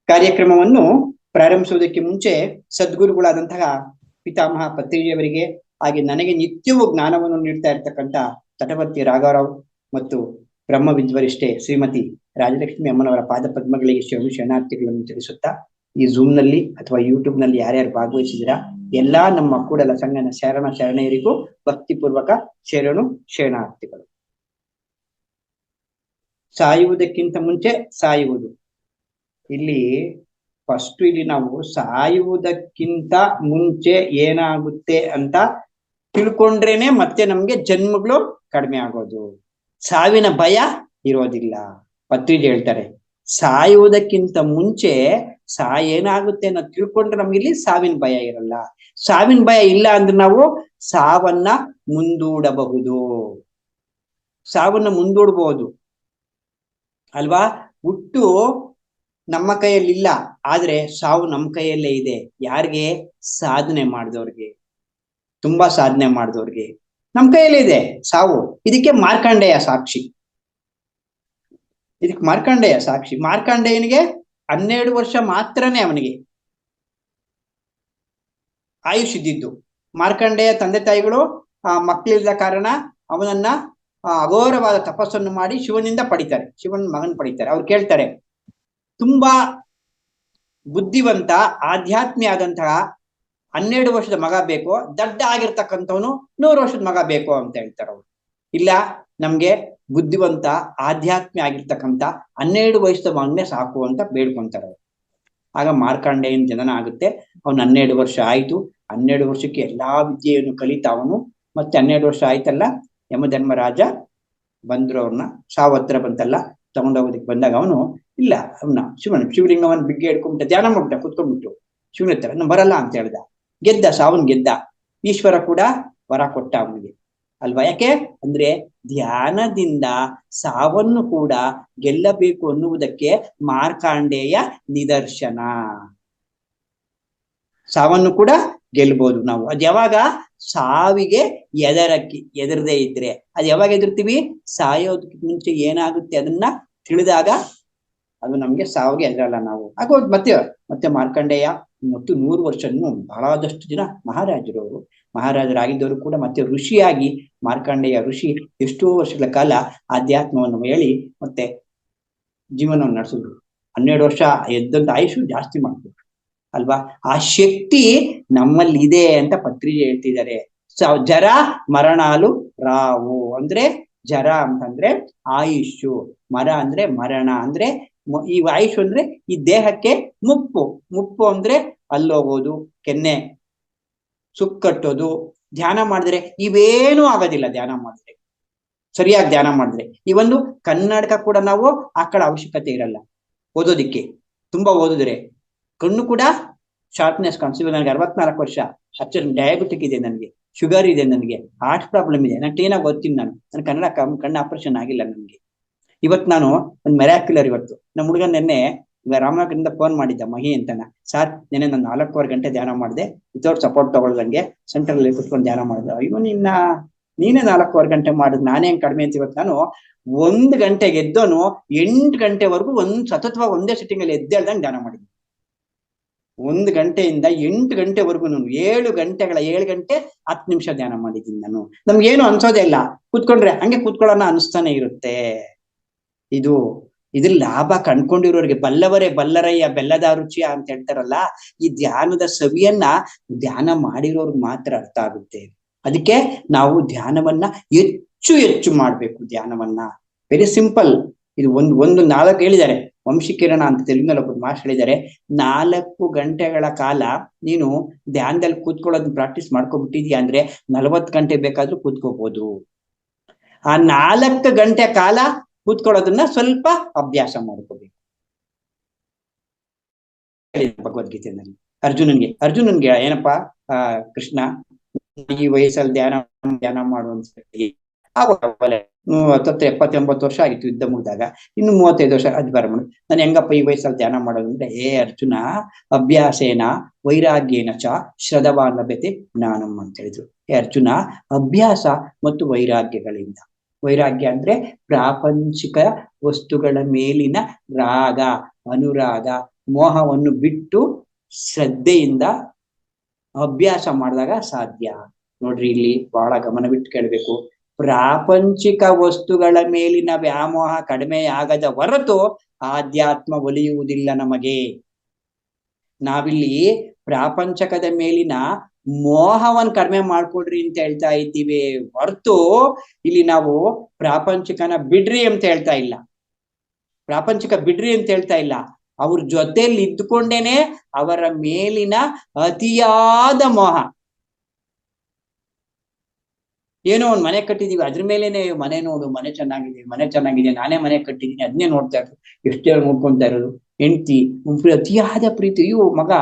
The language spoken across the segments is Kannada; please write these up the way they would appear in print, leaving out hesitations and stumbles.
ಕಾರ್ಯಕ್ರಮವನ್ನು ಪ್ರಾರಂಭಿಸುವುದಕ್ಕೆ ಮುಂಚೆ ಸದ್ಗುರುಗಳಾದಂತಹ ಪಿತಾಮಹ ಪತ್ರಿಜಿಯವರಿಗೆ ಹಾಗೆ ನನಗೆ ನಿತ್ಯವೂ ಜ್ಞಾನವನ್ನು ನೀಡ್ತಾ ಇರ್ತಕ್ಕಂಥ ತಟವರ್ತಿ ರಾಘವರಾವ್ ಮತ್ತು ಬ್ರಹ್ಮ ವಿದ್ವರಿಷ್ಠೆ ಶ್ರೀಮತಿ ರಾಜಲಕ್ಷ್ಮಿ ಅಮ್ಮನವರ ಪಾದ ಪದ್ಮಗಳಿಗೆ ಶರಣಾರ್ಥಿಗಳನ್ನು ತಿಳಿಸುತ್ತಾ, ಈ ಝೂಮ್ ನಲ್ಲಿ ಅಥವಾ ಯೂಟ್ಯೂಬ್ ನಲ್ಲಿ ಯಾರ್ಯಾರು ಭಾಗವಹಿಸಿದಿರಾ ಎಲ್ಲಾ ನಮ್ಮ ಕೂಡಲ ಸಂಗನ ಶರಣೆಯರಿಗೂ ಭಕ್ತಿಪೂರ್ವಕ ಶರಣಾರ್ಥಿಗಳು. ಸಾಯುವುದಕ್ಕಿಂತ ಮುಂಚೆ ಸಾಯುವುದು. ಇಲ್ಲಿ ನಾವು ಸಾಯುವುದಕ್ಕಿಂತ ಮುಂಚೆ ಏನಾಗುತ್ತೆ ಅಂತ ತಿಳ್ಕೊಂಡ್ರೇನೆ ಮತ್ತೆ ನಮ್ಗೆ ಜನ್ಮಗಳು ಕಡಿಮೆ ಆಗೋದು, ಸಾವಿನ ಭಯ ಇರೋದಿಲ್ಲ. ಪತ್ರಿಜಿ ಹೇಳ್ತಾರೆ, ಸಾಯುವುದಕ್ಕಿಂತ ಮುಂಚೆ ಏನಾಗುತ್ತೆ ಅನ್ನೋ ತಿಳ್ಕೊಂಡ್ರೆ ನಮ್ಗೆ ಇಲ್ಲಿ ಸಾವಿನ ಭಯ ಇರಲ್ಲ. ಸಾವಿನ ಭಯ ಇಲ್ಲ ಅಂದ್ರೆ ನಾವು ಸಾವನ್ನ ಮುಂದೂಡಬಹುದು, ಅಲ್ವಾ. ಹುಟ್ಟು ನಮ್ಮ ಕೈಯಲ್ಲಿ ಇಲ್ಲ, ಆದ್ರೆ ಸಾವು ನಮ್ಮ ಕೈಯಲ್ಲೇ ಇದೆ. ಯಾರಿಗೆ? ಸಾಧನೆ ಮಾಡಿದವ್ರಿಗೆ, ತುಂಬಾ ಸಾಧನೆ ಮಾಡಿದವ್ರಿಗೆ ನಮ್ಮ ಕೈಯಲ್ಲೇ ಇದೆ ಸಾವು. ಇದಕ್ಕೆ ಮಾರ್ಕಂಡೇಯ ಸಾಕ್ಷಿ. ಮಾರ್ಕಂಡೇಯನಿಗೆ 12 ವರ್ಷ ಮಾತ್ರನೇ ಅವನಿಗೆ ಆಯುಷ್ ಇದ್ದಿದ್ದು. ಮಾರ್ಕಂಡೇಯ ತಂದೆ ತಾಯಿಗಳು ಮಕ್ಕಳಿಲ್ಲದ ಕಾರಣ ಅವನನ್ನ ಅಘೋರವಾದ ತಪಸ್ಸನ್ನು ಮಾಡಿ ಶಿವನಿಂದ ಪಡಿತಾರೆ, ಶಿವನ ಮಗನ್ ಪಡಿತಾರೆ. ಅವ್ರು ಕೇಳ್ತಾರೆ, ತುಂಬಾ ಬುದ್ಧಿವಂತ ಆಧ್ಯಾತ್ಮಿ ಆದಂತಹ 12 ವರ್ಷದ ಮಗ ಬೇಕೋ, ದಡ್ಡ ಆಗಿರ್ತಕ್ಕಂಥವನು 100 ವರ್ಷದ ಮಗ ಬೇಕೋ ಅಂತ ಹೇಳ್ತಾರೆ ಅವ್ರು. ಇಲ್ಲ, ನಮ್ಗೆ ಬುದ್ಧಿವಂತ ಆಧ್ಯಾತ್ಮಿ ಆಗಿರ್ತಕ್ಕಂಥ 12 ವಯಸ್ಸದ ಮಗನೇ ಸಾಕು ಅಂತ ಬೇಡ್ಕೊಂತಾರೆ ಅವ್ರು. ಆಗ ಮಾರ್ಕಂಡೇಯನ ಜನನ ಆಗುತ್ತೆ. ಅವನು 12 ವರ್ಷ ಆಯ್ತು. 12 ವರ್ಷಕ್ಕೆ ಎಲ್ಲಾ ವಿದ್ಯೆಯನ್ನು ಕಲಿತಾ ಅವನು. ಮತ್ತೆ 12 ವರ್ಷ ಆಯ್ತಲ್ಲ, ಯಮಧರ್ಮರಾಜ ಬಂದ್ರು, ಅವ್ರನ್ನ ಸಾವತ್ರ ಬಂತಲ್ಲ ತಗೊಂಡೋಗೋದಕ್ಕೆ ಬಂದಾಗ ಅವನು ಇಲ್ಲ, ಅವನ ಶಿವಲಿಂಗವನ್ನು ಬಿಗ್ಗೆ ಹಿಡ್ಕೊಂಡ್ಬಿಟ್ಟ, ಧ್ಯಾನ ಮಾಡ್ಬಿಟ್ಟ, ಕುತ್ಕೊಂಡ್ಬಿಟ್ಟು ಶಿವನ ಹತ್ರ ನಾನು ಬರಲ್ಲ ಅಂತ ಹೇಳ್ದ. ಸಾವನ್ ಗೆದ್ದ. ಈಶ್ವರ ಕೂಡ ವರ ಕೊಟ್ಟ ಅವನಿಗೆ, ಅಲ್ವಾ. ಯಾಕೆ ಅಂದ್ರೆ ಧ್ಯಾನದಿಂದ ಸಾವನ್ನು ಕೂಡ ಗೆಲ್ಲಬೇಕು ಅನ್ನುವುದಕ್ಕೆ ಮಾರ್ಕಾಂಡೇಯ ನಿದರ್ಶನ. ಸಾವನ್ನು ಕೂಡ ಗೆಲ್ಬಹುದು ನಾವು. ಅದ್ ಯಾವಾಗ? ಸಾವಿಗೆ ಎದರದೇ ಇದ್ರೆ. ಅದ್ ಯಾವಾಗ ಎದುರ್ತೀವಿ? ಸಾಯೋದಕ್ಕೆ ಮುಂಚೆ ಏನಾಗುತ್ತೆ ಅದನ್ನ ತಿಳಿದಾಗ ಅದು ನಮ್ಗೆ ಸಾವಿಗೆ ಎದುರಲ್ಲ ನಾವು. ಆಗೋದು ಮತ್ತೆ ಮಾರ್ಕಂಡೇಯ ಮತ್ತು 100 ವರ್ಷನು ಬಹಳಷ್ಟು ಜನ ಮಹಾರಾಜರಾಗಿದ್ದವರು ಕೂಡ ಮತ್ತೆ ಋಷಿಯಾಗಿ ಮಾರ್ಕಂಡೇಯ ಋಷಿ ಎಷ್ಟೋ ವರ್ಷಗಳ ಕಾಲ ಆಧ್ಯಾತ್ಮವನ್ನು ಹೇಳಿ ಮತ್ತೆ ಜೀವನವನ್ನು ನಡೆಸಿದ್ರು. 12 ವರ್ಷ ಎದ್ದಂತ ಆಯುಷು ಜಾಸ್ತಿ ಮಾಡ್ಬಿಟ್ರು, ಅಲ್ವಾ. ಆ ಶಕ್ತಿ ನಮ್ಮಲ್ಲಿ ಇದೆ ಅಂತ ಪತ್ರಿಜಿ ಹೇಳ್ತಿದ್ದಾರೆ. ಜರ ಮರಣಾಲು ರಾವು ಅಂದ್ರೆ ಜರ ಅಂತಂದ್ರೆ ಆಯುಷು, ಮರ ಅಂದ್ರೆ ಮರಣ, ಅಂದ್ರೆ ಈ ಆಯುಷು ಅಂದ್ರೆ ಈ ದೇಹಕ್ಕೆ ಮುಪ್ಪು ಅಂದ್ರೆ ಅಲ್ಲೋಗೋದು, ಕೆನ್ನೆ ಸುಕ್ಕಟ್ಟೋದು. ಧ್ಯಾನ ಮಾಡಿದ್ರೆ ಇವೇನೂ ಆಗೋದಿಲ್ಲ. ಸರಿಯಾಗಿ ಧ್ಯಾನ ಮಾಡಿದ್ರೆ ಈ ಒಂದು ಕನ್ನಡಕ ಕೂಡ ನಾವು ಹಾಕೊಳ್ಳೋ ಅವಶ್ಯಕತೆ ಇರಲ್ಲ. ಓದೋದಿಕ್ಕೆ ತುಂಬಾ ಓದಿದ್ರೆ ಕಣ್ಣು ಕೂಡ ಶಾರ್ಪ್ನೆಸ್ ಕಾಣಿಸ್ತೀವಿ. ನನಗೆ 64 ವರ್ಷ, ಡಯಾಬಿಟಿಕ್ ಇದೆ, ನನಗೆ ಶುಗರ್ ಇದೆ, ನನಗೆ ಹಾರ್ಟ್ ಪ್ರಾಬ್ಲಮ್ ಇದೆ, ನಾನು ಕ್ಲೀನಾಗಿ ಓದ್ತೀನಿ. ನನ್ನ ಕಣ್ಣು ಆಪರೇಷನ್ ಆಗಿಲ್ಲ ನನಗೆ. ಇವತ್ತು ನಾನು ಒಂದು ಮೆರಾಕ್ಯುಲರ್. ಇವತ್ತು ನಮ್ಮ ಹುಡುಗನ್ ನೆನ್ನೆ ರಾಮನಗರದಿಂದ ಫೋನ್ ಮಾಡಿದ್ದ, ಮಹಿ ಅಂತಾನ. ಸರ್, ನೆನ್ನೆ ನಾನು 4.25 ಗಂಟೆ ಧ್ಯಾನ ಮಾಡಿದೆ, ವಿತೌಟ್ ಸಪೋರ್ಟ್ ತಗೊಳ್ದಂಗೆ ಸೆಂಟ್ರಲ್ಲಿ ಕುತ್ಕೊಂಡು ಧ್ಯಾನ ಮಾಡಿದೆ. ಅಯ್ಯೋ ನೀನೇ 4.25 ಗಂಟೆ ಮಾಡಿದ್, ನಾನೇ ಹೆಂಗ್ ಕಡಿಮೆ ಅಂತ. ಇವತ್ತು ನಾನು 1 ಗಂಟೆಗೆ ಎದ್ದೋನು 8 ಗಂಟೆವರೆಗೂ ಸತತವಾಗಿ ಒಂದೇ ಸಿಟ್ಟಿಂಗ್ ಅಲ್ಲಿ ಎದ್ದೇಳ್ದಂಗೆ ಧ್ಯಾನ ಮಾಡಿದ್ದೆ. 1 ಗಂಟೆಯಿಂದ 8 ಗಂಟೆವರೆಗೂ ನಾನು 7 ಗಂಟೆ 10 ನಿಮಿಷ ಧ್ಯಾನ ಮಾಡಿದ್ದೀನಿ ನಾನು. ನಮ್ಗೇನು ಅನ್ಸೋದೇ ಇಲ್ಲ, ಕೂತ್ಕೊಂಡ್ರೆ ಹಂಗೆ ಕೂತ್ಕೊಳ್ಳೋಣ ಅನಿಸ್ತಾನೆ ಇರುತ್ತೆ. ಇದ್ರ ಲಾಭ ಕಂಡ್ಕೊಂಡಿರೋರಿಗೆ ಬಲ್ಲವರೇ ಬಲ್ಲರಯ್ಯ ಬೆಲ್ಲದ ರುಚಿಯ ಅಂತ ಹೇಳ್ತಾರಲ್ಲ, ಈ ಧ್ಯಾನದ ಸವಿಯನ್ನ ಧ್ಯಾನ ಮಾಡಿರೋರ್ಗೆ ಮಾತ್ರ ಅರ್ಥ ಆಗುತ್ತೆ. ಅದಕ್ಕೆ ನಾವು ಧ್ಯಾನವನ್ನ ಹೆಚ್ಚು ಮಾಡ್ಬೇಕು. ಧ್ಯಾನವನ್ನ ವೆರಿ ಸಿಂಪಲ್. ಇದು ಒಂದು 4 ಹೇಳಿದ್ದಾರೆ. ವಂಶಿಕಿರಣ ಅಂತ ತೆಲುಗಿನಲ್ಲಿ ಒಬ್ಬರು ಮಾಸ್ಟರ್ ಹೇಳಿದ್ದಾರೆ, 4 ಗಂಟೆಗಳ ಕಾಲ ನೀನು ಧ್ಯಾನದಲ್ಲಿ ಕೂತ್ಕೊಳ್ಳೋದನ್ನ ಪ್ರಾಕ್ಟೀಸ್ ಮಾಡ್ಕೊಬಿಟ್ಟಿದ್ಯಾ ಅಂದ್ರೆ 40 ಗಂಟೆ ಬೇಕಾದ್ರೂ ಕೂತ್ಕೋಬಹುದು. ಆ 4 ಗಂಟೆ ಕಾಲ ಕೂತ್ಕೊಳ್ಳೋದನ್ನ ಸ್ವಲ್ಪ ಅಭ್ಯಾಸ ಮಾಡ್ಕೋಬೇಕು. ಭಗವದ್ಗೀತೆಯಲ್ಲಿ ಅರ್ಜುನನ್ಗೆ ಏನಪ್ಪಾ, ಕೃಷ್ಣ ಈ ವಯಸ್ಸಲ್ಲಿ ಧ್ಯಾನ ಮಾಡುವಂತ 70-80 ವರ್ಷ ಆಗಿತ್ತು ಯುದ್ಧ ಮುಗಿದಾಗ, ಇನ್ನು 35 ವರ್ಷ ಅದು ಬರಮಣ, ನಾನು ಹೆಂಗಪ್ಪ ಈ ವಯಸ್ಸಲ್ಲಿ ಧ್ಯಾನ ಮಾಡೋದು ಅಂದ್ರೆ, ಅರ್ಜುನ ಅಭ್ಯಾಸೇನ ವೈರಾಗ್ಯೇನ ಚ ಶ್ರದ್ಧವಾನ್ ಲಭ್ಯತೆ ಜ್ಞಾನಂ ಅಂತ ಹೇಳಿದ್ರು. ಅರ್ಜುನ ಅಭ್ಯಾಸ ಮತ್ತು ವೈರಾಗ್ಯಗಳಿಂದ. ವೈರಾಗ್ಯ ಅಂದ್ರೆ ಪ್ರಾಪಂಚಿಕ ವಸ್ತುಗಳ ಮೇಲಿನ ರಾಗ, ಅನುರಾಗ, ಮೋಹವನ್ನು ಬಿಟ್ಟು ಶ್ರದ್ಧೆಯಿಂದ ಅಭ್ಯಾಸ ಮಾಡಿದಾಗ ಸಾಧ್ಯ. ನೋಡ್ರಿ, ಇಲ್ಲಿ ಬಹಳ ಗಮನವಿಟ್ಟು ಕೇಳಬೇಕು. ಪ್ರಾಪಂಚಿಕ ವಸ್ತುಗಳ ಮೇಲಿನ ವ್ಯಾಮೋಹ ಕಡಿಮೆ ಆಗದ ಹೊರತು ಆಧ್ಯಾತ್ಮ ಒಲಿಯುವುದಿಲ್ಲ ನಮಗೆ. ನಾವಿಲ್ಲಿ ಪ್ರಾಪಂಚಕದ ಮೇಲಿನ ಮೋಹವನ್ನು ಕಡಿಮೆ ಮಾಡ್ಕೊಡ್ರಿ ಅಂತ ಹೇಳ್ತಾ ಇದ್ದೀವಿ ಹೊರತು ಇಲ್ಲಿ ನಾವು ಪ್ರಾಪಂಚಿಕನ ಬಿಡ್ರಿ ಅಂತ ಹೇಳ್ತಾ ಇಲ್ಲ. ಪ್ರಾಪಂಚಿಕ ಬಿಡ್ರಿ ಅಂತ ಹೇಳ್ತಾ ಇಲ್ಲ. ಅವ್ರ ಜೊತೆಯಲ್ಲಿ ಇದ್ದುಕೊಂಡೇನೆ ಅವರ ಮೇಲಿನ ಅತಿಯಾದ ಮೋಹ. ಏನೋ ಒಂದ್ ಮನೆ ಕಟ್ಟಿದೀವಿ, ಅದ್ರ ಮೇಲೇನೆ ಮನೆ ನೋಡು, ಮನೆ ಚೆನ್ನಾಗಿದೆ, ನಾನೇ ಮನೆ ಕಟ್ಟಿದೀನಿ, ಅದನ್ನೇ ನೋಡ್ತಾ ಇರೋದು, ಎಷ್ಟೇ ನೋಡ್ಕೊಂತಾ ಇರೋದು. ಹೆಂಡತಿ ಅತಿಯಾದ ಪ್ರೀತಿ. ಅಯ್ಯೋ ಮಗ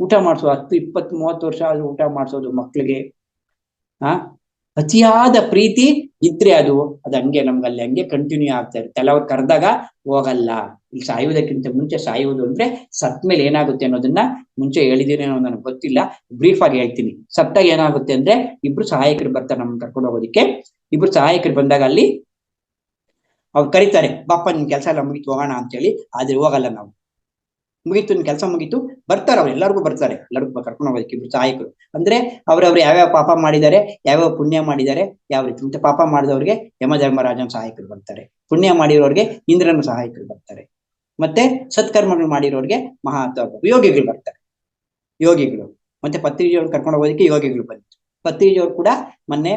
ಊಟ ಮಾಡ್ಸೋದು, 10, 20, 30 ವರ್ಷ ಆದ್ರೂ ಊಟ ಮಾಡ್ಸೋದು ಮಕ್ಳಿಗೆ. ಅತಿಯಾದ ಪ್ರೀತಿ ಇದ್ರೆ ಅದು ಹಂಗೆ ನಮ್ಗಲ್ಲಿ ಹಂಗೆ ಕಂಟಿನ್ಯೂ ಆಗ್ತಾ ಇರುತ್ತೆ. ಕೆಲವ್ರು ಕರೆದಾಗ ಹೋಗಲ್ಲ. ಇಲ್ಲಿ ಸಾಯುವುದಕ್ಕಿಂತ ಮುಂಚೆ ಸಾಯುವುದು ಅಂದ್ರೆ ಸತ್ ಮೇಲೆ ಏನಾಗುತ್ತೆ ಅನ್ನೋದನ್ನ ಮುಂಚೆ ಹೇಳಿದೀನಿ ಅನ್ನೋದು ನನಗೆ ಗೊತ್ತಿಲ್ಲ, ಬ್ರೀಫ್ ಆಗಿ ಹೇಳ್ತೀನಿ. ಸತ್ತಾಗ ಏನಾಗುತ್ತೆ ಅಂದ್ರೆ ಇಬ್ರು ಸಹಾಯಕರು ಬರ್ತಾರೆ ನಮ್ಗೆ ಕರ್ಕೊಂಡು ಹೋಗೋದಿಕ್ಕೆ. ಇಬ್ರು ಸಹಾಯಕರು ಬಂದಾಗ ಅಲ್ಲಿ ಅವ್ರು ಕರೀತಾರೆ, ಬಾಪ ನಿನ್ ಕೆಲಸ ಎಲ್ಲ ಮುಗಿತು ಹೋಗೋಣ ಅಂತೇಳಿ. ಆದ್ರೆ ಹೋಗಲ್ಲ ನಾವು. ಮುಗೀತು, ನಿನ್ ಕೆಲಸ ಮುಗೀತು, ಬರ್ತಾರೆ ಅವ್ರು, ಎಲ್ಲರಿಗೂ ಬರ್ತಾರೆ, ಎಲ್ಲರಿಗೂ ಕರ್ಕೊಂಡು ಹೋಗೋದಕ್ಕೆ ಇಬ್ರು ಸಹಾಯಕರು. ಅಂದ್ರೆ ಅವ್ರವ್ರು ಯಾವ್ಯಾವ ಪಾಪ ಮಾಡಿದ್ದಾರೆ, ಯಾವ್ಯಾವ ಪುಣ್ಯ ಮಾಡಿದ್ದಾರೆ, ಯಾವ ರೀತಿ. ಮತ್ತೆ ಪಾಪ ಮಾಡಿದವ್ರಿಗೆ ಯಮಧರ್ಮರಾಜನ ಸಹಾಯಕರು ಬರ್ತಾರೆ, ಪುಣ್ಯ ಮಾಡಿರೋರಿಗೆ ಇಂದ್ರನ ಸಹಾಯಕರು ಬರ್ತಾರೆ, ಮತ್ತೆ ಸತ್ಕರ್ಮಗಳು ಮಾಡಿರೋರಿಗೆ ಯೋಗಿಗಳು ಬರ್ತಾರೆ, ಯೋಗಿಗಳು. ಮತ್ತೆ ಪತ್ರಿಜಿಯವ್ರು ಕರ್ಕೊಂಡು ಹೋಗೋದಕ್ಕೆ ಯೋಗಿಗಳು ಬಂದಿತ್ತು. ಪತ್ರಿಜಿಯವ್ರು ಕೂಡ ಮೊನ್ನೆ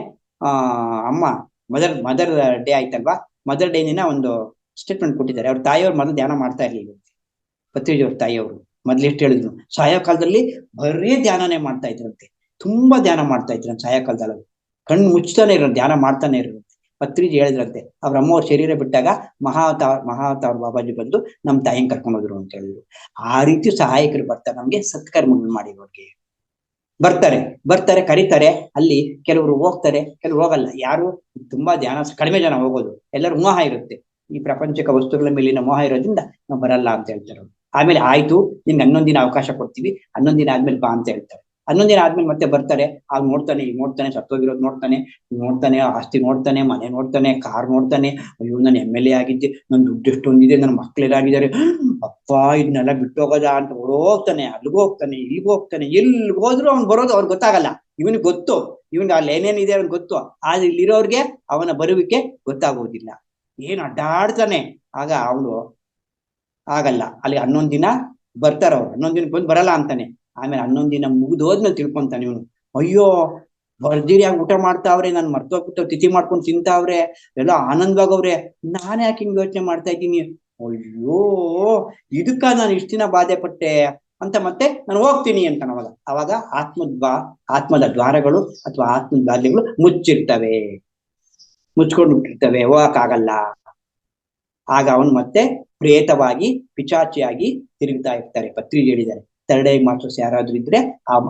ಅಮ್ಮ ಮದರ್ ಡೇ ಆಯ್ತಲ್ವಾ, ಮದರ್ ಡೇನಿನ ಒಂದು ಸ್ಟೇಟ್ಮೆಂಟ್ ಕೊಟ್ಟಿದ್ದಾರೆ. ಅವ್ರ ತಾಯಿಯವ್ರು ಮೊದಲು ಧ್ಯಾನ ಮಾಡ್ತಾ ಇರ್ಲಿಲ್ಲ. ಪತ್ರಿಜಿಯವ್ರ ತಾಯಿಯವರು ಮೊದ್ಲು ಎಷ್ಟು ಹೇಳಿದ್ರು, ಸಾಯಂಕಾಲದಲ್ಲಿ ಬರೀ ಧ್ಯಾನನೇ ಮಾಡ್ತಾ ಇದ್ರಂತೆ, ತುಂಬಾ ಧ್ಯಾನ ಮಾಡ್ತಾ ಇದ್ರಂತೆ ಸಾಯಂಕಾಲದಲ್ಲಿ. ಕಣ್ಣು ಮುಚ್ತಾನೆ ಇರೋ ಧ್ಯಾನ ಮಾಡ್ತಾನೆ ಇರೋದಂತೆ. ಪತ್ರಿಜಿ ಹೇಳಿದ್ರಂತೆ, ಅವ್ರ ಅಮ್ಮವ್ರ ಶರೀರ ಬಿಟ್ಟಾಗ ಮಹಾವತಾರ್ ಬಾಬಾಜಿ ಬಂದು ನಮ್ ತಾಯಿನ ಕರ್ಕೊಂಡು ಹೋದ್ರು ಅಂತ ಹೇಳಿದ್ರು. ಆ ರೀತಿ ಸಹಾಯಕರು ಬರ್ತಾರೆ ನಮ್ಗೆ, ಸತ್ಕರ್ಮಗಳು ಮಾಡಿರೋರಿಗೆ ಬರ್ತಾರೆ, ಕರೀತಾರೆ. ಅಲ್ಲಿ ಕೆಲವರು ಹೋಗ್ತಾರೆ, ಕೆಲವರು ಹೋಗಲ್ಲ. ಯಾರು ತುಂಬಾ ಧ್ಯಾನ ಕಡಿಮೆ ಜನ ಹೋಗೋದು, ಎಲ್ಲರೂ ಮೋಹ ಇರುತ್ತೆ. ಈ ಪ್ರಪಂಚಕ ವಸ್ತುಗಳ ಮೇಲಿನ ಮೋಹ ಇರೋದ್ರಿಂದ ನಾವು ಬರಲ್ಲ ಅಂತ ಹೇಳ್ತಾರೆ. ಆಮೇಲೆ ಆಯ್ತು, ನಿನ್ಗೆ 11 ದಿನ ಅವಕಾಶ ಕೊಡ್ತೀವಿ, 11 ದಿನ ಆದ್ಮೇಲೆ ಬಾ ಅಂತ ಹೇಳ್ತಾರೆ. 11 ದಿನ ಆದ್ಮೇಲೆ ಮತ್ತೆ ಬರ್ತಾರೆ. ಆಗ ನೋಡ್ತಾನೆ, ಈಗ ನೋಡ್ತಾನೆ, ಸತ್ತೋಗಿರೋದು ನೋಡ್ತಾನೆ, ಆಸ್ತಿ ನೋಡ್ತಾನೆ, ಮನೆ ನೋಡ್ತಾನೆ, ಕಾರ್ ನೋಡ್ತಾನೆ. ಅಯ್ಯೋ ನಾನು MLA ಆಗಿದ್ದೆ, ನನ್ ದುಡ್ಡು ಎಷ್ಟೊಂದಿದೆ, ನನ್ನ ಮಕ್ಳೆಲ್ಲಾಗಿದ್ದಾರೆ, ಅಪ್ಪ ಇದನ್ನೆಲ್ಲ ಬಿಟ್ಟೋಗೋದ ಅಂತ ಹೋಗ್ತಾನೆ. ಅಲ್ಲಿಗೂ ಹೋಗ್ತಾನೆ, ಇಲ್ಲಿಗೂ ಹೋಗ್ತಾನೆ. ಎಲ್ಲಿ ಹೋದ್ರು ಅವ್ನು ಬರೋದು ಅವ್ರಿಗೆ ಗೊತ್ತಾಗಲ್ಲ. ಇವನಿಗೆ ಗೊತ್ತು, ಇವನ್ಗೆ ಅಲ್ಲಿ ಏನೇನಿದೆ ಅವ್ನಿಗೆ ಗೊತ್ತು. ಆದ್ರೆ ಇಲ್ಲಿರೋರ್ಗೆ ಅವನ ಬರುವಿಕೆ ಗೊತ್ತಾಗೋದಿಲ್ಲ. ಏನ್ ಅಡ್ಡಾಡ್ತಾನೆ. ಆಗ ಅವಳು ಆಗಲ್ಲ. ಅಲ್ಲಿ 11 ದಿನ ಬರ್ತಾರ ಅವ್ರು, 11 ದಿನಕ್ಕೆ ಬಂದು ಬರಲ್ಲ ಅಂತಾನೆ. ಆಮೇಲೆ 11 ದಿನ ಮುಗಿದೋದ್ಮೇಲೆ ತಿಳ್ಕೊಂತಾನೆ ಇವನು, ಅಯ್ಯೋ ಭರ್ಜರಿಯಾಗಿ ಊಟ ಮಾಡ್ತಾವ್ರೆ, ನಾನು ಮರ್ತೋಗ್ಬಿಟ್ಟು ತಿಥಿ ಮಾಡ್ಕೊಂಡು ತಿಂತಾವ್ರೆ, ಎಲ್ಲ ಆನಂದವಾಗವ್ರೆ, ನಾನೇ ಯಾಕೆ ಹಿಂಗ್ ಯೋಚನೆ ಮಾಡ್ತಾ ಇದ್ದೀನಿ, ಅಯ್ಯೋ ಇದಕ್ಕ ನಾನು ಇಷ್ಟ ದಿನ ಬಾಧೆ ಪಟ್ಟೆ ಅಂತ. ಮತ್ತೆ ನಾನು ಹೋಗ್ತೀನಿ ಅಂತ. ಅವಾಗ ಆತ್ಮದ ದ್ವಾರಗಳು ಅಥವಾ ಆತ್ಮದ ದಾರಿಗಳು ಮುಚ್ಕೊಂಡು ಬಿಟ್ಟಿರ್ತವೆ, ಹೋಗಕ್ಕಾಗಲ್ಲ. ಆಗ ಅವನು ಮತ್ತೆ ಪ್ರೇತವಾಗಿ ಪಿಚಾಚಿಯಾಗಿ ತಿರುಗ್ತಾ ಇರ್ತಾರೆ. ಪತ್ರಿಕೆ ಹೇಳಿದ್ದಾರೆ, ಥರ್ಡ್ ಐ ಮಾಸ್ಟರ್ಸ್ ಯಾರಾದ್ರೂ ಇದ್ರೆ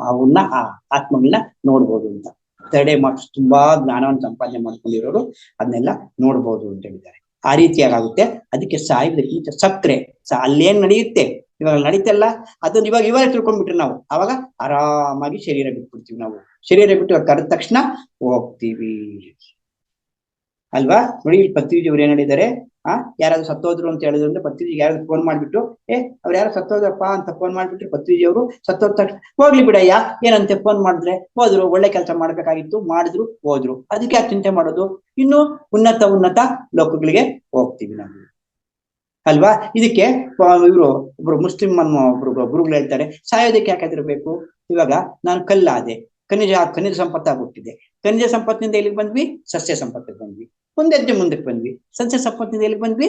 ಅವನ್ನ ಆ ಆತ್ಮಗಳನ್ನ ನೋಡ್ಬೋದು ಅಂತ. ಥರ್ಡ್ ಐ ಮಾಸ್ಟರ್ಸ್ ತುಂಬಾ ಜ್ಞಾನವನ್ನು ಸಂಪಾದನೆ ಮಾಡ್ಕೊಂಡಿರೋರು ಅದನ್ನೆಲ್ಲ ನೋಡ್ಬೋದು ಅಂತ ಹೇಳಿದ್ದಾರೆ. ಆ ರೀತಿಯಾಗುತ್ತೆ. ಅದಕ್ಕೆ ಸಾಯುವುದಕ್ಕಿಂತ ಸತ್ರೆ ಅಲ್ಲೇನ್ ನಡೆಯುತ್ತೆ, ಇವಾಗ ನಡೀತಲ್ಲ ಅದನ್ನ ಇವಾಗ ತಿಳ್ಕೊಂಡ್ಬಿಟ್ರೆ ನಾವು ಅವಾಗ ಆರಾಮಾಗಿ ಶರೀರ ಬಿಟ್ಬಿಡ್ತೀವಿ. ನಾವು ಶರೀರ ಬಿಟ್ಟು ಕರೆದ ತಕ್ಷಣ ಹೋಗ್ತೀವಿ ಅಲ್ವಾ. ನೋಡಿ, ಪತ್ರಿಜಿಯವ್ರು ಏನ್ ಹೇಳಿದ್ದಾರೆ, ಯಾರಾದ್ರೂ ಸತ್ತೋದ್ರು ಅಂತ ಹೇಳಿದ್ರು ಅಂದ್ರೆ ಪತ್ರಿಜಿಗೆ ಯಾರಾದ್ರೂ ಫೋನ್ ಮಾಡ್ಬಿಟ್ಟು ಅವ್ರು ಯಾರು ಸತ್ತೋದ್ರಪ್ಪ ಅಂತ ಫೋನ್ ಮಾಡ್ಬಿಟ್ರೆ ಪತ್ರಿಜಿಯವರು ಸತ್ತೋದ ತಕ್ಷಣ ಹೋಗ್ಲಿ ಬಿಡಯ್ಯ ಏನಂತೆ, ಫೋನ್ ಮಾಡಿದ್ರೆ ಹೋದ್ರು, ಒಳ್ಳೆ ಕೆಲಸ ಮಾಡ್ಬೇಕಾಗಿತ್ತು, ಮಾಡಿದ್ರು, ಹೋದ್ರು, ಅದಕ್ಕೆ ಯಾಕೆ ಚಿಂತೆ ಮಾಡೋದು, ಇನ್ನು ಉನ್ನತ ಲೋಕಗಳಿಗೆ ಹೋಗ್ತೀವಿ ನಾವು ಅಲ್ವಾ. ಇದಕ್ಕೆ ಒಬ್ರು ಮುಸ್ಲಿಂ ಒಬ್ರು ಗುರುಗಳು ಹೇಳ್ತಾರೆ, ಸಾಯೋದಕ್ಕೆ ಯಾಕೆ ಹೆದರ್ಬೇಕು. ಇವಾಗ ನಾನು ಕಲ್ಲಾದೆ, ಖನಿಜ ಸಂಪತ್ತಾಗ್ಬಿಟ್ಟಿದೆ, ಖನಿಜ ಸಂಪತ್ತಿನಿಂದ ಎಲ್ಲಿಗೆ ಬಂದ್ವಿ, ಸಸ್ಯ ಸಂಪತ್ತಿಗೆ ಬಂದ್ವಿ, ಒಂದೆಜ್ಜೆ ಮುಂದಕ್ಕೆ ಬಂದ್ವಿ. ಸಸ್ಯ ಸಂಪತ್ತಿನಿಂದ ಎಲ್ಲಿಗೆ ಬಂದ್ವಿ,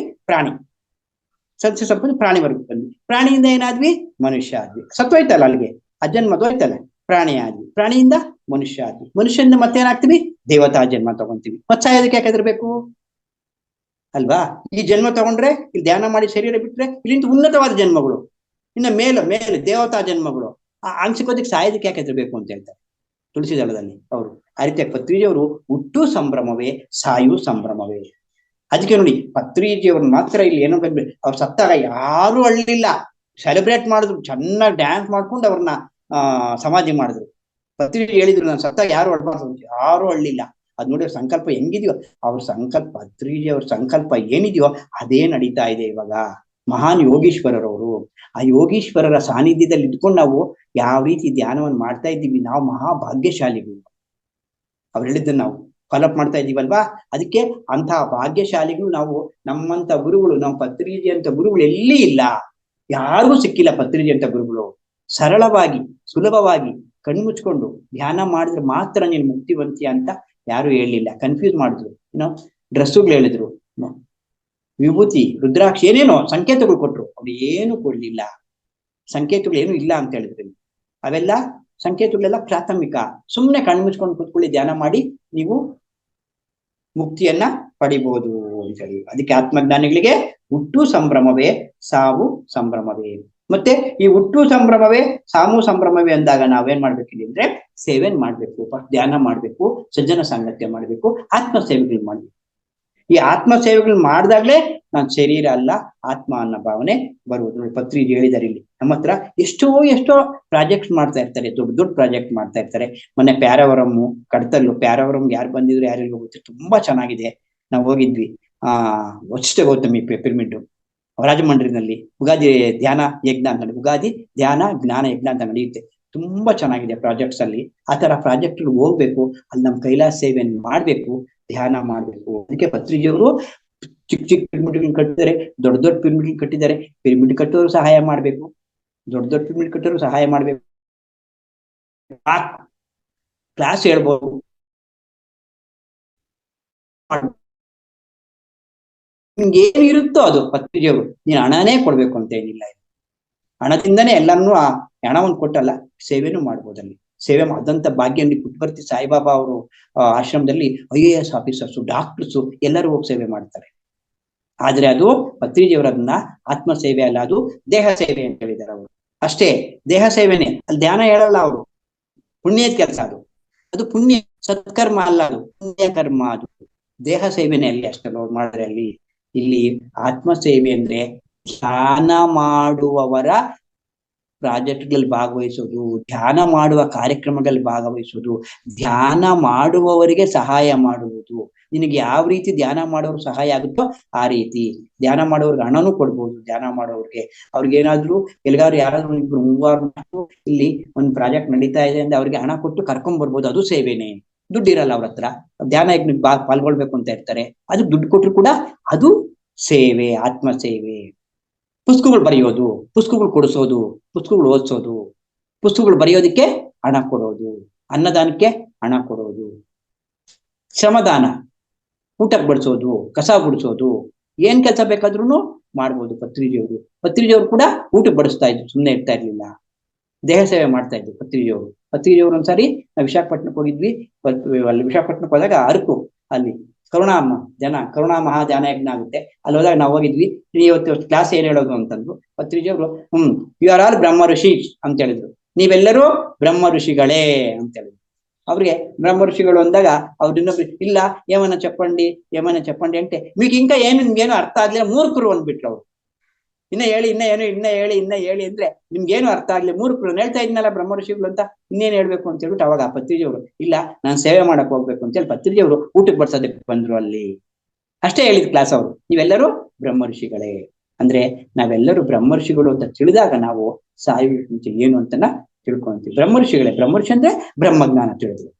ಸಸ್ಯ ಸಂಪತ್ತು ಪ್ರಾಣಿವರೆಗೂ ಬಂದ್ವಿ, ಪ್ರಾಣಿಯಿಂದ ಏನಾದ್ವಿ, ಮನುಷ್ಯ ಆದ್ವಿ. ಸತ್ತೋಯ್ತಲ್ಲ ಅಲ್ಲಿಗೆ, ಅಜನ್ಮದು ಹೋಯ್ತಲ್ಲ, ಪ್ರಾಣಿ ಆದ್ವಿ, ಪ್ರಾಣಿಯಿಂದ ಮನುಷ್ಯ ಆದ್ವಿ, ಮನುಷ್ಯನಿಂದ ಮತ್ತೇನಾಗ್ತೀವಿ, ದೇವತಾ ಜನ್ಮ ತಗೊಂತೀವಿ. ಮತ್ತೆ ಸಾಯೋದಕ್ಕೆ ಯಾಕೆ ಹೆದರ್ಬೇಕು ಅಲ್ವಾ. ಈ ಜನ್ಮ ತಗೊಂಡ್ರೆ, ಇಲ್ಲಿ ಧ್ಯಾನ ಮಾಡಿ ಶರೀರ ಬಿಟ್ರೆ ಇಲ್ಲಿಂದ ಉನ್ನತವಾದ ಜನ್ಮಗಳು, ಇನ್ನ ಮೇಲೆ ದೇವತಾ ಜನ್ಮಗಳು, ಸಿಕ್ಕೋದಕ್ಕೆ ಸಾಯೋದಕ್ಕೆ ಯಾಕೆ ಹೆದರ್ಬೇಕು ಅಂತ ಹೇಳ್ತಾರೆ ತುಳಸಿ ದಳದಲ್ಲಿ ಅವರು. ಆ ರೀತಿಯಾಗಿ ಪತ್ರಿಜಿಯವರು ಹುಟ್ಟು ಸಂಭ್ರಮವೇ, ಸಾಯು ಸಂಭ್ರಮವೇ. ಅದಕ್ಕೆ ನೋಡಿ, ಪತ್ರಿಜಿಯವ್ರನ್ನ ಮಾತ್ರ ಇಲ್ಲಿ ಏನೋ ಅವ್ರು ಸತ್ತಾಗ ಯಾರು ಅಳ್ಳಿಲ್ಲ, ಸೆಲೆಬ್ರೇಟ್ ಮಾಡಿದ್ರು, ಚೆನ್ನಾಗಿ ಡ್ಯಾನ್ಸ್ ಮಾಡ್ಕೊಂಡು ಅವ್ರನ್ನ ಸಮಾಧಿ ಮಾಡಿದ್ರು. ಪತ್ರಿಜಿ ಹೇಳಿದ್ರು, ನಾನು ಸತ್ತಾಗ ಯಾರು ಅಳ್ಬಾರ್ದು, ಯಾರು ಅಳ್ಳಿಲ್ಲ. ಅದ್ ನೋಡಿ ಅವ್ರ ಸಂಕಲ್ಪ ಹೆಂಗಿದೆಯೋ, ಅವ್ರ ಸಂಕಲ್ಪ, ಪತ್ರಿಜಿಯವ್ರ ಸಂಕಲ್ಪ ಏನಿದೆಯೋ ಅದೇ ನಡೀತಾ ಇದೆ ಇವಾಗ. ಮಹಾನ್ ಯೋಗೀಶ್ವರರವರು. ಆ ಯೋಗೀಶ್ವರರ ಸಾನ್ನಿಧ್ಯದಲ್ಲಿ ಇದ್ಕೊಂಡು ನಾವು ಯಾವ ರೀತಿ ಧ್ಯಾನವನ್ನು ಮಾಡ್ತಾ ಇದ್ದೀವಿ, ನಾವು ಮಹಾಭಾಗ್ಯಶಾಲಿಗಳು. ಅವ್ರು ಹೇಳಿದ್ದನ್ನು ನಾವು ಫಾಲೋಅಪ್ ಮಾಡ್ತಾ ಇದ್ದೀವಲ್ವಾ, ಅದಕ್ಕೆ ಅಂತಹ ಭಾಗ್ಯಶಾಲಿಗಳು ನಾವು. ನಮ್ಮಂತ ಗುರುಗಳು, ನಮ್ಮ ಪತ್ರಿಜಿ ಅಂತ ಗುರುಗಳು ಎಲ್ಲಿ ಇಲ್ಲ, ಯಾರಿಗೂ ಸಿಕ್ಕಿಲ್ಲ ಪತ್ರಿಜಿ ಅಂತ ಗುರುಗಳು. ಸರಳವಾಗಿ ಸುಲಭವಾಗಿ ಕಣ್ಮುಚ್ಕೊಂಡು ಧ್ಯಾನ ಮಾಡಿದ್ರೆ ಮಾತ್ರ ನೀನು ಮುಕ್ತಿವಂತಿಯ ಅಂತ ಯಾರು ಹೇಳಲಿಲ್ಲ. ಕನ್ಫ್ಯೂಸ್ ಮಾಡಿದ್ರು. ಡ್ರೆಸ್ಸುಗಳು ಹೇಳಿದ್ರು, ವಿಭೂತಿ, ರುದ್ರಾಕ್ಷಿ, ಏನೇನೋ ಸಂಕೇತಗಳು ಕೊಟ್ರು. ಅವ್ರು ಏನು ಕೊಡ್ಲಿಲ್ಲ. ಸಂಕೇತಗಳು ಏನು ಇಲ್ಲ ಅಂತ ಹೇಳಿದ್ರು. ಅವೆಲ್ಲ ಸಂಕೇತಗಳೆಲ್ಲ ಪ್ರಾಥಮಿಕ. ಸುಮ್ಮನೆ ಕಣ್ಮುಚ್ಕೊಂಡು ಕೂತ್ಕೊಳ್ಳಿ, ಧ್ಯಾನ ಮಾಡಿ ನೀವು ಮುಕ್ತಿಯನ್ನ ಪಡಿಬಹುದು ಅಂತ ಹೇಳಿ. ಅದಕ್ಕೆ ಆತ್ಮಜ್ಞಾನಿಗಳಿಗೆ ಹುಟ್ಟು ಸಂಭ್ರಮವೇ ಸಾವು ಸಂಭ್ರಮವೇ. ಮತ್ತೆ ಈ ಹುಟ್ಟು ಸಂಭ್ರಮವೇ ಸಾವು ಸಂಭ್ರಮವೇ ಅಂದಾಗ ನಾವೇನ್ ಮಾಡ್ಬೇಕಿದೆ ಅಂದ್ರೆ ಸೇವೆನ್ ಮಾಡ್ಬೇಕು, ಧ್ಯಾನ ಮಾಡ್ಬೇಕು, ಸಜ್ಜನ ಸಾಂಗತ್ಯ ಮಾಡ್ಬೇಕು, ಆತ್ಮ ಸೇವೆಗಳು ಮಾಡ್ಬೇಕು. ಈ ಆತ್ಮ ಸೇವೆಗಳು ಮಾಡಿದಾಗ್ಲೇ ನಾನು ಶರೀರ ಅಲ್ಲ ಆತ್ಮ ಅನ್ನೋ ಭಾವನೆ ಬರುವುದು. ಪತ್ರಿಜಿ ಹೇಳಿದಾರೆ ಇಲ್ಲಿ. ನಮ್ಮ ಹತ್ರ ಎಷ್ಟೋ ಪ್ರಾಜೆಕ್ಟ್ಸ್ ಮಾಡ್ತಾ ಇರ್ತಾರೆ, ದೊಡ್ಡ ಪ್ರಾಜೆಕ್ಟ್ ಮಾಡ್ತಾ ಇರ್ತಾರೆ. ಮೊನ್ನೆ ಪ್ಯಾರವರಮ್ಮು ಕಡತಲ್ಲು, ಪ್ಯಾರವರಂ ಯಾರು ಬಂದಿದ್ರು ಯಾರಿಗೂ ಗೊತ್ತೆ, ತುಂಬಾ ಚೆನ್ನಾಗಿದೆ. ನಾವು ಹೋಗಿದ್ವಿ. ವಚಿಷ್ಠ ಗೌತಮಿ ಪಿರಮಿಡ್ ರಾಜಮಂಡ್ರಿನಲ್ಲಿ ಉಗಾದಿ ಧ್ಯಾನ ಯಜ್ಞ ಅಂತ, ಉಗಾದಿ ಧ್ಯಾನ ಜ್ಞಾನ ಯಜ್ಞ ಅಂತ ನಡೆಯುತ್ತೆ. ತುಂಬಾ ಚೆನ್ನಾಗಿದೆ ಪ್ರಾಜೆಕ್ಟ್ಸ್ ಅಲ್ಲಿ. ಆ ತರ ಪ್ರಾಜೆಕ್ಟ್ ಹೋಗ್ಬೇಕು, ಅಲ್ಲಿ ನಮ್ಮ ಕೈಲಾಸ ಸೇವೆಯನ್ನು ಮಾಡ್ಬೇಕು, ಧ್ಯಾನ ಮಾಡ್ಬೇಕು. ಅದಕ್ಕೆ ಪತ್ರಿಜಿಯವರು ಚಿಕ್ಕ ಪಿರಮಿಡ್ಗಳನ್ನ ಕಟ್ಟಿದ್ದಾರೆ, ದೊಡ್ಡ ಪಿರಮಿಡ್ ಕಟ್ಟಿದ್ದಾರೆ. ಪಿರಮಿಡ್ ಕಟ್ಟೋರು ಸಹಾಯ ಮಾಡ್ಬೇಕು, ದೊಡ್ಡ ಪಿರಮಿಡ್ ಕಟ್ಟೋರು ಸಹಾಯ ಮಾಡ್ಬೇಕು. ಕ್ಲಾಸ್ ಹೇಳ್ಬೋದು, ನಿಮ್ಗೆ ಏನು ಇರುತ್ತೋ ಅದು. ಪತ್ರಿಜಿಯವರು ನೀನು ಹಣನೇ ಕೊಡ್ಬೇಕು ಅಂತ ಏನಿಲ್ಲ, ಹಣದಿಂದನೇ ಎಲ್ಲಾನು ಆ ಹಣವನ್ನು ಕೊಟ್ಟಲ್ಲ, ಸೇವೆನೂ ಮಾಡ್ಬೋದಲ್ಲಿ. ಸೇವೆ ಆದಂತ ಭಾಗ್ಯ ಪುಟ್ಟಪರ್ತಿ ಸಾಯಿಬಾಬಾ ಅವರು ಆಶ್ರಮದಲ್ಲಿ IAS ಆಫೀಸರ್ಸು, ಡಾಕ್ಟರ್ಸು ಎಲ್ಲರೂ ಹೋಗಿ ಸೇವೆ ಮಾಡ್ತಾರೆ. ಆದ್ರೆ ಅದು ಪತ್ರಿಜಿಯವರು ಅದನ್ನ ಆತ್ಮ ಸೇವೆ ಅಲ್ಲ, ಅದು ದೇಹ ಸೇವೆ ಅಂತ ಹೇಳಿದ್ದಾರೆ ಅವರು. ಅಷ್ಟೇ, ದೇಹ ಸೇವೆನೆ. ಅಲ್ಲಿ ಧ್ಯಾನ ಹೇಳಲ್ಲ ಅವರು, ಪುಣ್ಯದ ಕೆಲಸ ಅದು. ಅದು ಪುಣ್ಯ, ಸತ್ಕರ್ಮ ಅಲ್ಲ, ಅದು ಪುಣ್ಯ ಕರ್ಮ. ಅದು ದೇಹ ಸೇವೆನೆ ಅಲ್ಲಿ ಅಷ್ಟಲ್ಲ ಮಾಡಿದ್ರೆ. ಅಲ್ಲಿ ಇಲ್ಲಿ ಆತ್ಮ ಸೇವೆ ಅಂದ್ರೆ ಧ್ಯಾನ ಮಾಡುವವರ ಪ್ರಾಜೆಕ್ಟ್ಗಳಲ್ಲಿ ಭಾಗವಹಿಸೋದು, ಧ್ಯಾನ ಮಾಡುವ ಕಾರ್ಯಕ್ರಮಗಳಲ್ಲಿ ಭಾಗವಹಿಸೋದು, ಧ್ಯಾನ ಮಾಡುವವರಿಗೆ ಸಹಾಯ ಮಾಡುವುದು. ನಿನಗೆ ಯಾವ ರೀತಿ ಧ್ಯಾನ ಮಾಡೋರು ಸಹಾಯ ಆಗುತ್ತೋ ಆ ರೀತಿ ಧ್ಯಾನ ಮಾಡೋರ್ಗೆ ಹಣನೂ ಕೊಡ್ಬೋದು. ಧ್ಯಾನ ಮಾಡೋರ್ಗೆ ಅವ್ರಿಗೇನಾದ್ರು ಎಲ್ಗಾರು ಯಾರಾದ್ರೂ ಇಬ್ರು ಮೂವಾರು ಇಲ್ಲಿ ಒಂದು ಪ್ರಾಜೆಕ್ಟ್ ನಡೀತಾ ಇದೆ ಅಂದ್ರೆ ಅವ್ರಿಗೆ ಹಣ ಕೊಟ್ಟು ಕರ್ಕೊಂಡ್ ಬರ್ಬೋದು, ಅದು ಸೇವೆನೆ. ದುಡ್ಡಿರಲ್ಲ ಅವ್ರ ಹತ್ರ, ಧ್ಯಾನ ಯಜ್ಞಕ್ಕೆ ಪಾಲ್ಗೊಳ್ಬೇಕು ಅಂತ ಇರ್ತಾರೆ, ಅದು ದುಡ್ಡು ಕೊಟ್ಟರು ಕೂಡ ಅದು ಸೇವೆ, ಆತ್ಮ ಸೇವೆ. ಪುಸ್ತಕಗಳು ಬರೆಯೋದು, ಪುಸ್ತಕಗಳು ಕೊಡಿಸೋದು, ಪುಸ್ತಕಗಳು ಓದಿಸೋದು, ಪುಸ್ತಕಗಳು ಬರೆಯೋದಕ್ಕೆ ಹಣ ಕೊಡೋದು, ಅನ್ನದಾನಕ್ಕೆ ಹಣ ಕೊಡೋದು, ಶ್ರಮದಾನ, ಊಟಕ್ಕೆ ಬಡಿಸೋದು, ಕಸ ಗುಡಿಸೋದು, ಏನ್ ಕೆಲಸ ಬೇಕಾದ್ರೂ ಮಾಡ್ಬೋದು. ಪತ್ರಿಜಿಯವರು ಕೂಡ ಊಟಕ್ಕೆ ಬಡಿಸ್ತಾ ಇದ್ರು, ಸುಮ್ಮನೆ ಇರ್ತಾ ಇರ್ಲಿಲ್ಲ, ದೇಹ ಸೇವೆ ಮಾಡ್ತಾ ಇದ್ರು ಪತ್ರಿಜಿಯವರು ಒಂದ್ಸಾರಿ ನಾವು ವಿಶಾಖಪಟ್ಟಣಕ್ಕೆ ಹೋಗಿದ್ವಿ. ಅಲ್ಲಿ ವಿಶಾಖಪಟ್ಟಣಕ್ಕೆ ಹೋದಾಗ ಅರಕು, ಅಲ್ಲಿ ಕರುಣಾ ಮಹಾ ಧ್ಯಾನ ಯಜ್ಞ ಆಗುತ್ತೆ. ಅಲ್ಲಿ ಹೋದಾಗ ನಾವು ಹೋಗಿದ್ವಿ. ಇವತ್ತು ಕ್ಲಾಸ್ ಏನ್ ಹೇಳೋದು ಅಂತಂದ್ರು ಪತ್ರಿಜಿಯವರು, ಯು ಆರ್ ಆಲ್ ಬ್ರಹ್ಮ ಋಷಿ ಅಂತ ಹೇಳಿದ್ರು. ನೀವೆಲ್ಲರೂ ಬ್ರಹ್ಮ ಋಷಿಗಳೇ ಅಂತ ಹೇಳಿದ್ರು. ಅವ್ರಿಗೆ ಬ್ರಹ್ಮ ಋಷಿಗಳು ಅಂದಾಗ ಅವ್ರು ಇನ್ನೊಬ್ರು, ಇಲ್ಲ ಏಮನ ಚಪ್ಪಂಡಿ ಅಂತೆ, మీకు ఇంకా ನಿಮ್ಗೇನು ಅರ್ಥ ಆಗ್ಲಿಲ್ಲ ಮೂರ್ಖರು ಅಂದ್ಬಿಟ್ರು ಅವ್ರು. ಇನ್ನ ಹೇಳಿ ಅಂದ್ರೆ ನಿಮ್ಗೇನು ಅರ್ಥ ಆಗ್ಲಿ ಮೂರ್ಖರು. ಹೇಳ್ತಾ ಇದ್ನಲ್ಲ ಬ್ರಹ್ಮ ಋಷಿಗಳು ಅಂತ, ಇನ್ನೇನ್ ಹೇಳ್ಬೇಕು ಅಂತ ಹೇಳ್ಬಿಟ್ಟು ಅವಾಗ ಪತ್ರಿಜಿಯವರು, ಇಲ್ಲ ನಾನು ಸೇವೆ ಮಾಡಕ್ ಹೋಗ್ಬೇಕು ಅಂತ ಹೇಳಿ ಪತ್ರಿಜಿಯವರು ಊಟಕ್ಕೆ ಬಡ್ಸೋದಕ್ಕೆ ಬಂದ್ರು ಅಲ್ಲಿ. ಅಷ್ಟೇ ಹೇಳಿದ್ ಕ್ಲಾಸ್ ಅವರು, ನೀವೆಲ್ಲರೂ ಬ್ರಹ್ಮ ಋಷಿಗಳೇ. ಅಂದ್ರೆ ನಾವೆಲ್ಲರೂ ಬ್ರಹ್ಮ ಋಷಿಗಳು ಅಂತ ತಿಳಿದಾಗ ನಾವು ಸಾಯುವ ಏನು ಅಂತನ ತಿಳ್ಕೊಂತೀವಿ. ಬ್ರಹ್ಮ ಋಷಿ ಅಂದ್ರೆ ಬ್ರಹ್ಮಜ್ಞಾನ ತಿಳಿದ್ರು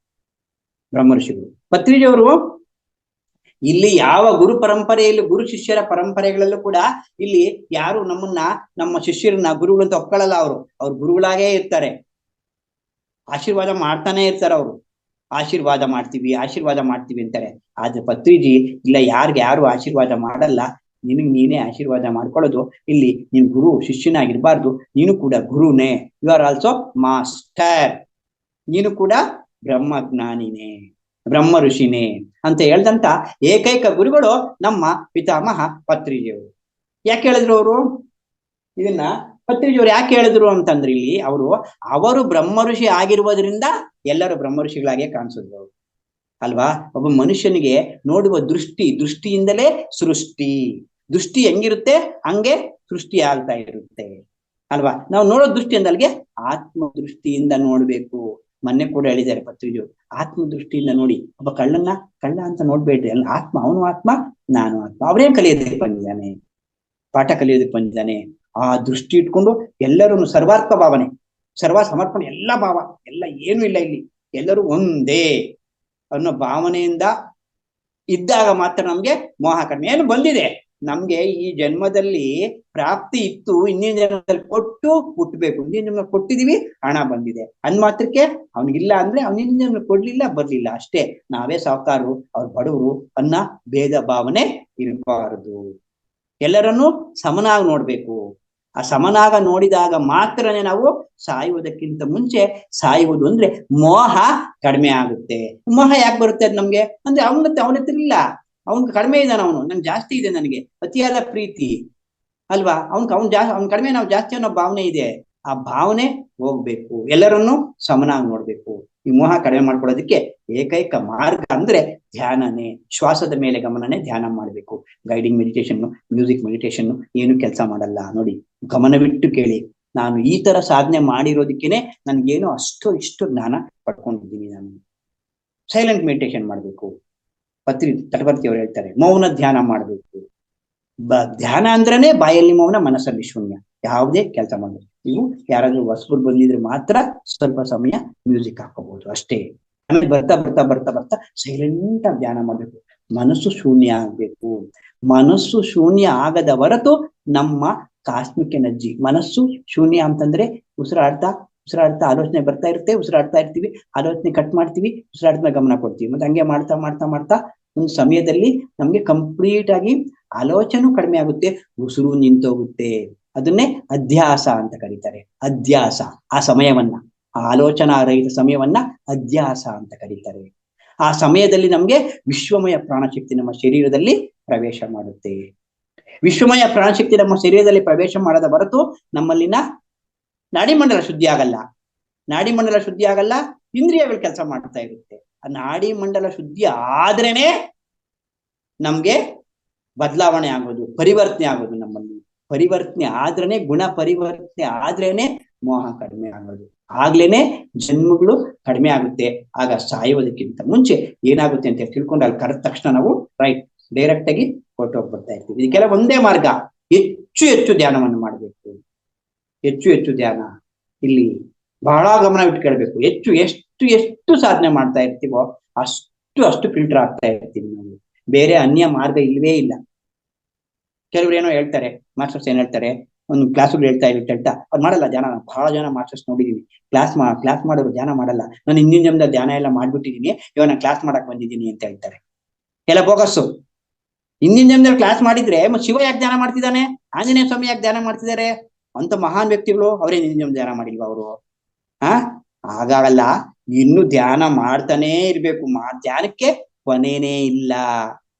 ಬ್ರಹ್ಮ ಋಷಿಗಳು. ಪತ್ರಿಜಿಯವರು ಇಲ್ಲಿ ಯಾವ ಗುರು ಪರಂಪರೆಯಲ್ಲಿ, ಗುರು ಶಿಷ್ಯರ ಪರಂಪರೆಗಳಲ್ಲೂ ಕೂಡ ಇಲ್ಲಿ ಯಾರು ನಮ್ಮ ಶಿಷ್ಯರನ್ನ ಗುರುಗಳು ಅಂತ ಒಪ್ಕೊಳ್ಳಲ್ಲ. ಅವ್ರು ಗುರುಗಳಾಗೇ ಇರ್ತಾರೆ, ಆಶೀರ್ವಾದ ಮಾಡ್ತಾನೆ ಇರ್ತಾರೆ. ಅವರು ಆಶೀರ್ವಾದ ಮಾಡ್ತೀವಿ ಅಂತಾರೆ. ಆದ್ರೆ ಪತ್ರಿಜಿ ಇಲ್ಲ, ಯಾರು ಆಶೀರ್ವಾದ ಮಾಡಲ್ಲ, ನೀನೇ ಆಶೀರ್ವಾದ ಮಾಡ್ಕೊಳ್ಳೋದು. ಇಲ್ಲಿ ನೀನು ಗುರು ಶಿಷ್ಯನಾಗಿರ್ಬಾರ್ದು, ನೀನು ಕೂಡ ಗುರುನೇ, ಯು ಆರ್ ಆಲ್ಸೋ ಮಾಸ್ಟರ್, ನೀನು ಕೂಡ ಬ್ರಹ್ಮಜ್ಞಾನಿನೇ, ಬ್ರಹ್ಮ ಋಷಿನೇ ಅಂತ ಹೇಳ್ದಂತ ಏಕೈಕ ಗುರುಗಳು ನಮ್ಮ ಪಿತಾಮಹ ಪತ್ರಿಜಿಯವರು. ಯಾಕೆ ಹೇಳಿದ್ರು ಅವರು ಇದನ್ನ? ಪತ್ರಿಜಿಯವರು ಯಾಕೆ ಹೇಳಿದ್ರು ಅಂತಂದ್ರೆ, ಇಲ್ಲಿ ಅವರು ಬ್ರಹ್ಮ ಋಷಿ ಆಗಿರುವುದರಿಂದ ಎಲ್ಲರೂ ಬ್ರಹ್ಮ ಋಷಿಗಳಾಗೆ ಕಾಣಿಸಿದ್ರು ಅವರು, ಅಲ್ವಾ? ಒಬ್ಬ ಮನುಷ್ಯನಿಗೆ ನೋಡುವ ದೃಷ್ಟಿಯಿಂದಲೇ ದೃಷ್ಟಿ ಹೆಂಗಿರುತ್ತೆ ಹಂಗೆ ಸೃಷ್ಟಿ ಆಗ್ತಾ ಇರುತ್ತೆ, ಅಲ್ವಾ? ನಾವು ನೋಡೋ ದೃಷ್ಟಿ ಅಂದಲ್ಗೆ ಆತ್ಮ ದೃಷ್ಟಿಯಿಂದ ನೋಡ್ಬೇಕು. ಮೊನ್ನೆ ಕೂಡ ಹೇಳಿದ್ದಾರೆ ಪತ್ರಿಜಿಯವರು, ಆತ್ಮ ದೃಷ್ಟಿಯಿಂದ ನೋಡಿ. ಒಬ್ಬ ಕಳ್ಳ ಅಂತ ನೋಡ್ಬೇಡ್ರಿ, ಅಲ್ಲಿ ಅವನು ಆತ್ಮ ನಾನು ಆತ್ಮ. ಅವ್ರೇನ್ ಕಲಿಯೋದಕ್ಕೆ ಬಂದಿದ್ದಾನೆ? ಪಾಠ ಕಲಿಯೋದಕ್ಕೆ ಬಂದಿದ್ದಾನೆ. ಆ ದೃಷ್ಟಿ ಇಟ್ಕೊಂಡು ಎಲ್ಲರೂ ಸರ್ವಾರ್ಥ ಭಾವನೆ, ಸರ್ವ ಸಮರ್ಪಣೆ, ಎಲ್ಲ ಭಾವ, ಎಲ್ಲ ಏನೂ ಇಲ್ಲ ಇಲ್ಲಿ, ಎಲ್ಲರೂ ಒಂದೇ ಅನ್ನೋ ಭಾವನೆಯಿಂದ ಇದ್ದಾಗ ಮಾತ್ರ ನಮ್ಗೆ ಮೋಹ ಕಡಿಮೆ. ಏನು ಬಂದಿದೆ ನಮ್ಗೆ ಈ ಜನ್ಮದಲ್ಲಿ ಪ್ರಾಪ್ತಿ ಇತ್ತು, ಇಂದಿನ ಜನ್ಮದಲ್ಲಿ ಕೊಟ್ಟು ಹುಟ್ಟಬೇಕು, ಇಂದಿನ ಜನ್ಮ ಕೊಟ್ಟಿದೀವಿ, ಹಣ ಬಂದಿದೆ ಅಂದ್ ಮಾತ್ರಕ್ಕೆ ಅವ್ನಿಗಿಲ್ಲ ಅಂದ್ರೆ ಅವ್ನಿಂದ ಜನ್ಮ ಕೊಡ್ಲಿಲ್ಲ ಬರ್ಲಿಲ್ಲ ಅಷ್ಟೇ. ನಾವೇ ಸಾಹುಕಾರರು, ಅವ್ರು ಬಡವರು ಅನ್ನ ಭೇದ ಭಾವನೆ ಇರಬಾರದು. ಎಲ್ಲರನ್ನೂ ಸಮನಾಗಿ ನೋಡ್ಬೇಕು. ಆ ಸಮನಾಗ ನೋಡಿದಾಗ ಮಾತ್ರನೇ ನಾವು ಸಾಯುವುದಕ್ಕಿಂತ ಮುಂಚೆ, ಸಾಯುವುದು ಅಂದ್ರೆ ಮೋಹ ಕಡಿಮೆ ಆಗುತ್ತೆ. ಮೋಹ ಯಾಕೆ ಬರುತ್ತೆ ಅದು ನಮ್ಗೆ ಅಂದ್ರೆ ಅವನ ಹತ್ರ ಇಲ್ಲ, ಅವನ್ ಕಡಿಮೆ ಇದ್ದಾನ, ಅವನು ನನ್ ಜಾಸ್ತಿ ಇದೆ, ನನಗೆ ಅತಿಯಾದ ಪ್ರೀತಿ ಅಲ್ವಾ, ಅವ್ನ್ ಕಡಿಮೆ, ನಾವು ಜಾಸ್ತಿ ಅನ್ನೋ ಭಾವನೆ ಇದೆ. ಆ ಭಾವನೆ ಹೋಗ್ಬೇಕು, ಎಲ್ಲರನ್ನೂ ಸಮನಾಗಿ ನೋಡ್ಬೇಕು. ಈ ಮೋಹ ಕಡಿಮೆ ಮಾಡ್ಕೊಳ್ಳೋದಕ್ಕೆ ಏಕೈಕ ಮಾರ್ಗ ಅಂದ್ರೆ ಧ್ಯಾನನೇ. ಶ್ವಾಸದ ಮೇಲೆ ಗಮನನೇ ಧ್ಯಾನ ಮಾಡ್ಬೇಕು. ಗೈಡಿಂಗ್ ಮೆಡಿಟೇಷನ್, ಮ್ಯೂಸಿಕ್ ಮೆಡಿಟೇಷನ್ ಏನು ಕೆಲಸ ಮಾಡಲ್ಲ ನೋಡಿ. ಗಮನವಿಟ್ಟು ಕೇಳಿ. ನಾನು ಈ ತರ ಸಾಧನೆ ಮಾಡಿರೋದಕ್ಕೇನೆ ನನ್ಗೇನು ಇಷ್ಟು ಜ್ಞಾನ ಪಡ್ಕೊಂಡಿದ್ದೀನಿ. ನಾನು ಸೈಲೆಂಟ್ ಮೆಡಿಟೇಷನ್ ಮಾಡ್ಬೇಕು. ತಟವರ್ತಿ ಅವರು ಹೇಳ್ತಾರೆ ಮೌನ ಧ್ಯಾನ ಮಾಡ್ಬೇಕು. ಧ್ಯಾನ ಅಂದ್ರೇನೆ ಬಾಯಲ್ಲಿ ಮೌನ, ಮನಸ್ಸಲ್ಲಿ ಶೂನ್ಯ, ಯಾವುದೇ ಕೆಲಸ ಮಾಡಬೇಕು. ನೀವು ಯಾರಾದ್ರೂ ಹೊಸಬರು ಬಂದಿದ್ರೆ ಮಾತ್ರ ಸ್ವಲ್ಪ ಸಮಯ ಮ್ಯೂಸಿಕ್ ಹಾಕೋಬಹುದು ಅಷ್ಟೇ. ಆಮೇಲೆ ಬರ್ತಾ ಬರ್ತಾ ಬರ್ತಾ ಬರ್ತಾ ಸೈಲೆಂಟ್ ಆಗಿ ಧ್ಯಾನ ಮಾಡ್ಬೇಕು. ಮನಸ್ಸು ಶೂನ್ಯ ಆಗ್ಬೇಕು. ಮನಸ್ಸು ಶೂನ್ಯ ಆಗದ ಹೊರತು ನಮ್ಮ ಕಾಸ್ಮಿಕ್ ಎನರ್ಜಿ. ಮನಸ್ಸು ಶೂನ್ಯ ಅಂತಂದ್ರೆ ಉಸಿರಾಡ್ತಾ ಆಲೋಚನೆ ಬರ್ತಾ ಇರುತ್ತೆ, ಉಸಿರಾಡ್ತಾ ಇರ್ತೀವಿ, ಆಲೋಚನೆ ಕಟ್ ಮಾಡ್ತೀವಿ, ಉಸಿರಾಡ್ತಾ ಗಮನ ಕೊಡ್ತೀವಿ. ಮತ್ತೆ ಹಂಗೆ ಮಾಡ್ತಾ ಮಾಡ್ತಾ ಮಾಡ್ತಾ ಒಂದು ಸಮಯದಲ್ಲಿ ನಮ್ಗೆ ಕಂಪ್ಲೀಟ್ ಆಗಿ ಆಲೋಚನೆ ಕಡಿಮೆ ಆಗುತ್ತೆ, ಉಸಿರು ನಿಂತೋಗುತ್ತೆ. ಅದನ್ನೇ ಅಧ್ಯಾಸ ಅಂತ ಕರೀತಾರೆ. ಅಧ್ಯಾಸ, ಆ ಸಮಯವನ್ನ, ಆ ಆಲೋಚನಾ ರಹಿತ ಸಮಯವನ್ನ ಅಧ್ಯಾಸ ಅಂತ ಕರೀತಾರೆ. ಆ ಸಮಯದಲ್ಲಿ ನಮ್ಗೆ ವಿಶ್ವಮಯ ಪ್ರಾಣಶಕ್ತಿ ನಮ್ಮ ಶರೀರದಲ್ಲಿ ಪ್ರವೇಶ ಮಾಡುತ್ತೆ. ವಿಶ್ವಮಯ ಪ್ರಾಣಶಕ್ತಿ ನಮ್ಮ ಶರೀರದಲ್ಲಿ ಪ್ರವೇಶ ಮಾಡದ ಹೊರತು ನಮ್ಮಲ್ಲಿನ ನಾಡಿಮಂಡಲ ಶುದ್ಧಿ ಆಗಲ್ಲ. ನಾಡಿಮಂಡಲ ಶುದ್ಧಿ ಆಗಲ್ಲ, ಇಂದ್ರಿಯಗಳು ಕೆಲಸ ಮಾಡ್ತಾ ಇರುತ್ತೆ. ಆ ನಾಡಿಮಂಡಲ ಶುದ್ಧಿ ಆದ್ರೇನೆ ನಮ್ಗೆ ಬದಲಾವಣೆ ಆಗೋದು, ಪರಿವರ್ತನೆ ಆಗೋದು. ನಮ್ಮಲ್ಲಿ ಪರಿವರ್ತನೆ ಆದ್ರೇನೆ, ಗುಣ ಪರಿವರ್ತನೆ ಆದ್ರೇನೆ ಮೋಹ ಕಡಿಮೆ ಆಗೋದು, ಆಗ್ಲೇನೆ ಜನ್ಮಗಳು ಕಡಿಮೆ ಆಗುತ್ತೆ. ಆಗ ಸಾಯುವುದಕ್ಕಿಂತ ಮುಂಚೆ ಏನಾಗುತ್ತೆ ಅಂತ ತಿಳ್ಕೊಂಡು ಅಲ್ಲಿ ಕರೆದ ತಕ್ಷಣ ನಾವು ಡೈರೆಕ್ಟ್ ಆಗಿ ಹೊರಟೋಗ್ಬರ್ತಾ ಇರ್ತೀವಿ. ಇದಕ್ಕೆಲ್ಲ ಒಂದೇ ಮಾರ್ಗ, ಹೆಚ್ಚು ಹೆಚ್ಚು ಧ್ಯಾನವನ್ನು ಮಾಡಬೇಕು. ಹೆಚ್ಚು ಹೆಚ್ಚು ಧ್ಯಾನ. ಇಲ್ಲಿ ಬಹಳ ಗಮನ ಇಟ್ಟು ಕೇಳಬೇಕು. ಎಷ್ಟು ಸಾಧನೆ ಮಾಡ್ತಾ ಇರ್ತೀವೋ ಅಷ್ಟು ಫಿಲ್ಟರ್ ಆಗ್ತಾ ಇರ್ತೀವಿ ನಾವು. ಬೇರೆ ಅನ್ಯ ಮಾರ್ಗ ಇಲ್ವೇ ಇಲ್ಲ. ಕೆಲವ್ರು ಏನೋ ಹೇಳ್ತಾರೆ, ಮಾಸ್ಟರ್ಸ್ ಏನ್ ಹೇಳ್ತಾರೆ, ಒಂದು ಕ್ಲಾಸ್ಗಳು ಹೇಳ್ತಾ ಅವ್ರು ಮಾಡಲ್ಲ ಧ್ಯಾನ. ಬಹಳ ಜನ ಮಾಸ್ಟರ್ಸ್ ನೋಡಿದೀನಿ, ಕ್ಲಾಸ್ ಮಾಡೋರು ಧ್ಯಾನ ಮಾಡಲ್ಲ. ನಾನು ಹಿಂದಿನ ಜನ್ಮದ ಧ್ಯಾನ ಎಲ್ಲ ಮಾಡ್ಬಿಟ್ಟಿದೀನಿ, ಇವಾಗ ನಾನು ಕ್ಲಾಸ್ ಮಾಡಕ್ ಬಂದಿದ್ದೀನಿ ಅಂತ ಹೇಳ್ತಾರೆ. ಎಲ್ಲ ಬೋಗಸ್ಸು. ಹಿಂದಿನ ಜನ್ಮದಲ್ಲಿ ಕ್ಲಾಸ್ ಮಾಡಿದ್ರೆ ಶಿವ ಯಾಕೆ ಧ್ಯಾನ ಮಾಡ್ತಿದ್ದಾನೆ, ಆಂಜನೇಯ ಸ್ವಾಮಿ ಯಾಕೆ ಧ್ಯಾನ ಮಾಡ್ತಿದ್ದಾರೆ ಅಂತ ಮಹಾನ್ ವ್ಯಕ್ತಿಗಳು ಅವರೇ ಹಿಂದಿನ ಜನ್ಮ ಧ್ಯಾನ ಮಾಡಿಲ್ವಾ ಅವರು? ಹಾಗಾಗಲ್ಲ, ಇನ್ನು ಧ್ಯಾನ ಮಾಡ್ತಾನೇ ಇರ್ಬೇಕು. ಧ್ಯಾನಕ್ಕೆ ಕೊನೆನೇ ಇಲ್ಲ.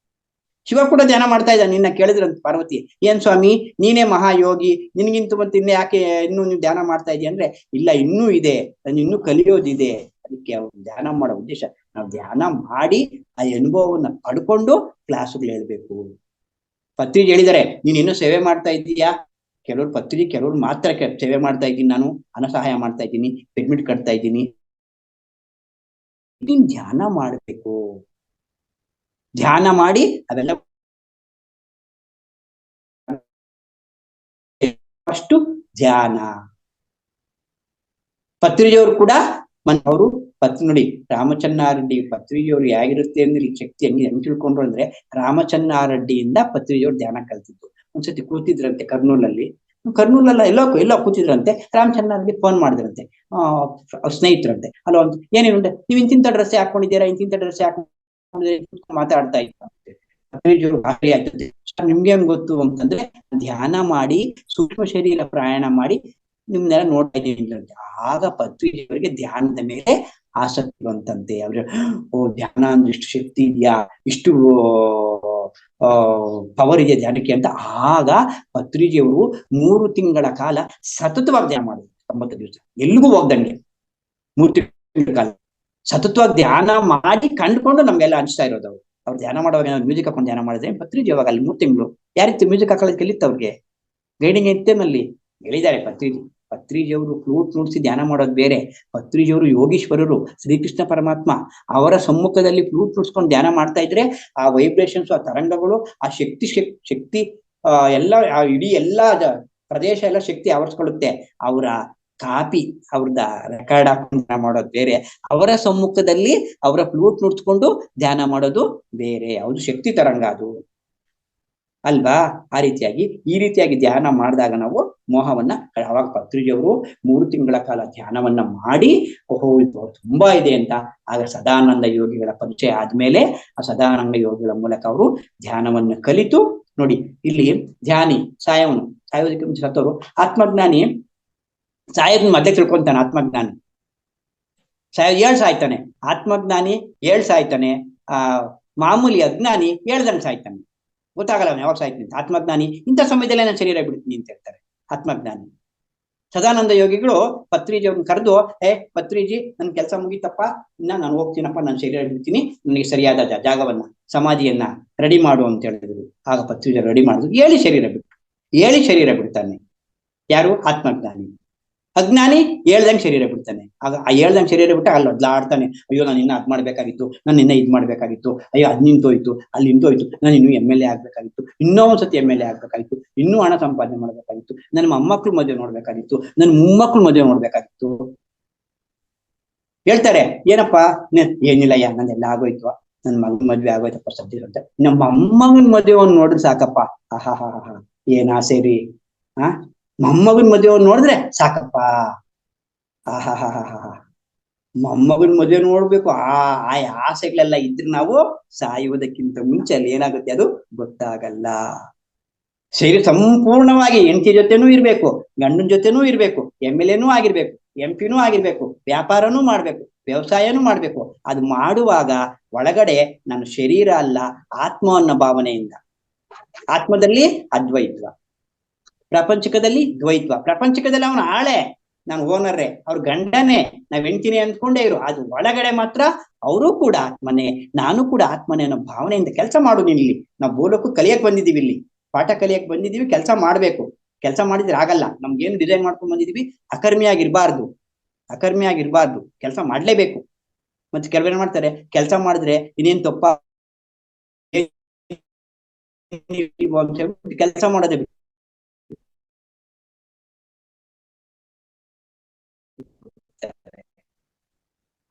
ಶಿವ ಕೂಡ ಧ್ಯಾನ ಮಾಡ್ತಾ ಇದ್ದ. ನಿನ್ನ ಕೇಳಿದ್ರಂತ ಪಾರ್ವತಿ, ಏನ್ ಸ್ವಾಮಿ ನೀನೇ ಮಹಾಯೋಗಿ, ನಿನ್ಗಿಂತ ಮತ್ತೆ ಇನ್ನು ಯಾಕೆ ಇನ್ನೂ ನೀವು ಧ್ಯಾನ ಮಾಡ್ತಾ ಇದೀಯ ಅಂದ್ರೆ, ಇಲ್ಲ ಇನ್ನೂ ಇದೆ, ನಾನು ಇನ್ನೂ ಕಲಿಯೋದಿದೆ. ಅದಕ್ಕೆ ಅವ್ರು ಧ್ಯಾನ ಮಾಡೋ ಉದ್ದೇಶ, ನಾವು ಧ್ಯಾನ ಮಾಡಿ ಆ ಅನುಭವವನ್ನ ಪಡ್ಕೊಂಡು ಕ್ಲಾಸುಗಳು ಹೇಳ್ಬೇಕು. ಪತ್ರಿಜಿ ಹೇಳಿದ್ದಾರೆ, ನೀನ್ ಇನ್ನೂ ಸೇವೆ ಮಾಡ್ತಾ ಇದ್ದೀಯಾ? ಕೆಲವ್ರು ಪತ್ರಿಜಿ, ಕೆಲವ್ರು ಮಾತ್ರ ಸೇವೆ ಮಾಡ್ತಾ ಇದ್ದೀನಿ, ನಾನು ಹಣ ಸಹಾಯ ಮಾಡ್ತಾ ಇದ್ದೀನಿ, ಅಡ್ಮಿಟ್ ಕಟ್ತಾ ಇದ್ದೀನಿ. ನೀನ್ ಧ್ಯಾನ ಮಾಡ್ಬೇಕು. ಧ್ಯಾನ ಮಾಡಿ ಅವೆಲ್ಲ ಅಷ್ಟು ಧ್ಯಾನ. ಪತ್ರಿಜಿಯವರು ಕೂಡ ಅವರು ನೋಡಿ, ರಾಮಚಂದ್ರಾರೆಡ್ಡಿ ಪತ್ರಿಜಿಯವರು ಹೇಗಿರುತ್ತೆ ಅಂದ್ರೆ, ಈ ಶಕ್ತಿ ಹೆಂಗ್ ತಿಳ್ಕೊಂಡ್ರು ಅಂದ್ರೆ, ರಾಮಚಂದ್ರಾರೆಡ್ಡಿಯಿಂದ ಪತ್ರಿಜಿಯವರು ಧ್ಯಾನ ಕಲ್ತಿದ್ರು. ಒಂದ್ಸತಿ ಕೂತಿದ್ರಂತೆ ಕರ್ನೂಲಲ್ಲಿ ಎಲ್ಲೋ ಕೂತಿದ್ರಂತೆ. ರಾಮಚಂದ್ರಾರೆಡ್ಡಿ ಫೋನ್ ಮಾಡಿದ್ರಂತೆ, ಸ್ನೇಹಿತರಂತೆ. ಅಲ್ಲ ಒಂದು ಏನೇನು, ನೀವು ಇಂತಿಂತ ಡ್ರೆಸ್ ಹಾಕೊಂಡಿದ್ದೀರಾ, ಇಂತಿಂತ ಡ್ರೆಸ್ ಹಾಕೊಂಡಿದ್ದೀರಾ ಮಾತಾಡ್ತಾ ಇದ್ದಂತೆ. ಪತ್ರಿಜಿಯವರು ಭಾರಿ ಆಗ್ತದೆ. ನಿಮ್ಗೇನ್ ಗೊತ್ತು ಅಂತಂದ್ರೆ, ಧ್ಯಾನ ಮಾಡಿ ಸೂಕ್ಷ್ಮ ಶರೀರ ಪ್ರಯಾಣ ಮಾಡಿ ನಿಮ್ನೆಲ್ಲ ನೋಡ್ತಾ ಇದ್ದೀವಿ ಅಂತ. ಆಗ ಪತ್ರಿಜಿಯವರಿಗೆ ಧ್ಯಾನದ ಮೇಲೆ ಆಸಕ್ತಿ ಬಂತಂತೆ. ಅವ್ರು ಧ್ಯಾನ ಅಂದ್ರೆ ಇಷ್ಟು ಶಕ್ತಿ ಇದೆಯಾ, ಇಷ್ಟು ಪವರ್ ಇದೆ ಧ್ಯಾನಕ್ಕೆ ಅಂತ. ಆಗ ಪತ್ರಿಜಿಯವರು 3 ತಿಂಗಳ ಕಾಲ ಸತತವಾಗಿ ಧ್ಯಾನ ಮಾಡಿದ್ರು. 90 ದಿವಸ ಎಲ್ಲಿಗೂ ಹೋಗ್ದಂಗೆ 3 ತಿಂಗಳ ಕಾಲ ಸತತವಾಗಿ ಧ್ಯಾನ ಮಾಡಿ ಕಂಡುಕೊಂಡು ನಮ್ಗೆಲ್ಲ ಹಂಚ್ತಾ ಇರೋದು. ಅವ್ರು ಧ್ಯಾನ ಮಾಡುವಾಗ ಮ್ಯೂಸಿಕ್ ಹಾಕೊಂಡು ಧ್ಯಾನ ಮಾಡಿದ್ರೆ, ಪತ್ರಿಜಿ ಅವಾಗ ಅಲ್ಲಿ 3 ತಿಂಗಳು ಯಾರಿತ್ತು ಮ್ಯೂಸಿಕ್ ಹಾಕೊಳ್ಳೋದು ಕಲಿತ್ತು ಅವ್ರಿಗೆ. ಗೈಡಿಂಗ್ ಐತೇನಲ್ಲಿ ಹೇಳಿದ್ದಾರೆ ಪತ್ರಿಜಿಯವರು ಫ್ಲೂಟ್ ನುಡಿಸಿ ಧ್ಯಾನ ಮಾಡೋದು ಬೇರೆ. ಪತ್ರಿಜಿಯವರು ಯೋಗೀಶ್ವರರು, ಶ್ರೀಕೃಷ್ಣ ಪರಮಾತ್ಮ ಅವರ ಸಮ್ಮುಖದಲ್ಲಿ ಫ್ಲೂಟ್ ನುಡ್ಸ್ಕೊಂಡು ಧ್ಯಾನ ಮಾಡ್ತಾ ಇದ್ರೆ, ಆ ವೈಬ್ರೇಷನ್ಸ್, ಆ ತರಂಗಗಳು, ಆ ಶಕ್ತಿ ಎಲ್ಲ ಇಡೀ ಎಲ್ಲಾ ಪ್ರದೇಶ ಎಲ್ಲ ಶಕ್ತಿ ಆವರಿಸ್ಕೊಳ್ಳುತ್ತೆ. ಅವರ ಕಾಪಿ ಅವ್ರದ ರೆಕಾರ್ಡ್ ಹಾಕೊಂಡು ಮಾಡೋದು ಬೇರೆ, ಅವರ ಸಮ್ಮುಖದಲ್ಲಿ ಅವರ ಫ್ಲೂಟ್ ನುಡ್ಸ್ಕೊಂಡು ಧ್ಯಾನ ಮಾಡೋದು ಬೇರೆ. ಅದು ಶಕ್ತಿ ತರಂಗ ಅದು ಅಲ್ವಾ. ಆ ರೀತಿಯಾಗಿ ಈ ರೀತಿಯಾಗಿ ಧ್ಯಾನ ಮಾಡಿದಾಗ ನಾವು ಮೋಹವನ್ನ, ಅವಾಗ ಪತ್ರಿಜಿಯವರು 3 ತಿಂಗಳ ಕಾಲ ಧ್ಯಾನವನ್ನ ಮಾಡಿ, ಓಹೋ ಇದು ತುಂಬಾ ಇದೆ ಅಂತ ಆಗ ಸದಾನಂದ ಯೋಗಿಗಳ ಪರಿಚಯ ಆದ್ಮೇಲೆ ಆ ಸದಾನಂದ ಯೋಗಿಗಳ ಮೂಲಕ ಅವರು ಧ್ಯಾನವನ್ನು ಕಲಿತು ನೋಡಿ. ಇಲ್ಲಿ ಧ್ಯಾನಿ ಸಾಯೋದಕ್ಕೆ ಮುಂಚೆ ಸತ್ತವರು, ಆತ್ಮಜ್ಞಾನಿ ಸಾಯೋದನ್ನ ಮೊದಲೇ ತಿಳ್ಕೊಂತಾನೆ. ಆತ್ಮಜ್ಞಾನಿ ಸಾಯ್ತಾನೆ, ಆತ್ಮಜ್ಞಾನಿ ಸಾಯ್ತಾನೆ, ಮಾಮೂಲಿ ಅಜ್ಞಾನಿ ಹೇಳ್ದಂಗೆ ಸಾಯ್ತಾನೆ. ಗೊತ್ತಾಗಲ್ಲ ಅವನು ಯಾವಾಗ ಸಾಯ್ತೀನಿ ಅಂತ. ಆತ್ಮಜ್ಞಾನಿ ಇಂಥ ಸಮಯದಲ್ಲೇ ನಾನು ಶರೀರ ಬಿಡ್ತೀನಿ ಅಂತ ಹೇಳ್ತಾರೆ ಆತ್ಮಜ್ಞಾನಿ. ಸದಾನಂದ ಯೋಗಿಗಳು ಪತ್ರಿಜಿ ಅವ್ರನ್ನ ಕರೆದು, ಪತ್ರಿಜಿ ನನ್ ಕೆಲಸ ಮುಗಿತಪ್ಪ, ನಾನು ಹೋಗ್ತೀನಪ್ಪ, ನಾನು ಶರೀರ ಬಿಡ್ತೀನಿ, ನನಗೆ ಸರಿಯಾದ ಜಾಗವನ್ನ ಸಮಾಧಿಯನ್ನ ರೆಡಿ ಮಾಡು ಅಂತ ಹೇಳಿದ್ರು. ಆಗ ಪತ್ರಿಜಿ ರೆಡಿ ಮಾಡಿದ್ರು, ಹೇಳಿ ಶರೀರ ಬಿಡ್ತಾನೆ. ಯಾರು? ಆತ್ಮಜ್ಞಾನಿ. ಅಜ್ಞಾನಿ ಹೇಳ್ದಂಗೆ ಶರೀರ ಬಿಡ್ತಾನೆ. ಆಗ ಆ ಹೇಳ್ದಂಗೆ ಶರೀರ ಬಿಟ್ಟ ಅಲ್ಲಿ ಒದ್ಲಾಡ್ತಾನೆ, ಅಯ್ಯೋ ನಾನು ಇನ್ನ ಅದ್ ಮಾಡ್ಬೇಕಾಗಿತ್ತು, ನಾನು ಇನ್ನ ಇದ್ ಮಾಡ್ಬೇಕಾಗಿತ್ತು, ಅಯ್ಯೋ ಅದ್ ನಿಂತೋಯ್ತು, ಅಲ್ಲಿ ನಿಂತೋಯ್ತು, ನಾನು ಇನ್ನೂ MLA ಆಗ್ಬೇಕಾಗಿತ್ತು, ಇನ್ನೂ ಒಂದ್ಸತಿ MLA ಆಗ್ಬೇಕಾಗಿತ್ತು, ಇನ್ನೂ ಹಣ ಸಂಪಾದನೆ ಮಾಡ್ಬೇಕಾಗಿತ್ತು, ನನ್ನ ಮೊಮ್ಮಕ್ಳು ಮದುವೆ ನೋಡ್ಬೇಕಾಗಿತ್ತು, ನನ್ನ ಮೊಮ್ಮಕ್ಳು ಮದುವೆ ನೋಡ್ಬೇಕಾಗಿತ್ತು. ಹೇಳ್ತಾರೆ, ಏನಪ್ಪಾ ಏನಿಲ್ಲಯ್ಯ, ನಂದೆಲ್ಲ ಆಗೋಯ್ತು, ನನ್ ಮಗನ ಮದ್ವೆ ಆಗೋಯ್ತಪ್ಪ ಸದ್ಯ ಅಂತ. ನಮ್ಮ ಮೊಮ್ಮಗನ್ ಮದುವೆ ನೋಡಿದ್ರೆ ಸಾಕಪ್ಪ, ಏನ್ ಆಸೆ ರೀ. ಮೊಮ್ಮಗನ್ ಮದುವೆ ನೋಡಿದ್ರೆ ಸಾಕಪ್ಪ, ಮೊಮ್ಮಗನ್ ಮದುವೆ ನೋಡ್ಬೇಕು, ಆ ಆಸೆಗಳೆಲ್ಲ ಇದ್ರೆ ನಾವು ಸಾಯುವುದಕ್ಕಿಂತ ಮುಂಚೆ ಅಲ್ಲಿ ಏನಾಗುತ್ತೆ ಅದು ಗೊತ್ತಾಗಲ್ಲ. ಶರೀರ ಸಂಪೂರ್ಣವಾಗಿ ಹೆಂಡತಿ ಜೊತೆನೂ ಇರ್ಬೇಕು, ಗಂಡನ ಜೊತೆನೂ ಇರ್ಬೇಕು, MLAನೂ ಆಗಿರ್ಬೇಕು, MP ನೂ ಆಗಿರ್ಬೇಕು, ವ್ಯಾಪಾರನೂ ಮಾಡ್ಬೇಕು, ವ್ಯವಸಾಯನೂ ಮಾಡ್ಬೇಕು. ಅದು ಮಾಡುವಾಗ ಒಳಗಡೆ ನಾನು ಶರೀರ ಅಲ್ಲ, ಆತ್ಮ ಅನ್ನೋ ಭಾವನೆಯಿಂದ. ಆತ್ಮದಲ್ಲಿ ಅದ್ವೈತ್ವ, ಪ್ರಪಂಚಕದಲ್ಲಿ ದ್ವೈತ್ವ. ಪ್ರಪಂಚಕದಲ್ಲಿ ಅವನ ಆಳೆ, ನಾನು ಓನರ್ರೆ, ಅವ್ರ ಗಂಡನೇ, ನಾವ್ ಹೆಂಡ್ತೀನಿ ಅಂದ್ಕೊಂಡೇ ಇರು. ಅದು ಒಳಗಡೆ ಮಾತ್ರ ಅವರು ಕೂಡ ಆತ್ಮನೇ, ನಾನು ಕೂಡ ಆತ್ಮನೇ ಅನ್ನೋ ಭಾವನೆಯಿಂದ ಕೆಲಸ ಮಾಡು. ಇಲ್ಲಿ ನಾವು ಬೋಲಕ್ಕೂ ಕಲಿಯಕ್ ಬಂದಿದೀವಿ, ಇಲ್ಲಿ ಪಾಠ ಕಲಿಯಕ್ ಬಂದಿದೀವಿ, ಕೆಲಸ ಮಾಡ್ಬೇಕು. ಕೆಲಸ ಮಾಡಿದ್ರೆ ಆಗಲ್ಲ. ನಮ್ಗೇನು ಡಿಸೈನ್ ಮಾಡ್ಕೊಂಡ್ ಬಂದಿದೀವಿ, ಅಕರ್ಮಿಯಾಗಿರ್ಬಾರ್ದು, ಕೆಲಸ ಮಾಡ್ಲೇಬೇಕು. ಮತ್ತೆ ಕೆಲವೇನ್ ಮಾಡ್ತಾರೆ, ಕೆಲಸ ಮಾಡಿದ್ರೆ ಇನ್ನೇನ್ ತಪ್ಪ ಕೆಲಸ ಮಾಡೋದೇ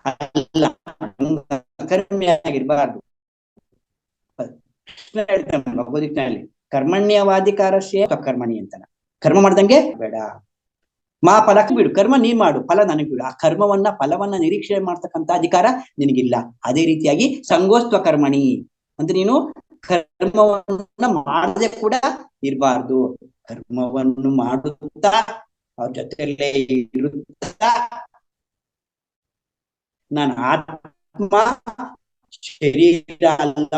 ಅಲ್ಲ, ಕರ್ಮಿಯಾಗಿರ್ಬಾರ್ದು. ಭಗವದ್ಗೀತೆಯಲ್ಲಿ ಕರ್ಮಣ್ಯವಾಧಿಕಾರಸ್ಯ ಕರ್ಮಣಿ ಅಂತಾನ. ಕರ್ಮ ಮಾಡ್ದಂಗೆ ಬೇಡ, ಮಾ ಫಲಕ್ಕೆ ಬಿಡು, ಕರ್ಮ ನೀ ಮಾಡು, ಫಲ ನನಗೆ ಬಿಡು. ಆ ಕರ್ಮವನ್ನ ಫಲವನ್ನ ನಿರೀಕ್ಷೆ ಮಾಡ್ತಕ್ಕಂಥ ಅಧಿಕಾರ ನಿನಗಿಲ್ಲ. ಅದೇ ರೀತಿಯಾಗಿ ಸಂಗೋಸ್ತ್ವ ಕರ್ಮಣಿ ಅಂತ, ನೀನು ಕರ್ಮವನ್ನ ಮಾಡದೆ ಕೂಡ ಇರಬಾರ್ದು. ಕರ್ಮವನ್ನು ಮಾಡುತ್ತಾ ಅವ್ರ ಜೊತೆಯಲ್ಲೇ ಇರುತ್ತಾ ನಾನು ಆತ್ಮ ಶರೀರ ಅಲ್ಲ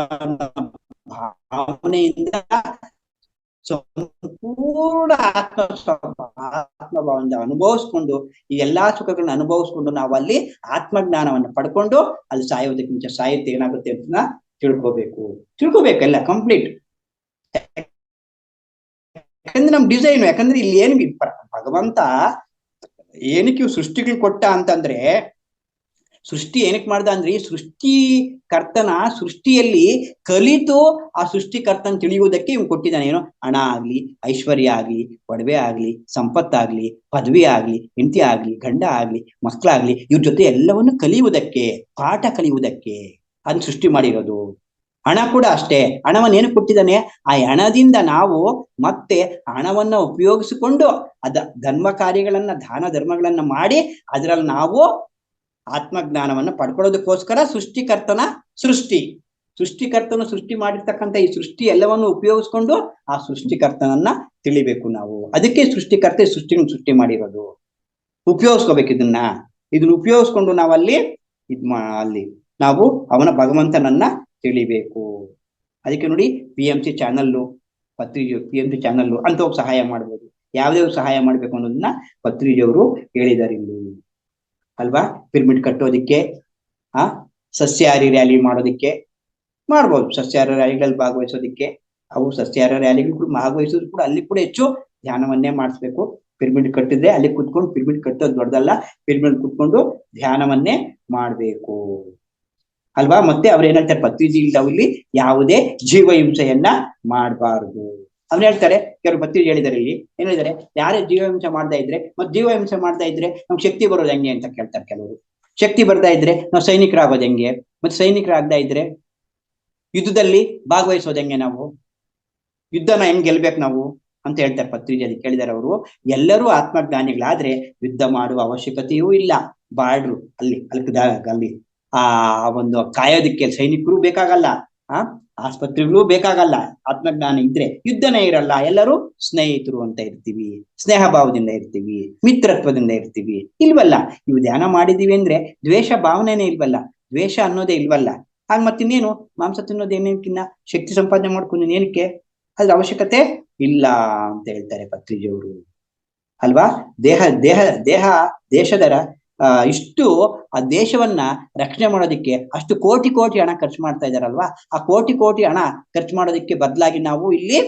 ಭಾವನೆಯಿಂದ ಸಂಪೂರ್ಣ ಆತ್ಮಭಾವದಿಂದ ಅನುಭವಿಸ್ಕೊಂಡು ಈ ಎಲ್ಲಾ ಸುಖಗಳನ್ನ ಅನುಭವಿಸ್ಕೊಂಡು ನಾವು ಅಲ್ಲಿ ಆತ್ಮಜ್ಞಾನವನ್ನು ಪಡ್ಕೊಂಡು ಅಲ್ಲಿ ಸಾಯೋದಕ್ಕೆ ಮುಂಚೆ ಸಾಯುತ್ತೆ ಏನಾಗುತ್ತೆ ಅಂತ ತಿಳ್ಕೋಬೇಕಲ್ಲ ಕಂಪ್ಲೀಟ್. ಯಾಕಂದ್ರೆ ನಮ್ ಡಿಸೈನ್, ಯಾಕಂದ್ರೆ ಇಲ್ಲಿ ಏನು ಭಗವಂತ ಏನಕ್ಕೆ ಸೃಷ್ಟಿಗಳು ಕೊಟ್ಟ ಅಂತಂದ್ರೆ, ಸೃಷ್ಟಿ ಏನಕ್ಕೆ ಮಾಡ್ದ ಅಂದ್ರೆ, ಸೃಷ್ಟಿಕರ್ತನ ಸೃಷ್ಟಿಯಲ್ಲಿ ಕಲಿತು ಆ ಸೃಷ್ಟಿಕರ್ತನ ತಿಳಿಯುವುದಕ್ಕೆ ಇವ್ ಕೊಟ್ಟಿದ್ದಾನೆ. ಏನೋ ಹಣ ಆಗ್ಲಿ, ಐಶ್ವರ್ಯ ಆಗ್ಲಿ, ಒಡವೆ ಆಗ್ಲಿ, ಸಂಪತ್ತಾಗ್ಲಿ, ಪದವಿ ಆಗ್ಲಿ, ಹೆಂಡತಿ ಆಗ್ಲಿ, ಗಂಡ ಆಗ್ಲಿ, ಮಕ್ಕಳಾಗ್ಲಿ, ಇವ್ರ ಜೊತೆ ಎಲ್ಲವನ್ನು ಕಲಿಯುವುದಕ್ಕೆ, ಪಾಠ ಕಲಿಯುವುದಕ್ಕೆ ಅದನ್ನ ಸೃಷ್ಟಿ ಮಾಡಿರೋದು. ಹಣ ಕೂಡ ಅಷ್ಟೇ, ಹಣವನ್ನು ಏನು ಕೊಟ್ಟಿದ್ದಾನೆ, ಆ ಹಣದಿಂದ ನಾವು ಮತ್ತೆ ಹಣವನ್ನ ಉಪಯೋಗಿಸಿಕೊಂಡು ಧರ್ಮ ಕಾರ್ಯಗಳನ್ನ, ದಾನ ಧರ್ಮಗಳನ್ನ ಮಾಡಿ ಅದರಲ್ಲಿ ನಾವು ಆತ್ಮಜ್ಞಾನವನ್ನು ಪಡ್ಕೊಳ್ಳೋದಕ್ಕೋಸ್ಕರ ಸೃಷ್ಟಿಕರ್ತನು ಸೃಷ್ಟಿ ಮಾಡಿರ್ತಕ್ಕಂಥ ಈ ಸೃಷ್ಟಿ ಎಲ್ಲವನ್ನು ಉಪಯೋಗಿಸ್ಕೊಂಡು ಆ ಸೃಷ್ಟಿಕರ್ತನನ್ನ ತಿಳಿಬೇಕು ನಾವು. ಅದಕ್ಕೆ ಸೃಷ್ಟಿಕರ್ತ ಸೃಷ್ಟಿ ಮಾಡಿರೋದು. ಉಪಯೋಗಿಸ್ಕೋಬೇಕು ಇದನ್ನ ಉಪಯೋಗಿಸ್ಕೊಂಡು ನಾವಲ್ಲಿ ಅಲ್ಲಿ ನಾವು ಅವನ ಭಗವಂತನನ್ನ ತಿಳಿಬೇಕು. ಅದಕ್ಕೆ ನೋಡಿ PMC ಚಾನಲ್ಲು, PMC ಚಾನಲ್ಲು ಅಂತ ಹೋಗಿ ಸಹಾಯ ಮಾಡ್ಬೋದು. ಯಾವ್ದೇ ಸಹಾಯ ಮಾಡ್ಬೇಕು ಅನ್ನೋದನ್ನ ಪತ್ರಿಜಿಯವರು ಹೇಳಿದ್ದಾರೆ ಇಲ್ಲಿ ಅಲ್ವಾ. ಪಿರಮಿಡ್ ಕಟ್ಟೋದಿಕ್ಕೆ, ಸಸ್ಯಾಹಾರಿ ರ್ಯಾಲಿ ಮಾಡೋದಿಕ್ಕೆ ಮಾಡ್ಬೋದು. ಸಸ್ಯಾಹಾರ ರ್ಯಾಲಿಗಳಲ್ಲಿ ಭಾಗವಹಿಸೋದಿಕ್ಕೆ, ಅವು ಸಸ್ಯಾಹಾರ ರ್ಯಾಲಿಗಳು ಭಾಗವಹಿಸೋದು ಕೂಡ ಅಲ್ಲಿ ಕೂಡ ಹೆಚ್ಚು ಧ್ಯಾನವನ್ನೇ ಮಾಡಿಸ್ಬೇಕು. ಪಿರಮಿಡ್ ಕಟ್ಟಿದ್ರೆ ಅಲ್ಲಿ ಕುತ್ಕೊಂಡು, ಪಿರಮಿಡ್ ಕಟ್ಟೋದು ದೊಡ್ಡದಲ್ಲ, ಪಿರಮಿಡ್ ಕುತ್ಕೊಂಡು ಧ್ಯಾನವನ್ನೇ ಮಾಡ್ಬೇಕು ಅಲ್ವಾ. ಮತ್ತೆ ಅವ್ರು ಏನ್ ಹೇಳ್ತಾರೆ, ಪತ್ರಿಜಿ ಇಲ್ಲಿ ಯಾವುದೇ ಜೀವ ಹಿಂಸೆಯನ್ನ ಮಾಡಬಾರದು ಅವ್ನು ಹೇಳ್ತಾರೆ, ಕೆಲವು ಪತ್ರಿಕೆ ಹೇಳಿದಾರೆ ಇಲ್ಲಿ, ಏನ್ ಹೇಳಿದ್ದಾರೆ, ಯಾರೇ ಜೀವಹಿಂಸೆ ಮಾಡ್ತಾ ಇದ್ರೆ ಮತ್ತೆ ಜೀವಹಿಂಸೆ ಮಾಡ್ತಾ ಇದ್ರೆ ನಮ್ಗೆ ಶಕ್ತಿ ಬರೋದು ಹೆಂಗೆ ಅಂತ ಕೇಳ್ತಾರೆ ಕೆಲವರು. ಶಕ್ತಿ ಬರ್ತಾ ಇದ್ರೆ ನಾವು ಸೈನಿಕರಾಗೋದು ಹೆಂಗೆ, ಮತ್ತೆ ಸೈನಿಕರಾಗತಾ ಇದ್ರೆ ಯುದ್ಧದಲ್ಲಿ ಭಾಗವಹಿಸೋದು ಹೆಂಗೆ, ನಾವು ಯುದ್ಧನ ಹೆಂಗ್ ಗೆಲ್ಬೇಕು ನಾವು ಅಂತ ಹೇಳ್ತಾರೆ ಪತ್ರಿಕೆಯಲ್ಲಿ ಕೇಳಿದಾರೆ ಅವರು. ಎಲ್ಲರೂ ಆತ್ಮಜ್ಞಾನಿಗಳಾದ್ರೆ ಯುದ್ಧ ಮಾಡುವ ಅವಶ್ಯಕತೆಯೂ ಇಲ್ಲ. ಬಾರ್ಡ್ರು ಅಲ್ಲಿ ಅಲ್ಲಿ ಆ ಒಂದು ಕಾಯೋದಕ್ಕೆ ಸೈನಿಕರು ಬೇಕಾಗಲ್ಲ, ಆಸ್ಪತ್ರೆಗಳು ಬೇಕಾಗಲ್ಲ. ಆತ್ಮಜ್ಞಾನ ಇದ್ರೆ ಯುದ್ಧನೇ ಇರಲ್ಲ, ಎಲ್ಲರೂ ಸ್ನೇಹಿತರು ಅಂತ ಇರ್ತೀವಿ, ಸ್ನೇಹ ಭಾವದಿಂದ ಇರ್ತೀವಿ, ಮಿತ್ರತ್ವದಿಂದ ಇರ್ತೀವಿ. ಇಲ್ವಲ್ಲ, ಇವು ಧ್ಯಾನ ಮಾಡಿದೀವಿ ಅಂದ್ರೆ ದ್ವೇಷ ಭಾವನೆನೇ ಇಲ್ವಲ್ಲ, ದ್ವೇಷ ಅನ್ನೋದೇ ಇಲ್ವಲ್ಲ. ಹಾಗ ಮತ್ತಿನ್ನೇನು, ಮಾಂಸ ತಿನ್ನೋದು ಏನೇನಕ್ಕಿನ್ನ ಶಕ್ತಿ ಸಂಪಾದನೆ ಮಾಡ್ಕೊಂಡು ಏನಕ್ಕೆ, ಅದ್ರ ಅವಶ್ಯಕತೆ ಇಲ್ಲ ಅಂತ ಹೇಳ್ತಾರೆ ಪತ್ರಿಜಿಯವರು ಅಲ್ವಾ. ದೇಹ ದೇಹ ದೇಹ ದೇಶದ ಇಷ್ಟು ಆ ದೇಶವನ್ನ ರಕ್ಷಣೆ ಮಾಡೋದಿಕ್ಕೆ ಅಷ್ಟು ಕೋಟಿ ಕೋಟಿ ಹಣ ಖರ್ಚು ಮಾಡ್ತಾ ಇದಾರಲ್ವಾ. ಆ ಕೋಟಿ ಕೋಟಿ ಹಣ ಖರ್ಚು ಮಾಡೋದಿಕ್ಕೆ ಬದಲಾಗಿ ನಾವು ಇಲ್ಲಿ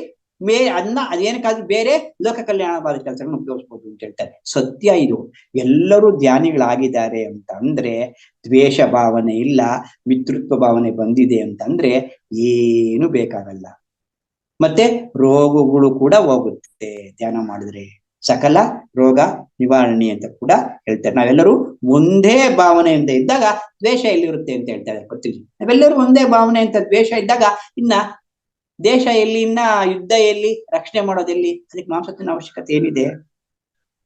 ಅದೇನಕ್ಕಾದ್ರೂ ಬೇರೆ ಲೋಕ ಕಲ್ಯಾಣವಾದ ಕೆಲಸಗಳನ್ನ ಉಪಯೋಗಿಸ್ಬೋದು ಅಂತ ಹೇಳ್ತಾರೆ. ಸತ್ಯ ಇದು. ಎಲ್ಲರೂ ಧ್ಯಾನಿಗಳಾಗಿದ್ದಾರೆ ಅಂತ ಅಂದ್ರೆ ದ್ವೇಷ ಭಾವನೆ ಇಲ್ಲ, ಮಿತ್ರತ್ವ ಭಾವನೆ ಬಂದಿದೆ ಅಂತಂದ್ರೆ ಏನು ಬೇಕಾಗಲ್ಲ. ಮತ್ತೆ ರೋಗಗಳು ಕೂಡ ಹೋಗುತ್ತೆ ಧ್ಯಾನ ಮಾಡಿದ್ರೆ, ಸಕಲ ರೋಗ ನಿವಾರಣೆ ಅಂತ ಕೂಡ ಹೇಳ್ತಾರೆ. ನಾವೆಲ್ಲರೂ ಒಂದೇ ಭಾವನೆಯಿಂದ ಇದ್ದಾಗ ದ್ವೇಷ ಎಲ್ಲಿರುತ್ತೆ ಅಂತ ಹೇಳ್ತಾರೆ ಗೊತ್ತಿಲ್ಲ. ನಾವೆಲ್ಲರೂ ಒಂದೇ ಭಾವನೆ ಅಂತ ದ್ವೇಷ ಇದ್ದಾಗ ಇನ್ನ ದೇಶ ಎಲ್ಲಿ, ಇನ್ನ ಯುದ್ಧ ಎಲ್ಲಿ, ರಕ್ಷಣೆ ಮಾಡೋದೆಲ್ಲಿ, ಅದಕ್ಕೆ ಮಾಂಸತ್ತಿನ ಅವಶ್ಯಕತೆ ಏನಿದೆ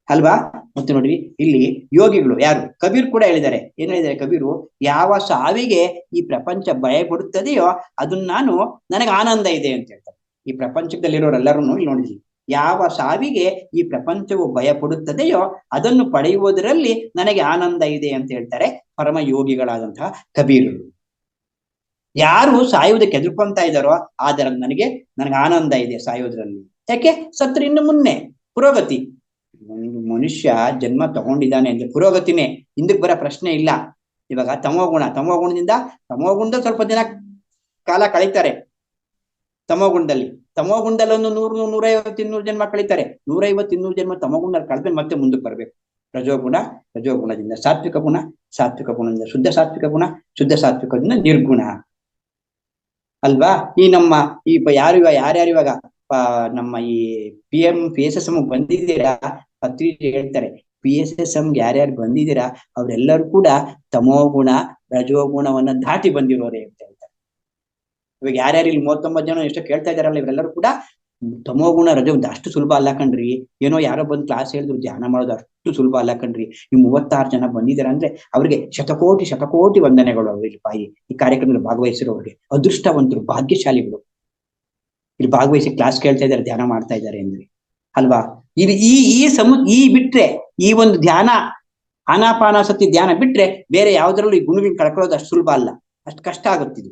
ಅಲ್ವಾ. ಮತ್ತೆ ನೋಡ್ರಿ ಇಲ್ಲಿ ಯೋಗಿಗಳು ಯಾರು, ಕಬೀರ್ ಕೂಡ ಹೇಳಿದ್ದಾರೆ. ಏನ್ ಹೇಳಿದ್ದಾರೆ ಕಬೀರು, ಯಾವ ಸಾವಿಗೆ ಈ ಪ್ರಪಂಚ ಭಯ ಪಡುತ್ತದೆಯೋ ಅದನ್ನ ನನಗೆ ಆನಂದ ಇದೆ ಅಂತ ಹೇಳ್ತಾರೆ. ಈ ಪ್ರಪಂಚದಲ್ಲಿರೋರೆಲ್ಲರೂ ಇಲ್ಲಿ ನೋಡಿದ್ವಿ, ಯಾವ ಸಾವಿಗೆ ಈ ಪ್ರಪಂಚವು ಭಯ ಪಡುತ್ತದೆಯೋ ಅದನ್ನು ಪಡೆಯುವುದರಲ್ಲಿ ನನಗೆ ಆನಂದ ಇದೆ ಅಂತ ಹೇಳ್ತಾರೆ ಪರಮ ಯೋಗಿಗಳಾದಂತಹ ಕಬೀರರು. ಯಾರು ಸಾಯುವುದಕ್ಕೆ ಎದುರ್ಕೊಂತ ಇದ್ದಾರೋ ಆದರ ನನಗೆ ಆನಂದ ಇದೆ ಸಾಯೋದ್ರಲ್ಲಿ. ಯಾಕೆ, ಸತ್ರ ಇನ್ನು ಮುನ್ನೆ ಪುರೋಗತಿ. ಒಂದು ಮನುಷ್ಯ ಜನ್ಮ ತಗೊಂಡಿದ್ದಾನೆ ಅಂದ್ರೆ ಪುರೋಗತಿನೇ, ಹಿಂದಕ್ಕೆ ಬರೋ ಪ್ರಶ್ನೆ ಇಲ್ಲ. ಇವಾಗ ತಮೋಗುಣದಿಂದ ಸ್ವಲ್ಪ ದಿನ ಕಾಲ ಕಳೀತಾರೆ. ತಮೋಗುಣದಲ್ಲಿ ಒಂದು 100-150-200 ಜನ್ಮ ಕಳೀತಾರೆ. 150-200 ಜನ್ಮ ತಮೋಗುಣದಲ್ಲಿ ಕಳೆದ್ರೆ ಮತ್ತೆ ಮುಂದಕ್ಕೆ ಬರ್ಬೇಕು. ರಜೋಗುಣದಿಂದ ಸಾತ್ವಿಕ ಗುಣದಿಂದ ಶುದ್ಧ ಸಾತ್ವಿಕ ಗುಣ, ಶುದ್ಧ ಸಾತ್ವಿಕದಿಂದ ನಿರ್ಗುಣ ಅಲ್ವಾ. ಈ ನಮ್ಮ ಈ ಯಾರ್ಯಾರು ಇವಾಗ ನಮ್ಮ ಈ PSSM ಬಂದಿದ್ದೀರಾ, ಪತ್ರಿಕೆ ಹೇಳ್ತಾರೆ PSSM ಯಾರ್ಯಾರು ಬಂದಿದ್ದೀರಾ ಅವರೆಲ್ಲರೂ ಕೂಡ ತಮೋಗುಣ ರಜೋಗುಣವನ್ನ ದಾಟಿ ಬಂದಿರೋರೆ ಅಂತ ಹೇಳ್ತಾರೆ. ಇವಾಗ ಯಾರ್ಯಾರು ಇಲ್ಲಿ 39 ಜನ ಎಷ್ಟೋ ಕೇಳ್ತಾ ಇದಾರಲ್ಲ, ಇವರೆಲ್ಲರೂ ಕೂಡ ತಮೋಗುಣ ರಜೋ ಅಷ್ಟು ಸುಲಭ ಅಲ್ಲ ಕಣ್ರಿ. ಏನೋ ಯಾರೋ ಬಂದು ಕ್ಲಾಸ್ ಹೇಳಿದ್ರು ಧ್ಯಾನ ಮಾಡೋದು ಅಷ್ಟು ಸುಲಭ ಅಲ್ಲ ಕಣ್ರಿ. ಈ 36 ಜನ ಬಂದಿದ್ದಾರೆ ಅಂದ್ರೆ ಅವ್ರಿಗೆ ಶತಕೋಟಿ ವಂದನೆಗಳು. ಅವ್ರಿಗೆ ಈ ಕಾರ್ಯಕ್ರಮದಲ್ಲಿ ಭಾಗವಹಿಸಿರೋರಿಗೆ ಅದೃಷ್ಟವಂತರು, ಭಾಗ್ಯಶಾಲಿಗಳು. ಇಲ್ಲಿ ಭಾಗವಹಿಸಿ ಕ್ಲಾಸ್ ಕೇಳ್ತಾ ಇದ್ದಾರೆ, ಧ್ಯಾನ ಮಾಡ್ತಾ ಇದ್ದಾರೆ ಅಂದ್ರೆ ಅಲ್ವಾ. ಇದು ಈ ಬಿಟ್ರೆ, ಈ ಒಂದು ಧ್ಯಾನ ಆನಾಪಾನಸತಿ ಧ್ಯಾನ ಬಿಟ್ರೆ ಬೇರೆ ಯಾವ್ದ್ರಲ್ಲೂ ಈ ಗುಣಗಳನ್ನ ಕಳ್ಕೊಳ್ಳೋದು ಅಷ್ಟು ಸುಲಭ ಅಲ್ಲ, ಅಷ್ಟು ಕಷ್ಟ ಆಗುತ್ತಿದ್ದು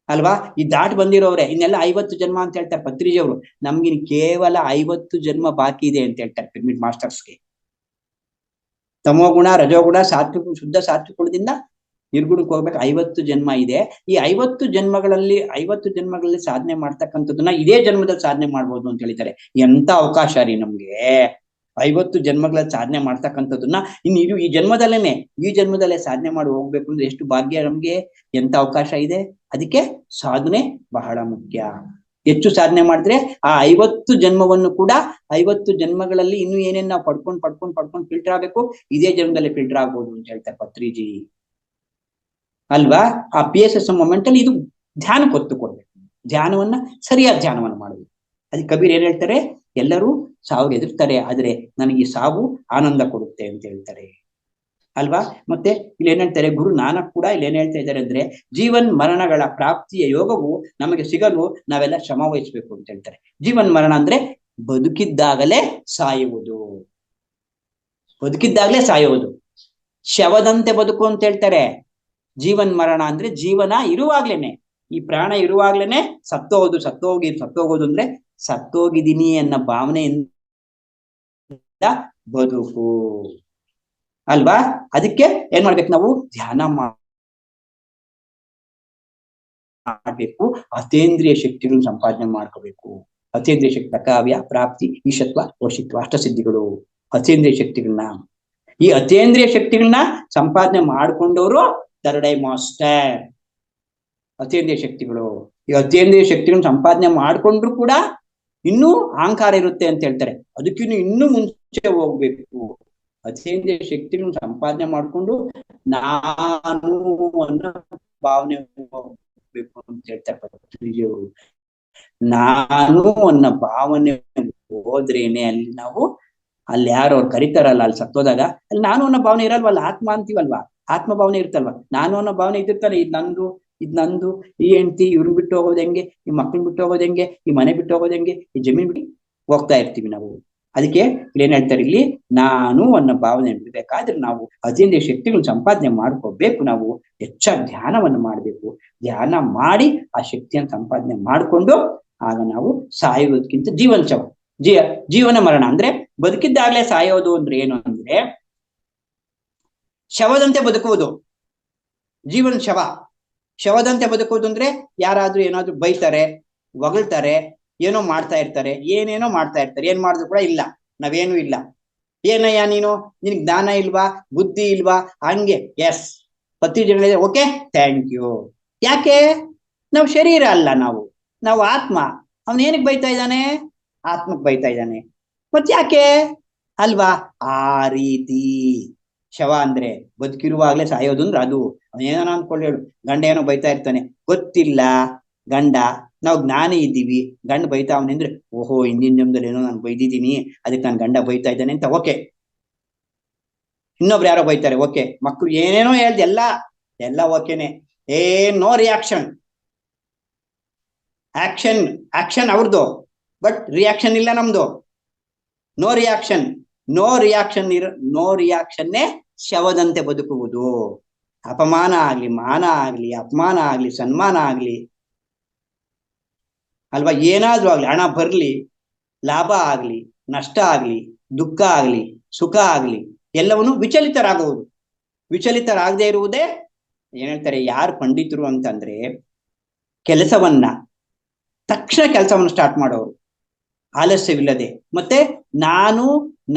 ಅಲ್ವಾ. ಈ ದಾಟಿ ಬಂದಿರೋರೆ ಇನ್ನೆಲ್ಲ 50 ಜನ್ಮ ಅಂತ ಹೇಳ್ತಾರೆ ಪತ್ರಿಜಿಯವರು. ನಮ್ಗಿನ್ ಕೇವಲ 50 ಜನ್ಮ ಬಾಕಿ ಇದೆ ಅಂತ ಹೇಳ್ತಾರೆ ಪಿರಮಿಡ್ ಮಾಸ್ಟರ್ಸ್ಗೆ. ತಮೋಗುಣ ರಜೋಗುಣ ಶುದ್ಧ ಸಾತ್ವಿಕದಿಂದ ನಿರ್ಗುಣಕ್ಕೆ ಹೋಗ್ಬೇಕು. 50 ಜನ್ಮ ಇದೆ. ಈ 50 ಜನ್ಮಗಳಲ್ಲಿ ಸಾಧನೆ ಮಾಡ್ತಕ್ಕಂಥದ್ದನ್ನ ಇದೇ ಜನ್ಮದಲ್ಲಿ ಸಾಧನೆ ಮಾಡ್ಬೋದು ಅಂತ ಹೇಳಿದ್ದಾರೆ. ಎಂತ ಅವಕಾಶ ರೀ ನಮ್ಗೆ. 50 ಜನ್ಮಗಳಲ್ಲಿ ಸಾಧನೆ ಮಾಡ್ತಕ್ಕಂಥದ್ದನ್ನ ಇನ್ನು ಈ ಜನ್ಮದಲ್ಲೇ ಸಾಧನೆ ಮಾಡಿ ಹೋಗ್ಬೇಕು ಅಂದ್ರೆ ಎಷ್ಟು ಭಾಗ್ಯ ನಮ್ಗೆ, ಎಂತ ಅವಕಾಶ ಇದೆ. ಅದಕ್ಕೆ ಸಾಧನೆ ಬಹಳ ಮುಖ್ಯ. ಹೆಚ್ಚು ಸಾಧನೆ ಮಾಡಿದ್ರೆ ಆ 50 ಜನ್ಮವನ್ನು ಕೂಡ 50 ಜನ್ಮಗಳಲ್ಲಿ ಇನ್ನು ಏನೇನ್ ನಾವು ಪಡ್ಕೊಂಡು ಫಿಲ್ಟರ್ ಆಗ್ಬೇಕು, ಇದೇ ಜನ್ಮದಲ್ಲಿ ಫಿಲ್ಟರ್ ಆಗ್ಬೋದು ಅಂತ ಹೇಳ್ತಾರೆ ಪತ್ರಿಜಿ ಅಲ್ವಾ. ಆ PSSM ಮೊಮೆಂಟ್ ಅಲ್ಲಿ ಇದು ಧ್ಯಾನಕ್ಕೆ ಒತ್ತು ಕೊಡ್ಬೇಕು, ಧ್ಯಾನವನ್ನ ಸರಿಯಾದ ಧ್ಯಾನವನ್ನ ಮಾಡಬೇಕು. ಅದಕ್ಕೆ ಕಬೀರ್ ಏನ್ ಹೇಳ್ತಾರೆ, ಎಲ್ಲರೂ ಸಾವಿಗೆ ಎದುರ್ತಾರೆ, ಆದ್ರೆ ನನಗೆ ಈ ಸಾವು ಆನಂದ ಕೊಡುತ್ತೆ ಅಂತ ಹೇಳ್ತಾರೆ ಅಲ್ವಾ. ಮತ್ತೆ ಇಲ್ಲಿ ಏನ್ ಹೇಳ್ತಾರೆ ಗುರು ನಾನಕ್ ಕೂಡ ಇಲ್ಲಿ ಏನ್ ಹೇಳ್ತಾ ಇದ್ದಾರೆ ಅಂದ್ರೆ, ಜೀವನ್ ಮರಣಗಳ ಪ್ರಾಪ್ತಿಯ ಯೋಗವು ನಮಗೆ ಸಿಗಲು ನಾವೆಲ್ಲ ಶ್ರಮ ವಹಿಸ್ಬೇಕು ಅಂತ ಹೇಳ್ತಾರೆ. ಜೀವನ್ ಮರಣ ಅಂದ್ರೆ ಬದುಕಿದ್ದಾಗಲೇ ಸಾಯುವುದು, ಶವದಂತೆ ಬದುಕು ಅಂತ ಹೇಳ್ತಾರೆ. ಜೀವನ್ ಮರಣ ಅಂದ್ರೆ ಜೀವನ ಇರುವಾಗ್ಲೇನೆ, ಈ ಪ್ರಾಣ ಇರುವಾಗ್ಲೇನೆ ಸತ್ತೋಗೋದು ಅಂದ್ರೆ ಸತ್ತೋಗಿದ್ದೀನಿ ಅನ್ನೋ ಭಾವನೆಯಿಂದ ಬದುಕು ಅಲ್ವಾ. ಅದಕ್ಕೆ ಏನ್ ಮಾಡ್ಬೇಕು ನಾವು, ಧ್ಯಾನ ಮಾಡ್ಬೇಕು, ಅತೇಂದ್ರಿಯ ಶಕ್ತಿಗಳನ್ನು ಸಂಪಾದನೆ ಮಾಡ್ಕೋಬೇಕು. ಅತೇಂದ್ರಿಯ ಶಕ್ತಿ ಕಾವ್ಯ ಪ್ರಾಪ್ತಿ ಈಶತ್ವ ವಶಿತ್ವ ಅಷ್ಟಸಿದ್ಧಿಗಳು ಅತೇಂದ್ರಿಯ ಶಕ್ತಿಗಳನ್ನ, ಈ ಅತೇಂದ್ರಿಯ ಶಕ್ತಿಗಳನ್ನ ಸಂಪಾದನೆ ಮಾಡ್ಕೊಂಡವರು ಥರ್ಡ್ ಐ ಮಾಸ್ಟರ್. ಅತೇಂದ್ರಿಯ ಶಕ್ತಿಗಳು, ಈ ಅತೇಂದ್ರಿಯ ಶಕ್ತಿಗಳನ್ನ ಸಂಪಾದನೆ ಮಾಡ್ಕೊಂಡ್ರು ಕೂಡ ಇನ್ನೂ ಅಹಂಕಾರ ಇರುತ್ತೆ ಅಂತ ಹೇಳ್ತಾರೆ. ಅದಕ್ಕಿನ್ನು ಇನ್ನೂ ಮುಂಚೆ ಹೋಗ್ಬೇಕು. ಅತೀಂದ್ರಿಯ ಶಕ್ತಿಗಳನ್ನು ಸಂಪಾದನೆ ಮಾಡ್ಕೊಂಡು ನಾನು ಅನ್ನೋ ಭಾವನೆ ಹೋಗ್ಬೇಕು ಅಂತ ಹೇಳ್ತಾರೆ ಪತ್ರಿಜಿಯವರು. ನಾನು ಅನ್ನೋ ಭಾವನೆ ಹೋದ್ರೇನೆ ಅಲ್ಲಿ ಯಾರು ಅವ್ರು ಕರಿತಾರಲ್ಲ, ಅಲ್ಲಿ ಸತ್ತೋದಾಗ ಅಲ್ಲಿ ನಾನು ಅನ್ನೋ ಭಾವನೆ ಇರಲ್ವಲ್ಲ, ಆತ್ಮ ಅಂತೀವಲ್ವಾ, ಆತ್ಮ ಭಾವನೆ ಇರ್ತಲ್ವಾ. ನಾನು ಅನ್ನೋ ಭಾವನೆ ಇದ್ದಿರ್ತಾನೆ, ಇದ್ ನಂದು ಈ ಹೆಂಡತಿ, ಇವ್ರನ್ನ ಬಿಟ್ಟು ಹೋಗೋದು ಹೆಂಗೆ, ಈ ಮಕ್ಕಳನ್ನ ಬಿಟ್ಟು ಹೋಗೋದು ಹೆಂಗೆ, ಈ ಮನೆ ಬಿಟ್ಟು ಹೋಗೋದು ಹೆಂಗೆ, ಈ ಜಮೀನ್ ಬಿಟ್ಟು ಹೋಗ್ತಾ ಇರ್ತೀವಿ ನಾವು. ಅದಕ್ಕೆ ಏನ್ ಹೇಳ್ತಾರೆ ಇಲ್ಲಿ, ನಾನು ಅನ್ನೋ ಭಾವನೆ ಬೇಕಾದ್ರೆ ನಾವು ಅತೀಂದ್ರಿಯ ಶಕ್ತಿಗಳನ್ನು ಸಂಪಾದನೆ ಮಾಡ್ಕೋಬೇಕು. ನಾವು ಹೆಚ್ಚಾಗಿ ಧ್ಯಾನವನ್ನು ಮಾಡ್ಬೇಕು. ಧ್ಯಾನ ಮಾಡಿ ಆ ಶಕ್ತಿಯನ್ನು ಸಂಪಾದನೆ ಮಾಡ್ಕೊಂಡು ಆಗ ನಾವು ಸಾಯುವುದಕ್ಕಿಂತ ಜೀವನ ಮರಣ ಅಂದ್ರೆ ಬದುಕಿದ್ದಾಗಲೇ ಸಾಯೋದು ಅಂದ್ರೆ ಏನು ಅಂದ್ರೆ ಶವದಂತೆ ಬದುಕುವುದು. ಜೀವನ ಶವದಂತೆ ಬದುಕುವುದು ಅಂದ್ರೆ ಯಾರಾದ್ರೂ ಏನಾದ್ರೂ ಬೈತಾರೆ, ಹೊಗಳ್ತಾರೆ, ಏನೋ ಮಾಡ್ತಾ ಇರ್ತಾರೆ, ಏನೇನೋ ಮಾಡ್ತಾ ಇರ್ತಾರೆ, ಏನ್ ಮಾಡಿದ್ರು ಕೂಡ ಇಲ್ಲ, ನಾವೇನು ಇಲ್ಲ, ಏನಯ್ಯ ನೀನು, ನಿನ್ಗೆ ಜ್ಞಾನ ಇಲ್ವಾ, ಬುದ್ಧಿ ಇಲ್ವಾ, ಹಂಗೆ. ಎಸ್, ಪತ್ರಿ ಜನ ಓಕೆ, ಥ್ಯಾಂಕ್ ಯು. ಯಾಕೆ? ನಾವು ಶರೀರ ಅಲ್ಲ, ನಾವು ಆತ್ಮ. ಅವನ್ ಏನಕ್ಕೆ ಬೈತಾ ಇದ್ದಾನೆ? ಆತ್ಮಕ್ ಬೈತಾ ಇದ್ದಾನೆ. ಮತ್ ಯಾಕೆ ಅಲ್ವಾ? ಆ ರೀತಿ ಶವ ಅಂದ್ರೆ ಬದುಕಿರುವಾಗ್ಲೇ ಸಾಯೋದು ಅಂದ್ರೆ ಅದು. ಅವನೇನೋ ಅನ್ಕೊಂಡು ಹೇಳು, ಗಂಡ ಏನೋ ಬೈತಾ ಇರ್ತಾನೆ, ಗೊತ್ತಿಲ್ಲ ಗಂಡ, ನಾವು ಜ್ಞಾನಿ ಇದ್ದೀವಿ, ಗಂಡ ಬೈತಾ ಅವನೇ ಅಂದ್ರೆ ಓಹೋ ಹಿಂದಿನ ಜನ್ಮದಲ್ಲಿ ಏನೋ ನಾನು ಬೈದಿದ್ದೀನಿ, ಅದಕ್ಕೆ ನಾನು ಗಂಡ ಬೈತಾ ಇದ್ದಾನೆ ಅಂತ ಓಕೆ. ಇನ್ನೊಬ್ರು ಯಾರೋ ಬೈತಾರೆ, ಓಕೆ. ಮಕ್ಕಳು ಏನೇನೋ ಹೇಳ್ದೆ, ಎಲ್ಲ ಓಕೆನೆ, ನೋ ರಿಯಾಕ್ಷನ್. ಆಕ್ಷನ್ ಅವ್ರದ್ದು, ಬಟ್ ರಿಯಾಕ್ಷನ್ ಇಲ್ಲ ನಮ್ದು. ನೋ ರಿಯಾಕ್ಷನ್ನೇ ಶವದಂತೆ ಬದುಕುವುದು. ಅಪಮಾನ ಆಗ್ಲಿ, ಮಾನ ಆಗ್ಲಿ, ಅಪಮಾನ ಆಗ್ಲಿ, ಸನ್ಮಾನ ಆಗ್ಲಿ ಅಲ್ವಾ, ಏನಾದ್ರೂ ಆಗ್ಲಿ, ಹಣ ಬರ್ಲಿ, ಲಾಭ ಆಗ್ಲಿ, ನಷ್ಟ ಆಗ್ಲಿ, ದುಃಖ ಆಗ್ಲಿ, ಸುಖ ಆಗ್ಲಿ, ಎಲ್ಲವನ್ನು ವಿಚಲಿತರಾಗದೇ ಇರುವುದೇ ಏನ್ ಹೇಳ್ತಾರೆ ಯಾರು ಪಂಡಿತರು ಅಂತಂದ್ರೆ, ತಕ್ಷಣ ಕೆಲಸವನ್ನು ಸ್ಟಾರ್ಟ್ ಮಾಡೋರು, ಆಲಸ್ಯವಿಲ್ಲದೆ, ಮತ್ತೆ ನಾನು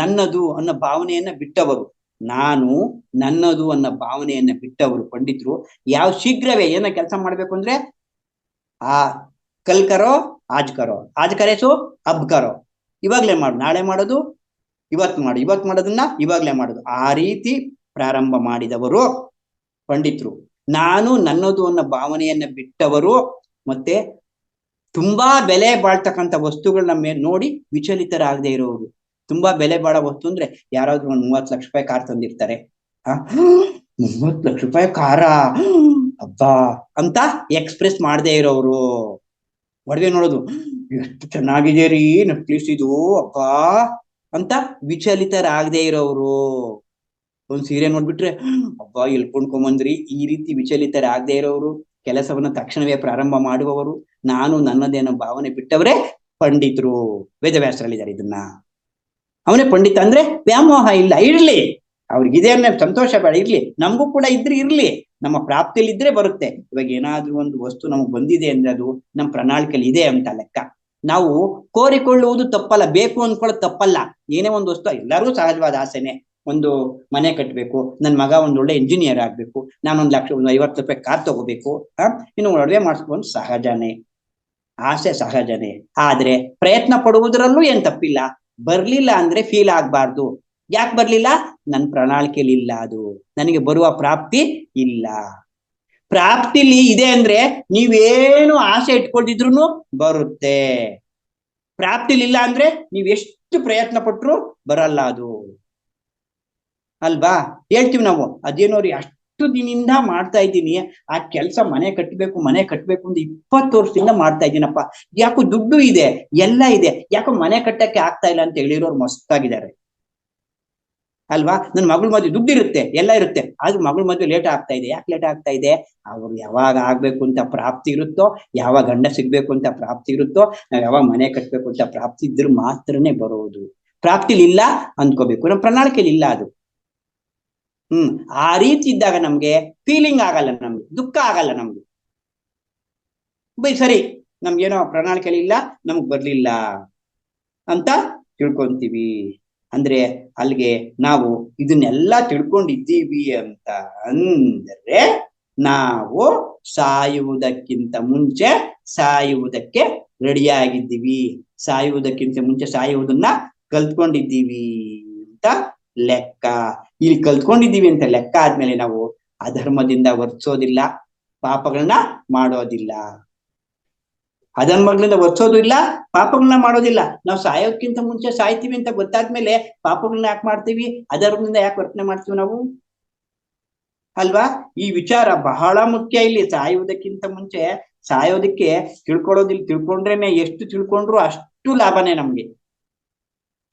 ನನ್ನದು ಅನ್ನೋ ಭಾವನೆಯನ್ನ ಬಿಟ್ಟವರು. ಪಂಡಿತರು ಯಾವ ಶೀಘ್ರವೇ ಏನ ಕೆಲಸ ಮಾಡ್ಬೇಕು ಅಂದ್ರೆ ಆ ಕಲ್ ಕರೋ ಆಜ್ ಕರೇಸು ಅಬ್ ಕರೋ, ಇವಾಗ್ಲೇ ಮಾಡು, ನಾಳೆ ಮಾಡೋದು ಇವತ್ತು ಮಾಡೋದನ್ನ ಇವಾಗ್ಲೇ ಮಾಡೋದು, ಆ ರೀತಿ ಪ್ರಾರಂಭ ಮಾಡಿದವರು ಪಂಡಿತರು. ನಾನು ನನ್ನದು ಅನ್ನೋ ಭಾವನೆಯನ್ನ ಬಿಟ್ಟವರು, ಮತ್ತೆ ತುಂಬಾ ಬೆಲೆ ಬಾಳ್ತಕ್ಕಂಥ ವಸ್ತುಗಳನ್ನ ನೋಡಿ ವಿಚಲಿತರಾಗದೆ ಇರೋರು. ತುಂಬಾ ಬೆಲೆ ಬಾಳೋ ವಸ್ತು ಅಂದ್ರೆ ಯಾರಾದ್ರೂ ಒಂದು 30 ಲಕ್ಷ ರೂಪಾಯಿ ಕಾರ್ ತಂದಿರ್ತಾರೆ, 30 ಲಕ್ಷ ರೂಪಾಯಿ ಕಾರ ಅಬ್ಬಾ ಅಂತ ಎಕ್ಸ್ಪ್ರೆಸ್ ಮಾಡದೇ ಇರೋರು. ಒಡವೆ ನೋಡೋದು, ಎಷ್ಟು ಚೆನ್ನಾಗಿದೆ ರೀ ನಕ್ಲಿಸ್ ಇದು ಅಬ್ಬಾ ಅಂತ ವಿಚಲಿತರಾಗದೆ ಇರೋರು. ಒಂದ್ ಸೀರೆ ನೋಡ್ಬಿಟ್ರೆ ಅಬ್ಬಾ ಎಲ್ಲಿ ಕೊಂಡ್ಕೊಂಬಂದ್ರಿ, ಈ ರೀತಿ ವಿಚಲಿತರಾಗದೆ ಇರೋರು, ಕೆಲಸವನ್ನ ತಕ್ಷಣವೇ ಪ್ರಾರಂಭ ಮಾಡುವವರು, ನಾನು ನನ್ನದೇನೋ ಭಾವನೆ ಬಿಟ್ಟವರೇ ಪಂಡಿತರು. ವೇದವ್ಯಾಸರಲ್ಲಿದ್ದಾರೆ ಇದನ್ನ. ಅವನೇ ಪಂಡಿತ ಅಂದ್ರೆ ವ್ಯಾಮೋಹ ಇಲ್ಲ, ಇರ್ಲಿ, ಅವ್ರಿಗಿದೆ ಅನ್ನೋ ಸಂತೋಷ ಬೇಡ, ಇರ್ಲಿ, ನಮಗೂ ಕೂಡ ಇರ್ಲಿ, ನಮ್ಮ ಪ್ರಾಪ್ತಿಯಲ್ಲಿ ಇದ್ರೆ ಬರುತ್ತೆ. ಇವಾಗ ಏನಾದ್ರೂ ಒಂದು ವಸ್ತು ನಮಗ್ ಬಂದಿದೆ ಅಂದ್ರೆ ಅದು ನಮ್ಮ ಪ್ರಣಾಳಿಕೆಯಲ್ಲಿ ಇದೆ ಅಂತ ಲೆಕ್ಕ. ನಾವು ಕೋರಿಕೊಳ್ಳುವುದು ತಪ್ಪಲ್ಲ, ಬೇಕು ಅಂದ್ಕೊಳ್ಳೋದು ತಪ್ಪಲ್ಲ. ಏನೇ ಒಂದು ವಸ್ತು ಎಲ್ಲರಿಗೂ ಸಹಜವಾದ ಆಸೆನೆ, ಒಂದು ಮನೆ ಕಟ್ಟಬೇಕು, ನನ್ ಮಗ ಒಂದ್ ಒಳ್ಳೆ ಇಂಜಿನಿಯರ್ ಆಗ್ಬೇಕು, ನಾನೊಂದ್ 50 ರೂಪಾಯಿ ಕಾರ್ ತಗೋಬೇಕು, ಇನ್ನು ಒಡವೆ ಮಾಡಿಸ್ಕೊಂಡು ಆಸೆ ಸಹಜನೇ. ಆದ್ರೆ ಪ್ರಯತ್ನ ಪಡುವುದರಲ್ಲೂ ಏನ್ ತಪ್ಪಿಲ್ಲ. ಬರ್ಲಿಲ್ಲ ಅಂದ್ರೆ ಫೀಲ್ ಆಗ್ಬಾರ್ದು. ಯಾಕೆ ಬರ್ಲಿಲ್ಲ? ನನ್ ಪ್ರಣಾಳಿಕೆಯಲ್ಲಿ ಇಲ್ಲ, ಅದು ನನಗೆ ಬರುವ ಪ್ರಾಪ್ತಿ ಇಲ್ಲ. ಪ್ರಾಪ್ತಿಲಿ ಇದೆ ಅಂದ್ರೆ ನೀವೇನು ಆಸೆ ಇಟ್ಕೊಳ್ತಿದ್ರು ಬರುತ್ತೆ. ಪ್ರಾಪ್ತಿಲಿ ಇಲ್ಲ ಅಂದ್ರೆ ನೀವ್ ಎಷ್ಟು ಪ್ರಯತ್ನ ಪಟ್ರು ಬರಲ್ಲ ಅದು, ಅಲ್ವಾ? ಹೇಳ್ತೀವಿ ನಾವು, ಅದೇನೋರಿ ಅಷ್ಟು ದಿನದಿಂದ ಮಾಡ್ತಾ ಇದ್ದೀನಿ, ಆ ಕೆಲ್ಸ ಮನೆ ಕಟ್ಬೇಕು ಅಂತ 20 ವರ್ಷದಿಂದ ಮಾಡ್ತಾ ಇದ್ದೀನಪ್ಪ, ಯಾಕೋ ದುಡ್ಡು ಇದೆ, ಎಲ್ಲ ಇದೆ, ಯಾಕೋ ಮನೆ ಕಟ್ಟಕ್ಕೆ ಆಗ್ತಾ ಇಲ್ಲ ಅಂತ ಹೇಳಿರೋರು ಮಸ್ತಾಗಿದ್ದಾರೆ, ಅಲ್ವಾ? ನನ್ನ ಮಗಳ ಮದುವೆ ದುಡ್ಡು ಇರುತ್ತೆ, ಎಲ್ಲ ಇರುತ್ತೆ, ಆದ್ರೂ ಮಗಳ ಮದುವೆ ಲೇಟ್ ಆಗ್ತಾ ಇದೆ. ಯಾಕೆ ಲೇಟ್ ಆಗ್ತಾ ಇದೆ? ಅವ್ರು ಯಾವಾಗ ಆಗ್ಬೇಕು ಅಂತ ಪ್ರಾಪ್ತಿ ಇರುತ್ತೋ, ಯಾವಾಗ ಗಂಡ ಸಿಗ್ಬೇಕು ಅಂತ ಪ್ರಾಪ್ತಿ ಇರುತ್ತೋ, ನಾವ್ ಯಾವಾಗ ಮನೆ ಕಟ್ಬೇಕು ಅಂತ ಪ್ರಾಪ್ತಿ ಇದ್ರೆ ಮಾತ್ರನೇ ಬರೋದು. ಪ್ರಾಪ್ತಿಲಿ ಇಲ್ಲ ಅಂದ್ಕೋಬೇಕು, ನಮ್ಮ ಪ್ರಣಾಳಿಕೆಯಲ್ಲಿ ಇಲ್ಲ ಅದು. ಆ ರೀತಿ ಇದ್ದಾಗ ನಮ್ಗೆ ಫೀಲಿಂಗ್ ಆಗಲ್ಲ, ನಮ್ಗೆ ದುಃಖ ಆಗಲ್ಲ. ನಮ್ಗೆ ಸರಿ, ನಮ್ಗೇನೋ ಪ್ರಣಾಳಿಕೆಯಲ್ಲಿ ಇಲ್ಲ, ನಮ್ಗ್ ಬರ್ಲಿಲ್ಲ ಅಂತ ತಿಳ್ಕೊಂತೀವಿ. ಅಂದ್ರೆ ಅಲ್ಲಿಗೆ ನಾವು ಇದನ್ನೆಲ್ಲ ತಿಳ್ಕೊಂಡಿದ್ದೀವಿ ಅಂತ ಅಂದ್ರೆ ನಾವು ಸಾಯುವುದಕ್ಕಿಂತ ಮುಂಚೆ ಸಾಯುವುದಕ್ಕೆ ರೆಡಿಯಾಗಿದ್ದೀವಿ. ಸಾಯುವುದಕ್ಕಿಂತ ಮುಂಚೆ ಸಾಯುವುದನ್ನ ಕಲ್ತ್ಕೊಂಡಿದ್ದೀವಿ ಅಂತ ಲೆಕ್ಕ. ಇಲ್ಲಿ ಕಲ್ತ್ಕೊಂಡಿದ್ದೀವಿ ಅಂತ ಲೆಕ್ಕ ಆದ್ಮೇಲೆ ನಾವು ಅಧರ್ಮದಿಂದ ವರ್ತಿಸೋದಿಲ್ಲ, ಪಾಪಗಳನ್ನ ಮಾಡೋದಿಲ್ಲ. ಅಧರ್ಮಗಳಿಂದ ವರ್ತಿಸೋದು ಇಲ್ಲ, ಪಾಪಗಳನ್ನ ಮಾಡೋದಿಲ್ಲ. ನಾವು ಸಾಯೋಕ್ಕಿಂತ ಮುಂಚೆ ಸಾಯ್ತೀವಿ ಅಂತ ಗೊತ್ತಾದ್ಮೇಲೆ ಪಾಪಗಳನ್ನ ಯಾಕೆ ಮಾಡ್ತೀವಿ, ಅಧರ್ಮದಿಂದ ಯಾಕೆ ವರ್ತನೆ ಮಾಡ್ತೀವಿ ನಾವು ಅಲ್ವಾ? ಈ ವಿಚಾರ ಬಹಳ ಮುಖ್ಯ. ಇಲ್ಲಿ ಸಾಯುವುದಕ್ಕಿಂತ ಮುಂಚೆ ಸಾಯೋದಕ್ಕೆ ತಿಳ್ಕೊಳ್ಳೋದಿಲ್ಲ. ತಿಳ್ಕೊಂಡ್ರೇನೆ, ಎಷ್ಟು ತಿಳ್ಕೊಂಡ್ರು ಅಷ್ಟು ಲಾಭನೇ ನಮ್ಗೆ.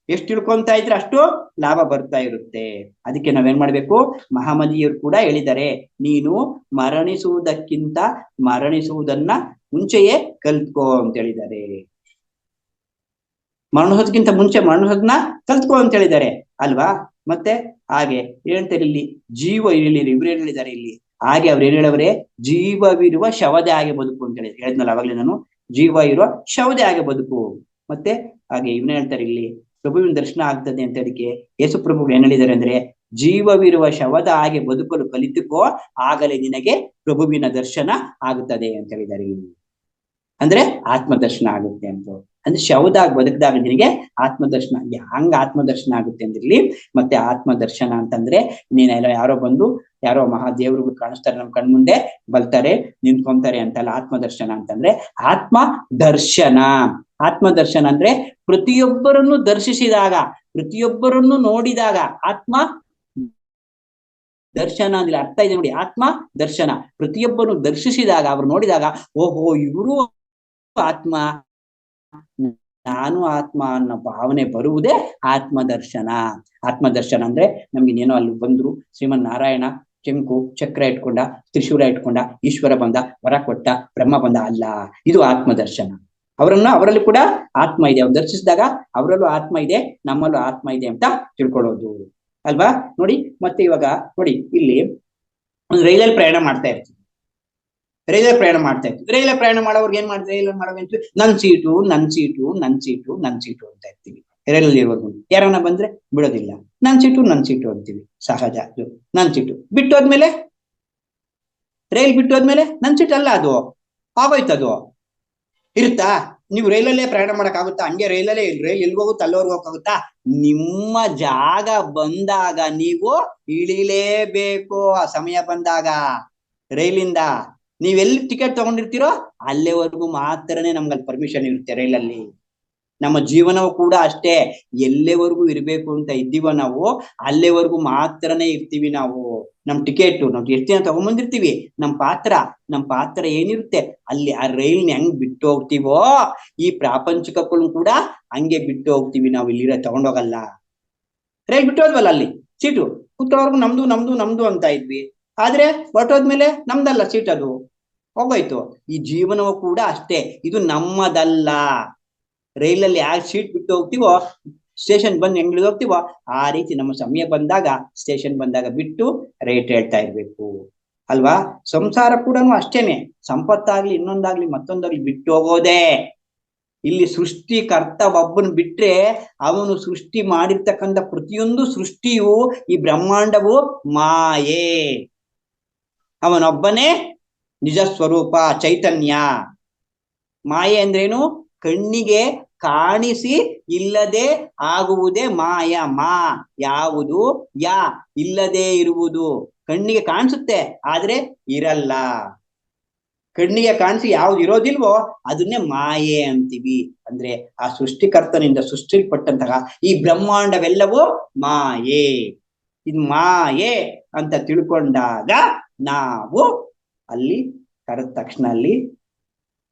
ಎಷ್ಟು ತಿಳ್ಕೊಂತಾ ಇದ್ರೆ ಅಷ್ಟು ಲಾಭ ಬರ್ತಾ ಇರುತ್ತೆ. ಅದಕ್ಕೆ ನಾವೇನ್ ಮಾಡ್ಬೇಕು, ಮಹಾಮನಿಯರು ಕೂಡ ಹೇಳಿದ್ದಾರೆ, ನೀನು ಮರಣಿಸುವುದನ್ನ ಮುಂಚೆಯೇ ಕಲ್ತ್ಕೋ ಅಂತ ಹೇಳಿದ್ದಾರೆ. ಮರಣೋದಕ್ಕಿಂತ ಮುಂಚೆ ಮರಣೋದನ್ನ ಕಲ್ತ್ಕೋ ಅಂತ ಹೇಳಿದ್ದಾರೆ ಅಲ್ವಾ? ಮತ್ತೆ ಹಾಗೆ ಹೇಳ್ತಾರೆ ಇಲ್ಲಿ, ಜೀವ ಇಲ್ಲಿ ಇವ್ರು ಏನ್ ಹೇಳಿದ್ದಾರೆ ಇಲ್ಲಿ, ಹಾಗೆ ಅವ್ರು ಏನ್ ಹೇಳವ್ರೆ, ಜೀವವಿರುವ ಶವದೇ ಹಾಗೆ ಬದುಕು ಅಂತ ಹೇಳಿದ್ರು. ಹೇಳಿದ್ನಲ್ಲ ಅವಾಗ್ಲೇ ನಾನು, ಜೀವ ಇರುವ ಶವದೇ ಹಾಗೆ ಬದುಕು. ಮತ್ತೆ ಹಾಗೆ ಇವನ್ನ ಹೇಳ್ತಾರೆ ಇಲ್ಲಿ, ಪ್ರಭುವಿನ ದರ್ಶನ ಆಗ್ತದೆ ಅಂತ ಅದಕ್ಕೆ ಯೇಸು ಪ್ರಭು ಏನ್ ಹೇಳಿದ್ದಾರೆ ಅಂದ್ರೆ, ಜೀವವಿರುವ ಶವದ ಹಾಗೆ ಬದುಕಲು ಕಲಿತುಕೋ, ಆಗಲೇ ನಿನಗೆ ಪ್ರಭುವಿನ ದರ್ಶನ ಆಗುತ್ತದೆ ಅಂತ ಹೇಳಿದ್ದಾರೆ. ಅಂದ್ರೆ ಆತ್ಮದರ್ಶನ ಆಗುತ್ತೆ ಅಂತ. ಅಂದ್ರೆ ಶವದಾಗ ಬದುಕಿದಾಗ ನಿನಗೆ ಆತ್ಮದರ್ಶನ. ಹಂಗ ಆತ್ಮದರ್ಶನ ಆಗುತ್ತೆ ಅಂದಿರ್ಲಿ. ಮತ್ತೆ ಆತ್ಮದರ್ಶನ ಅಂತಂದ್ರೆ, ನೀನೆಲ್ಲ ಯಾರೋ ಮಹಾದೇವ್ರಿಗೂ ಕಾಣಿಸ್ತಾರೆ, ನಮ್ ಕಣ್ಮುಂದೆ ಬರ್ತಾರೆ, ನಿಂತ್ಕೊಂತಾರೆ ಅಂತಲ್ಲ. ಆತ್ಮದರ್ಶನ ಅಂತಂದ್ರೆ ಆತ್ಮ ದರ್ಶನ. ಆತ್ಮದರ್ಶನ ಅಂದ್ರೆ ಪ್ರತಿಯೊಬ್ಬರನ್ನು ದರ್ಶಿಸಿದಾಗ, ಪ್ರತಿಯೊಬ್ಬರನ್ನು ನೋಡಿದಾಗ ಆತ್ಮ ದರ್ಶನ ಅಂದ್ರೆ ಅರ್ಥ ಇದೆ ನೋಡಿ. ಆತ್ಮ ದರ್ಶನ, ಪ್ರತಿಯೊಬ್ಬರನ್ನು ದರ್ಶಿಸಿದಾಗ, ಅವ್ರು ನೋಡಿದಾಗ, ಓಹೋ ಇವರು ಆತ್ಮ, ನಾನು ಆತ್ಮ ಅನ್ನೋ ಭಾವನೆ ಬರುವುದೇ ಆತ್ಮದರ್ಶನ. ಆತ್ಮದರ್ಶನ ಅಂದ್ರೆ ನಮ್ಗೆ ಏನೋ ಅಲ್ಲಿ ಬಂದ್ರು, ಶ್ರೀಮನ್ ನಾರಾಯಣ ಚೆಂಕು ಚಕ್ರ ಇಟ್ಕೊಂಡ, ತ್ರಿಶೂಲ ಇಟ್ಕೊಂಡ, ಈಶ್ವರ ಬಂದ, ವರ ಕೊಟ್ಟ, ಬ್ರಹ್ಮ ಬಂದ ಅಲ್ಲ. ಇದು ಆತ್ಮದರ್ಶನ. ಅವರಲ್ಲಿ ಕೂಡ ಆತ್ಮ ಇದೆ. ಅವ್ರು ದರ್ಶಿಸಿದಾಗ ಅವರಲ್ಲೂ ಆತ್ಮ ಇದೆ, ನಮ್ಮಲ್ಲೂ ಆತ್ಮ ಇದೆ ಅಂತ ತಿಳ್ಕೊಳ್ಳೋದು ಅಲ್ವಾ? ನೋಡಿ, ಮತ್ತೆ ಇವಾಗ ನೋಡಿ, ಇಲ್ಲಿ ಒಂದು ರೈಲಲ್ಲಿ ಪ್ರಯಾಣ ಮಾಡ್ತಾ ಇರ್ತೀವಿ. ರೈಲಲ್ಲಿ ಪ್ರಯಾಣ ಮಾಡೋರ್ಗೆ ಏನ್ ಮಾಡ್ತಾರೆ, ರೈಲಲ್ಲಿ ಮಾಡೋದು ನನ್ ಸೀಟು ಅಂತ ಇರ್ತೀವಿ. ರೈಲಲ್ಲಿ ಇರೋದು ಯಾರನ್ನ ಬಂದ್ರೆ ಬಿಡೋದಿಲ್ಲ, ನನ್ ಸೀಟು ಅಂತೀವಿ. ಸಹಜ. ನನ್ ಸೀಟು ಬಿಟ್ಟೋದ್ಮೇಲೆ, ರೈಲ್ ಬಿಟ್ಟೋದ್ಮೇಲೆ ನನ್ ಸೀಟ್ ಅಲ್ಲ, ಅದು ಆಗೋಯ್ತದು. ಇರುತ್ತಾ? ನೀವು ರೈಲಲ್ಲೇ ಪ್ರಯಾಣ ಮಾಡಕ್ ಆಗುತ್ತಾ? ಹಂಗೆ ರೈಲ್ ಎಲ್ಗೆ ಹೋಗುತ್ತಾ ಅಲ್ಲೋರ್ಗೆ ಹೋಗಕ್ಕಾಗುತ್ತಾ? ನಿಮ್ಮ ಜಾಗ ಬಂದಾಗ ನೀವು ಇಳಿಲೇಬೇಕು. ಆ ಸಮಯ ಬಂದಾಗ ರೈಲಿಂದ ನೀವೆಲ್ಲಿ ಟಿಕೆಟ್ ತಗೊಂಡಿರ್ತೀರೋ ಅಲ್ಲೇವರೆಗೂ ಮಾತ್ರನೇ ನಮ್ಗಲ್ಲಿ ಪರ್ಮಿಷನ್ ಇರುತ್ತೆ ರೈಲಲ್ಲಿ. ನಮ್ಮ ಜೀವನವು ಕೂಡ ಅಷ್ಟೇ. ಎಲ್ಲೆವರೆಗೂ ಇರ್ಬೇಕು ಅಂತ ಇದ್ದೀವ ನಾವು, ಅಲ್ಲೇವರೆಗೂ ಮಾತ್ರನೇ ಇರ್ತೀವಿ ನಾವು. ನಮ್ ಟಿಕೆಟ್ ನಾವು ಎಷ್ಟು ದಿನ ತಗೊಂಡ್ಬಂದಿರ್ತೀವಿ, ನಮ್ ಪಾತ್ರ ಏನಿರುತ್ತೆ ಅಲ್ಲಿ, ಆ ರೈಲ್ನ ಹೆಂಗ್ ಬಿಟ್ಟು ಹೋಗ್ತೀವೋ, ಈ ಪ್ರಾಪಂಚಿಕಕ್ಕೂ ಕೂಡ ಹಂಗೆ ಬಿಟ್ಟು ಹೋಗ್ತೀವಿ ನಾವು. ಇಲ್ಲಿರೋ ತಗೊಂಡೋಗಲ್ಲ. ರೈಲ್ ಬಿಟ್ಟು ಹೋದ್ವಲ್ಲ, ಅಲ್ಲಿ ಸೀಟು ಕೂತ್ಕೊಳ್ಳೋರ್ಗು ನಮ್ದು ಅಂತ ಇದ್ವಿ. ಆದ್ರೆ ಹೊರಟೋದ್ಮೇಲೆ ನಮ್ದಲ್ಲ ಸೀಟ್, ಅದು ಹೋಗೋಯ್ತು. ಈ ಜೀವನವು ಕೂಡ ಅಷ್ಟೇ, ಇದು ನಮ್ಮದಲ್ಲ. ರೈಲಲ್ಲಿ ಯಾವ ಸೀಟ್ ಬಿಟ್ಟು ಹೋಗ್ತೀವೋ, ಸ್ಟೇಷನ್ ಬಂದು ಹೆಂಗ್ ಹೋಗ್ತೀವೋ ಆ ರೀತಿ ನಮ್ಮ ಸಮಯ ಬಂದಾಗ, ಸ್ಟೇಷನ್ ಬಂದಾಗ ಬಿಟ್ಟು ರೇಟ್ ಹೇಳ್ತಾ ಇರ್ಬೇಕು ಅಲ್ವಾ? ಸಂಸಾರ ಕೂಡ ಅಷ್ಟೇನೆ. ಸಂಪತ್ತಾಗ್ಲಿ, ಇನ್ನೊಂದಾಗ್ಲಿ, ಮತ್ತೊಂದಾಗ್ಲಿ ಬಿಟ್ಟು ಹೋಗೋದೇ. ಇಲ್ಲಿ ಸೃಷ್ಟಿಕರ್ತ ಒಬ್ಬನ್ ಬಿಟ್ರೆ, ಅವನು ಸೃಷ್ಟಿ ಮಾಡಿರ್ತಕ್ಕಂಥ ಪ್ರತಿಯೊಂದು ಸೃಷ್ಟಿಯು, ಈ ಬ್ರಹ್ಮಾಂಡವು ಮಾಯೆ. ಅವನೊಬ್ಬನೇ ನಿಜ ಸ್ವರೂಪ ಚೈತನ್ಯ. ಮಾಯೆ ಅಂದ್ರೇನು? ಕಣ್ಣಿಗೆ ಕಾಣಿಸಿ ಇಲ್ಲದೆ ಆಗುವುದೇ ಮಾಯ. ಯಾವುದು? ಇಲ್ಲದೆ ಇರುವುದು. ಕಣ್ಣಿಗೆ ಕಾಣಿಸುತ್ತೆ ಆದ್ರೆ ಇರಲ್ಲ. ಕಣ್ಣಿಗೆ ಕಾಣಿಸಿ ಯಾವ್ದು ಇರೋದಿಲ್ವೋ ಅದನ್ನೇ ಮಾಯೆ ಅಂತೀವಿ. ಅಂದ್ರೆ ಆ ಸೃಷ್ಟಿಕರ್ತನಿಂದ ಸೃಷ್ಟಿಲ್ಪಟ್ಟಂತಹ ಈ ಬ್ರಹ್ಮಾಂಡವೆಲ್ಲವೂ ಮಾಯೆ. ಇದು ಮಾಯೆ ಅಂತ ತಿಳ್ಕೊಂಡಾಗ ನಾವು ಅಲ್ಲಿ ಕರೆದ ತಕ್ಷಣ ಅಲ್ಲಿ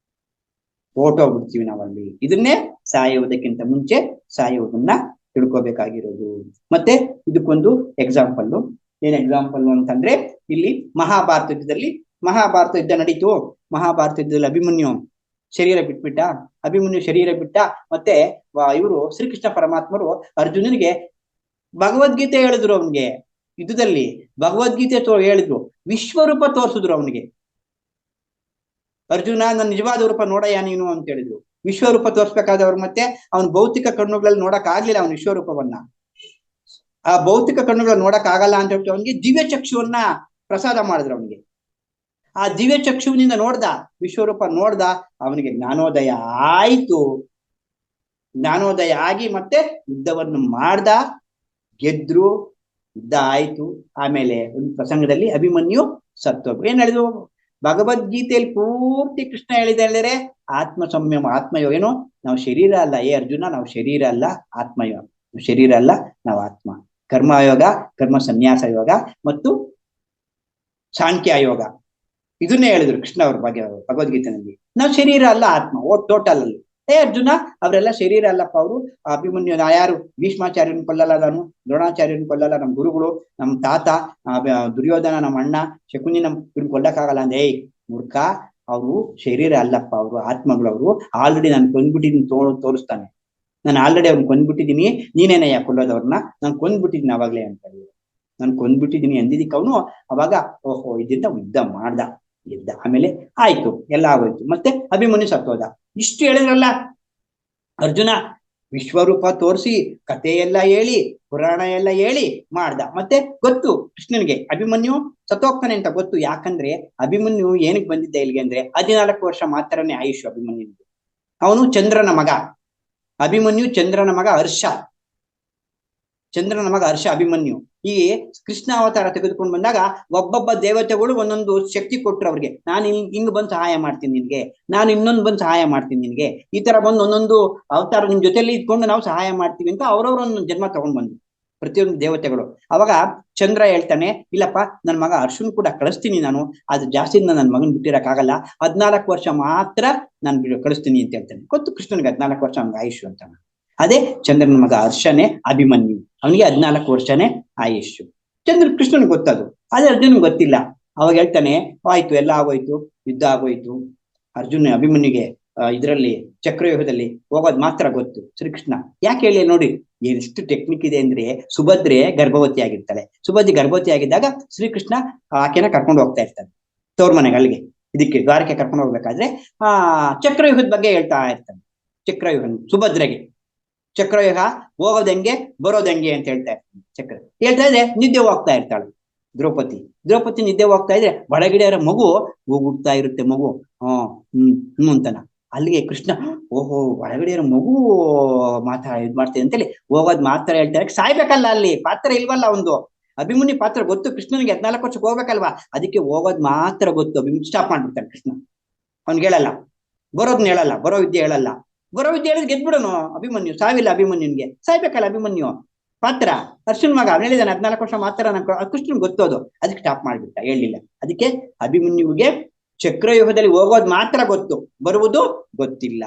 ಹೊರಟೋಗ್ಬಿಡ್ತೀವಿ ನಾವಲ್ಲಿ. ಇದನ್ನೇ ಸಾಯುವುದಕ್ಕಿಂತ ಮುಂಚೆ ಸಾಯುವುದನ್ನ ತಿಳ್ಕೊಬೇಕಾಗಿರೋದು. ಮತ್ತೆ ಇದಕ್ಕೊಂದು ಎಕ್ಸಾಂಪಲ್. ಏನ್ ಎಕ್ಸಾಂಪಲ್ ಅಂತಂದ್ರೆ, ಇಲ್ಲಿ ಮಹಾಭಾರತ ಯುದ್ಧ ನಡೀತು. ಮಹಾಭಾರತ ಯುದ್ಧದಲ್ಲಿ ಅಭಿಮನ್ಯು ಶರೀರ ಬಿಟ್ಟ. ಮತ್ತೆ ಇವರು ಶ್ರೀಕೃಷ್ಣ ಪರಮಾತ್ಮರು ಅರ್ಜುನನಿಗೆ ಭಗವದ್ಗೀತೆ ಹೇಳಿದ್ರು. ಅವನಿಗೆ ಯುದ್ಧದಲ್ಲಿ ಭಗವದ್ಗೀತೆ ಹೇಳಿದ್ರು, ವಿಶ್ವರೂಪ ತೋರಿಸಿದ್ರು ಅವನಿಗೆ. ಅರ್ಜುನ, ನನ್ನ ನಿಜವಾದ ರೂಪ ನೋಡಯ್ಯ ನೀನು ಅಂತ ಹೇಳಿದ್ರು. ವಿಶ್ವರೂಪ ತೋರಿಸ್ಬೇಕಾದವ್ರು ಮತ್ತೆ ಅವನ ಭೌತಿಕ ಕಣ್ಣುಗಳಲ್ಲಿ ನೋಡಕ್ ಆಗ್ಲಿಲ್ಲ ಅವನ ವಿಶ್ವರೂಪವನ್ನ. ಆ ಭೌತಿಕ ಕಣ್ಣುಗಳು ನೋಡಕ್ ಆಗಲ್ಲ ಅಂತ ಹೇಳ್ಬಿಟ್ಟು ಅವನಿಗೆ ದಿವ್ಯ ಚಕ್ಷುವನ್ನ ಪ್ರಸಾದ ಮಾಡಿದ್ರು ಅವನಿಗೆ. ಆ ದಿವ್ಯ ಚಕ್ಷುವಿನಿಂದ ವಿಶ್ವರೂಪ ನೋಡ್ದ. ಅವನಿಗೆ ಜ್ಞಾನೋದಯ ಆಯ್ತು. ಜ್ಞಾನೋದಯ ಆಗಿ ಮತ್ತೆ ಯುದ್ಧವನ್ನು ಮಾಡ್ದ, ಗೆದ್ರು, ಯುದ್ಧ ಆಯ್ತು. ಆಮೇಲೆ ಒಂದು ಪ್ರಸಂಗದಲ್ಲಿ ಅಭಿಮನ್ಯು ಸತ್ತೋಗ್ರು. ಏನ್ ಹೇಳಿದ್ರು ಭಗವದ್ಗೀತೆಯಲ್ಲಿ ಪೂರ್ತಿ ಕೃಷ್ಣ ಹೇಳಿದ್ರೆ ಆತ್ಮ ಸಂಯಮ, ಆತ್ಮಯೋಗ. ಏನು ನಾವು ಶರೀರ ಅಲ್ಲ, ಏ ಅರ್ಜುನ, ನಾವು ಶರೀರ ಅಲ್ಲ, ಆತ್ಮಯೋಗ. ಶರೀರ ಅಲ್ಲ, ನಾವು ಆತ್ಮ. ಕರ್ಮಯೋಗ, ಕರ್ಮ ಸನ್ಯಾಸ ಯೋಗ ಮತ್ತು ಸಾಂಖ್ಯ ಯೋಗ, ಇದನ್ನೇ ಹೇಳಿದ್ರು ಕೃಷ್ಣ ಅವ್ರ ಬಗ್ಗೆ ಭಗವದ್ಗೀತೆಯಲ್ಲಿ. ನಾವು ಶರೀರ ಅಲ್ಲ, ಆತ್ಮ. ಟೋಟಲ್ ಅಲ್ಲಿ ಏ ಅರ್ಜುನ, ಅವರೆಲ್ಲ ಶರೀರ ಅಲ್ಲಪ್ಪ. ಅವರು ಅಭಿಮನ್ಯು ಯಾರು? ಭೀಷ್ಮಾಚಾರ್ಯನ ಕೊಲ್ಲಲ್ಲ ನಾನು, ದ್ರೋಣಾಚಾರ್ಯನ ಕೊಲ್ಲಲ್ಲ, ನಮ್ಮ ಗುರುಗಳು, ನಮ್ಮ ತಾತ, ದುರ್ಯೋಧನ, ನಮ್ಮ ಅಣ್ಣ ಶಕುನಿ, ಇವ್ರನ್ನ ಕೊಲ್ಲಕ್ಕಾಗಲ್ಲ ಅಂದೆ. ಏಯ್ ಮೂರ್ಖ, ಅವರು ಶರೀರ ಅಲ್ಲಪ್ಪ, ಅವರು ಆತ್ಮಗಳವರು. ಆಲ್ರೆಡಿ ನಾನು ಕೊಂದ್ಬಿಟ್ಟಿದ್ದೀನಿ, ತೋರಿಸ್ತಾನೆ. ನಾನು ಆಲ್ರೆಡಿ ಅವ್ರನ್ನ ಕೊಂದ್ಬಿಟ್ಟಿದ್ದೀನಿ, ನೀನೇನಯ್ಯ ಕೊಲ್ಲೋದವ್ರನ್ನ? ನಾನು ಕೊಂದ್ಬಿಟ್ಟಿದ್ದೀನಿ ಅವಾಗ್ಲೇ ಅಂತ ಹೇಳಿ. ನಾನು ಕೊಂದ್ಬಿಟ್ಟಿದ್ದೀನಿ ಅಂದಿದ್ದಕ್ಕೆ ಅವನು ಅವಾಗ ಓಹೋ ಇದರಿಂದ ಯುದ್ಧ ಮಾಡ್ದ, ಗೆದ್ದ. ಆಮೇಲೆ ಆಯ್ತು, ಎಲ್ಲ ಆಗೋಯ್ತು. ಮತ್ತೆ ಅಭಿಮನ್ಯು ಸತ್ತೋದ. ಇಷ್ಟು ಹೇಳಿದ್ರಲ್ಲ ಅರ್ಜುನ, ವಿಶ್ವರೂಪ ತೋರಿಸಿ ಕಥೆ ಎಲ್ಲ ಹೇಳಿ ಪುರಾಣ ಎಲ್ಲ ಹೇಳಿ ಮಾಡ್ದ. ಮತ್ತೆ ಗೊತ್ತು ಕೃಷ್ಣನಿಗೆ ಅಭಿಮನ್ಯು ಸತ್ತೋಗ್ತಾನೆ ಅಂತ ಗೊತ್ತು. ಯಾಕಂದ್ರೆ ಅಭಿಮನ್ಯು ಏನಕ್ಕೆ ಬಂದಿದ್ದ ಇಲ್ಲಿಗೆ ಅಂದ್ರೆ 14 ವರ್ಷ ಮಾತ್ರನೇ ಆಯುಷ್ ಅಭಿಮನ್ಯುನಿಗೆ. ಅವನು ಚಂದ್ರನ ಮಗ. ಅಭಿಮನ್ಯು ಚಂದ್ರನ ಮಗ ಹರ್ಷ, ಚಂದ್ರನ ಮಗ ಹರ್ಷ ಅಭಿಮನ್ಯು. ಈ ಕೃಷ್ಣ ಅವತಾರ ತೆಗೆದುಕೊಂಡು ಬಂದಾಗ ಒಬ್ಬೊಬ್ಬ ದೇವತೆಗಳು ಒಂದೊಂದು ಶಕ್ತಿ ಕೊಟ್ರು ಅವ್ರಿಗೆ. ನಾನು ಹಿಂಗ್ ಬಂದು ಸಹಾಯ ಮಾಡ್ತೀನಿ ನಿನ್ಗೆ, ನಾನು ಇನ್ನೊಂದು ಬಂದು ಸಹಾಯ ಮಾಡ್ತೀನಿ ನಿನ್ಗೆ, ಈ ತರ ಬಂದು ಒಂದೊಂದು ಅವತಾರ ನಿಮ್ ಜೊತೆಲಿ ಇದ್ಕೊಂಡು ನಾವು ಸಹಾಯ ಮಾಡ್ತೀವಿ ಅಂತ ಅವ್ರವ್ರೊಂದು ಜನ್ಮ ತಗೊಂಡ್ ಬಂದ್ರು ಪ್ರತಿಯೊಂದು ದೇವತೆಗಳು. ಅವಾಗ ಚಂದ್ರ ಹೇಳ್ತಾನೆ, ಇಲ್ಲಪ್ಪ ನನ್ನ ಮಗ ಹರ್ಷನ್ ಕೂಡ ಕಳಿಸ್ತೀನಿ ನಾನು, ಅದು ಜಾಸ್ತಿ ನನ್ನ ಮಗನ್ ಬಿಟ್ಟಿರಕ್ಕಾಗಲ್ಲ, 14 ವರ್ಷ ಮಾತ್ರ ನಾನು ಕಳಿಸ್ತೀನಿ ಅಂತ ಹೇಳ್ತಾನೆ. ಗೊತ್ತು ಕೃಷ್ಣನ್ಗೆ 14 ವರ್ಷ ಅವ್ನಿಗೆ ಆಯುಷ್ ಅಂತ. ಅದೇ ಚಂದ್ರನ ಮಗ ಹರ್ಷನೇ ಅಭಿಮನ್ಯು, ಅವನಿಗೆ 14 ವರ್ಷನೇ ಆಯುಷ್. ಕೃಷ್ಣನ್ಗೆ ಗೊತ್ತದು, ಅದೇ ಅರ್ಜುನ್ಗೆ ಗೊತ್ತಿಲ್ಲ. ಅವಾಗ ಹೇಳ್ತಾನೆ ಆಯ್ತು, ಎಲ್ಲ ಆಗೋಯ್ತು, ಯುದ್ಧ ಆಗೋಯ್ತು. ಅರ್ಜುನ್ ಅಭಿಮನ್ಯುಗೆ ಇದರಲ್ಲಿ ಚಕ್ರವ್ಯೂಹದಲ್ಲಿ ಹೋಗೋದು ಮಾತ್ರ ಗೊತ್ತು. ಶ್ರೀಕೃಷ್ಣ ಯಾಕೆ ಹೇಳಿ ನೋಡಿ, ಎಷ್ಟು ಟೆಕ್ನಿಕ್ ಇದೆ ಅಂದ್ರೆ, ಸುಭದ್ರೆ ಗರ್ಭವತಿ ಆಗಿರ್ತಾಳೆ. ಸುಭದ್ರೆ ಗರ್ಭವತಿ ಆಗಿದ್ದಾಗ ಶ್ರೀಕೃಷ್ಣ ಆಕೆನ ಕರ್ಕೊಂಡು ಹೋಗ್ತಾ ಇರ್ತಾನೆ ತವ್ರ ಮನೆಗೆ, ಅಲ್ಲಿಗೆ ಇದಕ್ಕೆ ದ್ವಾರಕ್ಕೆ ಕರ್ಕೊಂಡು ಹೋಗ್ಬೇಕಾದ್ರೆ ಚಕ್ರವ್ಯೂಹದ ಬಗ್ಗೆ ಹೇಳ್ತಾ ಇರ್ತಾನೆ. ಚಕ್ರವ್ಯೂಹ ಸುಭದ್ರೆಗೆ ಚಕ್ರವ್ಯೂಹ ಹೋಗೋದಂಗೆ ಬರೋದಂಗೆ ಅಂತ ಹೇಳ್ತಾ ಇರ್ತಾನೆ. ಚಕ್ರ ಹೇಳ್ತಾ ಇದ್ರೆ ನಿದ್ದೆ ಹೋಗ್ತಾ ಇರ್ತಾಳೆ ದ್ರೌಪದಿ ನಿದ್ದೆ ಹೋಗ್ತಾ ಇದ್ರೆ ಒಳಗಡೆ ಮಗು ಹೋಗ್ಬಿಡ್ತಾ ಇರುತ್ತೆ. ಮಗು ಅಂತಾನ. ಅಲ್ಲಿಗೆ ಕೃಷ್ಣ ಓಹೋ ಒಳಗಡೆ ಮಗು ಇದ್ ಮಾಡ್ತೇನೆ ಅಂತೇಳಿ ಹೋಗೋದ್ ಮಾತ್ರ ಹೇಳ್ತಾರೆ. ಸಾಯ್ಬೇಕಲ್ಲ, ಅಲ್ಲಿ ಪಾತ್ರ ಇಲ್ವಲ್ಲ ಒಂದು. ಅಭಿಮನ್ಯು ಪಾತ್ರ ಗೊತ್ತು ಕೃಷ್ಣನಿಗೆ, 14 ವರ್ಷಕ್ಕೆ ಹೋಗ್ಬೇಕಲ್ವಾ, ಅದಕ್ಕೆ ಹೋಗೋದ್ ಮಾತ್ರ ಗೊತ್ತು. ಅಭಿಮನ್ಯು ಸ್ಟಾಪ್ ಮಾಡ್ಬಿಡ್ತಾನೆ ಕೃಷ್ಣ. ಅವ್ನಿಗೆ ಹೇಳಲ್ಲ, ಬರೋದ್ನ ಹೇಳಲ್ಲ, ಬರೋ ವಿದ್ಯೆ ಹೇಳಲ್ಲ. ಬರೋ ವಿದ್ಯೆ ಹೇಳಿದ್ರೆ ಗೆದ್ಬಿಡೋನು ಅಭಿಮನ್ಯು. ಸಾವಿಲ್ಲ ಅಭಿಮನ್ಯುನ್ಗೆ, ಸಾಯ್ಬೇಕಲ್ಲ ಅಭಿಮನ್ಯು. ಪಾತ್ರ ಅರ್ಜುನ್ ಮಗ, ಅವ್ನು ಹೇಳಿದಾನೆ 14 ವರ್ಷ ಮಾತ್ರ ಕೃಷ್ಣನ್ ಗೊತ್ತೋದು, ಅದಕ್ಕೆ ಸ್ಟಾಪ್ ಮಾಡ್ಬಿಟ್ಟ, ಹೇಳಿಲ್ಲ. ಅದಕ್ಕೆ ಅಭಿಮನ್ಯುವಿಗೆ ಚಕ್ರವ್ಯೂಹದಲ್ಲಿ ಹೋಗೋದು ಮಾತ್ರ ಗೊತ್ತು, ಬರುವುದು ಗೊತ್ತಿಲ್ಲ,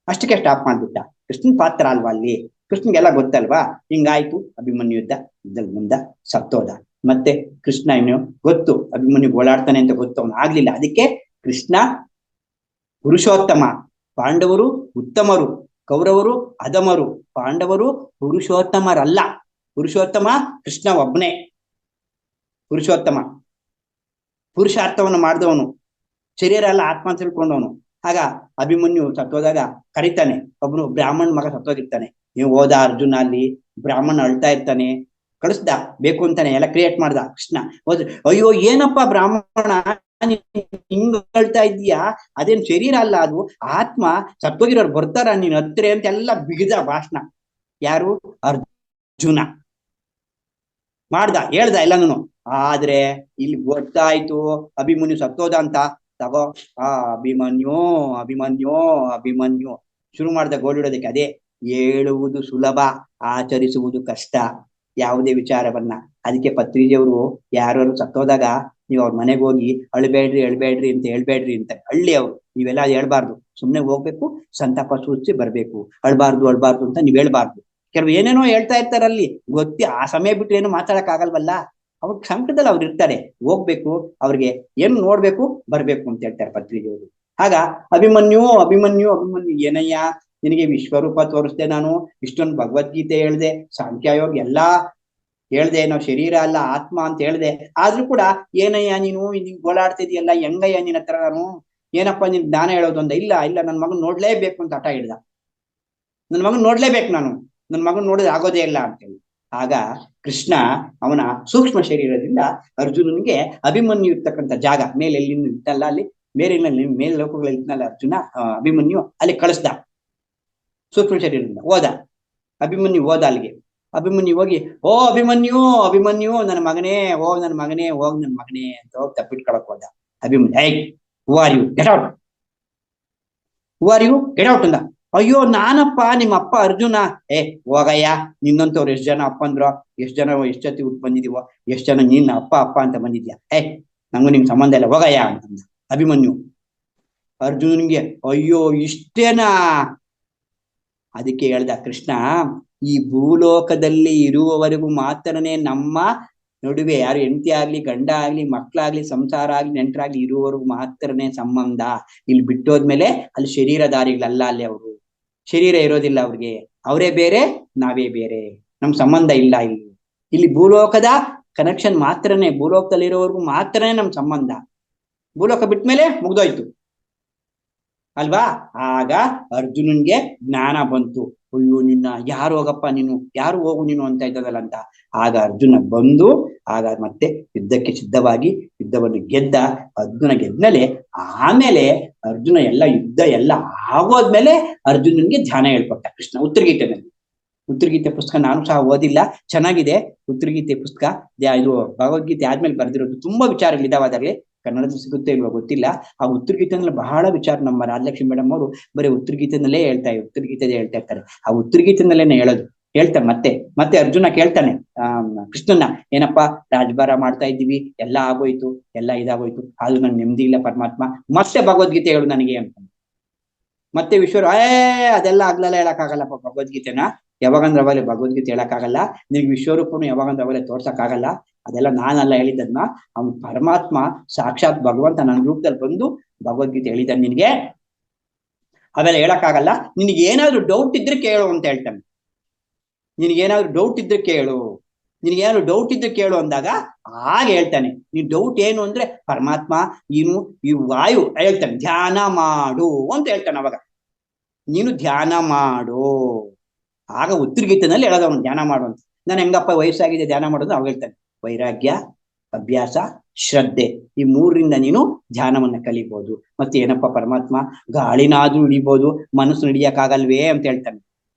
ಅಷ್ಟಕ್ಕೆ ಸ್ಟಾಪ್ ಮಾಡ್ಬಿಟ್ಟ. ಕೃಷ್ಣನ್ ಪಾತ್ರ ಅಲ್ವಾ ಅಲ್ಲಿ, ಕೃಷ್ಣನ್ಗೆಲ್ಲ ಗೊತ್ತಲ್ವಾ. ಹಿಂಗಾಯ್ತು ಅಭಿಮನ್ಯು ಯುದ್ಧದಲ್ಲಿ ಮುಂದ ಸತ್ತೋದ. ಮತ್ತೆ ಕೃಷ್ಣ ಇನ್ನು ಗೊತ್ತು ಅಭಿಮನ್ಯು ಓಡಾಡ್ತಾನೆ ಅಂತ ಗೊತ್ತು, ಅವನು ಆಗ್ಲಿಲ್ಲ. ಅದಕ್ಕೆ ಕೃಷ್ಣ ಪುರುಷೋತ್ತಮ, ಪಾಂಡವರು ಉತ್ತಮರು, ಕೌರವರು ಅಧಮರು. ಪಾಂಡವರು ಪುರುಷೋತ್ತಮರಲ್ಲ, ಪುರುಷೋತ್ತಮ ಕೃಷ್ಣ ಒಬ್ಬನೇ ಪುರುಷೋತ್ತಮ. ಪುರುಷಾರ್ಥವನ್ನು ಮಾಡಿದವನು, ಶರೀರ ಅಲ್ಲ ಆತ್ಮ ಅಂತ ತಿಳ್ಕೊಂಡವನು. ಆಗ ಅಭಿಮನ್ಯು ಸತ್ತೋದಾಗ ಕರಿತಾನೆ, ಒಬ್ಬನು ಬ್ರಾಹ್ಮಣ ಮಗ ಸತ್ತೋಗಿರ್ತಾನೆ. ನೀವು ಹೋದ ಅರ್ಜುನ, ಅಲ್ಲಿ ಬ್ರಾಹ್ಮಣ ಅಳ್ತಾ ಇರ್ತಾನೆ, ಕಳಿಸ್ದ ಬೇಕು ಅಂತಾನೆ, ಎಲ್ಲ ಕ್ರಿಯೇಟ್ ಮಾಡ್ದ ಕೃಷ್ಣ. ಹೋದ್ರೆ ಅಯ್ಯೋ ಏನಪ್ಪಾ ಬ್ರಾಹ್ಮಣ ಹಿಂಗ್ ಹೇಳ್ತಾ ಇದೀಯಾ, ಅದೇನ್ ಶರೀರ ಅಲ್ಲ, ಅದು ಆತ್ಮ, ಸತ್ತೋಗಿರೋರು ಬರ್ತಾರ ನೀನ್ ಹತ್ರ ಅಂತ ಎಲ್ಲ ಬಿಗಿದ ಭಾಷಣ. ಯಾರು? ಅರ್ಜುನ ಮಾಡ್ದ, ಹೇಳ್ದ ಎಲ್ಲಾನು. ಆದ್ರೆ ಇಲ್ಲಿ ಗೊತ್ತಾಯ್ತು ಅಭಿಮನ್ಯು ಸತ್ತೋದ ಅಂತ. ತಗೋ ಅಭಿಮನ್ಯು ಅಭಿಮನ್ಯು ಅಭಿಮನ್ಯು ಶುರು ಮಾಡ್ದ ಗೋಳಿಡೋದಕ್ಕೆ. ಅದೇ ಹೇಳುವುದು ಸುಲಭ, ಆಚರಿಸುವುದು ಕಷ್ಟ ಯಾವುದೇ ವಿಚಾರವನ್ನ. ಅದಕ್ಕೆ ಪತ್ರಿಜಿಯವರು ಯಾರು ಸತ್ತೋದಾಗ ನೀವು ಅವ್ರ ಮನೆಗೆ ಹೋಗಿ ಅಳ್ಬೇಡ್ರಿ ಅಂತ ಹೇಳ್ಬೇಡ್ರಿ ಅಂತ. ಹಳ್ಳಿ ಅವ್ರು ನೀವೆಲ್ಲ ಹೇಳ್ಬಾರ್ದು, ಸುಮ್ನೆ ಹೋಗ್ಬೇಕು, ಸಂತಾಪ ಸೂಚಿಸಿ ಬರ್ಬೇಕು, ಅಳ್ಬಾರ್ದು ಅಂತ ನೀವ್ ಹೇಳ್ಬಾರ್ದು. ಕೆಲವು ಏನೇನೋ ಹೇಳ್ತಾ ಇರ್ತಾರಲ್ಲಿ, ಆ ಸಮಯ ಬಿಟ್ಟು ಏನು ಮಾತಾಡಕ್ ಆಗಲ್ವಲ್ಲ, ಅವ್ರ ಸಂಕಟದಲ್ಲಿ ಅವ್ರು ಇರ್ತಾರೆ. ಹೋಗ್ಬೇಕು, ಅವ್ರಿಗೆ ಏನು ನೋಡ್ಬೇಕು, ಬರ್ಬೇಕು ಅಂತ ಹೇಳ್ತಾರೆ ಪತ್ರಿಕೆಯವರು. ಆಗ ಅಭಿಮನ್ಯು ಏನಯ್ಯ ನಿನಗೆ ವಿಶ್ವರೂಪ ತೋರಿಸ್ದೆ ನಾನು, ಇಷ್ಟೊಂದು ಭಗವದ್ಗೀತೆ ಹೇಳ್ದೆ, ಸಾಂಖ್ಯಯೋಗ ಎಲ್ಲಾ ಹೇಳ್ದೆ, ನಾವು ಶರೀರ ಅಲ್ಲ ಆತ್ಮ ಅಂತ ಹೇಳ್ದೆ, ಆದ್ರೂ ಕೂಡ ಏನಯ್ಯ ನೀನು ಗೋಳಾಡ್ತಿದ್ಯಲ್ಲ, ಹೆಂಗಯ್ಯ ನಿನ್ನ ಹತ್ರ ನಾನು ಏನಪ್ಪಾ ನಿನ್ ಜ್ಞಾನ ಹೇಳೋದು ಅಂದ. ಇಲ್ಲ ನನ್ ಮಗನ್ ನೋಡ್ಲೇಬೇಕು ಅಂತ ಹಠ ಹಿಡ್ದ. ನನ್ ಮಗನ್ ನೋಡ್ಲೇಬೇಕು ನಾನು, ನನ್ ಮಗನ್ ನೋಡಿದ್ರೆ ಆಗೋದೇ ಇಲ್ಲ ಅಂತೇಳಿ. ಆಗ ಕೃಷ್ಣ ಅವನ ಸೂಕ್ಷ್ಮ ಶರೀರದಿಂದ ಅರ್ಜುನನಿಗೆ ಅಭಿಮನ್ಯು ಇರ್ತಕ್ಕಂಥ ಜಾಗ ಮೇಲೆ ಎಲ್ಲಿ ಇತ್ತಲ್ಲ, ಅಲ್ಲಿ ಮೇಲೆ ಲೋಕಗಳಲ್ಲಿ ಇದ್ನಲ್ಲ ಅರ್ಜುನ, ಅಭಿಮನ್ಯು ಅಲ್ಲಿ ಕಳಿಸ್ದ. ಸೂಕ್ಷ್ಮ ಶರೀರದಿಂದ ಹೋದ. ಅಭಿಮನ್ಯು ಹೋದ ಅಲ್ಲಿಗೆ. ಅಭಿಮನ್ಯು ಹೋಗಿ, ಓ ಅಭಿಮನ್ಯು ಅಭಿಮನ್ಯು ನನ್ನ ಮಗನೇ, ಹೋಗ್ ನನ್ನ ಮಗನೇ, ಹೋಗ್ ನನ್ನ ಮಗನೇ ಅಂತ ಹೋಗಿ ತಪ್ಪಿಟ್ಕೊಳಕ್ ಹೋದ. Abhimanyu, hey who are you, get out, who are you, get out ಅಂದ. ಅಯ್ಯೋ ನಾನಪ್ಪ ನಿಮ್ಮ ಅಪ್ಪ ಅರ್ಜುನ. ಏ ಹೋಗಯ್ಯ, ನಿನ್ನಂತವ್ರು ಎಷ್ಟ್ ಜನ ಅಪ್ಪಂದ್ರು, ಎಷ್ಟ್ ಜನ ಎಷ್ಟ್ ಜೊತೆ ಹುಟ್ಟು ಬಂದಿದೀವೋ, ಎಷ್ಟ್ ಜನ ನೀನ್ ಅಪ್ಪ ಅಪ್ಪ ಅಂತ ಬಂದಿದ್ಯಾ, ಏ ನಂಗೂ ನಿಂಗೆ ಸಂಬಂಧ ಇಲ್ಲ, ಹೋಗಯ್ಯ ಅಂತಂದ ಅಭಿಮನ್ಯು. ಅರ್ಜುನನ್ಗೆ ಅಯ್ಯೋ ಇಷ್ಟೇನಾ? ಅದಕ್ಕೆ ಹೇಳ್ದ ಕೃಷ್ಣ, ಈ ಭೂಲೋಕದಲ್ಲಿ ಇರುವವರೆಗೂ ಮಾತ್ರನೇ ನಮ್ಮ ನಡುವೆ ಯಾರು ಹೆಂಡತಿ ಆಗ್ಲಿ, ಗಂಡ ಆಗ್ಲಿ, ಮಕ್ಕಳಾಗ್ಲಿ, ಸಂಸಾರ ಆಗ್ಲಿ, ನೆಂಟರಾಗ್ಲಿ ಇರುವವರೆಗೂ ಮಾತ್ರನೇ ಸಂಬಂಧ. ಇಲ್ಲಿ ಬಿಟ್ಟೋದ್ಮೇಲೆ ಅಲ್ಲಿ ಶರೀರಧಾರಿಗಳಲ್ಲ, ಅಲ್ಲಿ ಅವರು ಶರೀರ ಇರೋದಿಲ್ಲ ಅವ್ರಿಗೆ, ಅವರೇ ಬೇರೆ ನಾವೇ ಬೇರೆ, ನಮ್ ಸಂಬಂಧ ಇಲ್ಲ. ಇಲ್ಲಿ ಭೂಲೋಕದ ಕನೆಕ್ಷನ್ ಮಾತ್ರನೇ, ಭೂಲೋಕದಲ್ಲಿ ಇರೋವರೆಗೂ ಮಾತ್ರನೇ ನಮ್ ಸಂಬಂಧ. ಭೂಲೋಕ ಬಿಟ್ಮೇಲೆ ಮುಗ್ದೋಯ್ತು ಅಲ್ವಾ? ಆಗ ಅರ್ಜುನನ್ಗೆ ಜ್ಞಾನ ಬಂತು. ಅಯ್ಯೋ ನಿನ್ನ ಯಾರು ಹೋಗಪ್ಪ ನೀನು, ಯಾರು ಹೋಗು ನೀನು ಅಂತ ಇದ್ದದಲ್ಲ ಅಂತ. ಆಗ ಅರ್ಜುನ ಬಂದು ಆಗ ಮತ್ತೆ ಯುದ್ಧಕ್ಕೆ ಸಿದ್ಧವಾಗಿ ಯುದ್ಧವನ್ನು ಗೆದ್ದ. ಅರ್ಜುನ ಗೆದ್ಮೇಲೆ ಆಮೇಲೆ ಅರ್ಜುನ ಯುದ್ಧ ಎಲ್ಲ ಆಗೋದ್ಮೇಲೆ ಅರ್ಜುನನ್ಗೆ ಧ್ಯಾನ ಹೇಳ್ಕೊಟ್ಟ ಕೃಷ್ಣ ಉತ್ತರಗೀತೆನಲ್ಲಿ. ಉತ್ತರಗೀತೆ ಪುಸ್ತಕ ನಾನು ಸಹ ಓದಿಲ್ಲ, ಚೆನ್ನಾಗಿದೆ ಉತ್ತರಗೀತೆ ಪುಸ್ತಕ. ಇದು ಭಗವದ್ಗೀತೆ ಆದ್ಮೇಲೆ ಬರೆದಿರೋದು. ತುಂಬಾ ವಿಚಾರಗಳಿದಾವೆ ಅದ್ರಲ್ಲಿ, ಕನ್ನಡದಲ್ಲಿ ಸಿಗುತ್ತೆ ಇಲ್ವೋ ಗೊತ್ತಿಲ್ಲ. ಆ ಉತ್ತರಗೀತೆನಲ್ಲಿ ಬಹಳ ವಿಚಾರ ನಮ್ಮ ರಾಜಲಕ್ಷ್ಮಿ ಮೇಡಮ್ ಅವರು ಬರೀ ಉತ್ತರಗೀತೆನಲ್ಲೇ ಉತ್ತರಗೀತೆ ಹೇಳ್ತಾ ಇರ್ತಾರೆ. ಆ ಉತ್ತರಗೀತೆನಲ್ಲೇನೆ ಹೇಳ್ತಾರೆ. ಮತ್ತೆ ಅರ್ಜುನ ಕೇಳ್ತಾನೆ ಕೃಷ್ಣನ್ನ, ಏನಪ್ಪಾ ರಾಜಭಾರ ಮಾಡ್ತಾ ಇದ್ದೀವಿ, ಎಲ್ಲ ಆಗೋಯ್ತು, ಎಲ್ಲ ಇದಾಗೋಯ್ತು, ಆದ್ರೂ ನನ್ ನೆಮ್ಮದಿ ಇಲ್ಲ ಪರಮಾತ್ಮ, ಮತ್ತೆ ಭಗವದ್ಗೀತೆ ಹೇಳು ನನಗೆ ಅಂತ. ಮತ್ತೆ ವಿಶ್ವರು ಅದೆಲ್ಲ ಆಗ್ಲೆಲ್ಲ ಹೇಳಕ್ಕಾಗಲ್ಲಪ್ಪ ಭಗವದ್ಗೀತೆನ, ಯಾವಾಗಂದ್ರೆ ಅವಾಗಲೇ ಭಗವದ್ಗೀತೆ ಹೇಳಕ್ಕಾಗಲ್ಲ, ನಿನ್ಗೆ ವಿಶ್ವರೂಪನು ಯಾವಾಗಂದ್ರೆ ಅವಾಗಲೇ ತೋರ್ಸಕ್ಕಾಗಲ್ಲ, ಅದೆಲ್ಲ ನಾನಲ್ಲ ಹೇಳಿದ್ದನ್ನ, ಅವ್ನು ಪರಮಾತ್ಮ ಸಾಕ್ಷಾತ್ ಭಗವಂತ ನನ್ನ ರೂಪದಲ್ಲಿ ಬಂದು ಭಗವದ್ಗೀತೆ ಹೇಳಿದ್ದಾನೆ ನಿನ್ಗೆ, ಅವೆಲ್ಲ ಹೇಳಕ್ಕಾಗಲ್ಲ, ನಿನ್ಗೆ ಏನಾದ್ರು ಡೌಟ್ ಇದ್ರೆ ಕೇಳು ಅಂತ ಹೇಳ್ತಾನೆ. ನಿನಗೇನಾದ್ರು ಡೌಟ್ ಇದ್ರೆ ಕೇಳು, ನಿನಗೇನಾದ್ರು ಡೌಟ್ ಇದ್ರೆ ಕೇಳು ಅಂದಾಗ ಆಗ ಹೇಳ್ತಾನೆ. ನೀನ್ ಡೌಟ್ ಏನು ಅಂದ್ರೆ ಪರಮಾತ್ಮ ನೀನು ಈ ವಾಯು ಹೇಳ್ತಾನೆ, ಧ್ಯಾನ ಮಾಡು ಅಂತ ಹೇಳ್ತಾನೆ. ಅವಾಗ ನೀನು ಧ್ಯಾನ ಮಾಡು. ಆಗ ಉತ್ತರಗೀತೆನಲ್ಲಿ ಹೇಳೋದು ಅವನು ಧ್ಯಾನ ಮಾಡು ಅಂತ. ನಾನು ಹೆಂಗಪ್ಪ ವಯಸ್ಸಾಗಿದೆ ಧ್ಯಾನ ಮಾಡೋದು? ಅವಾಗ ಹೇಳ್ತಾನೆ, ವೈರಾಗ್ಯ, ಅಭ್ಯಾಸ, ಶ್ರದ್ಧೆ, ಈ ಮೂರರಿಂದ ನೀನು ಧ್ಯಾನವನ್ನ ಕಲಿಬಹುದು. ಮತ್ತೆ ಏನಪ್ಪಾ ಪರಮಾತ್ಮ, ಗಾಳಿನಾದ್ರೂ ಹಿಡಿಬಹುದು, ಮನಸ್ಸು ಹಿಡಿಯಕ್ಕಾಗಲ್ವೇ ಅಂತ ಹೇಳ್ತಾನೆ.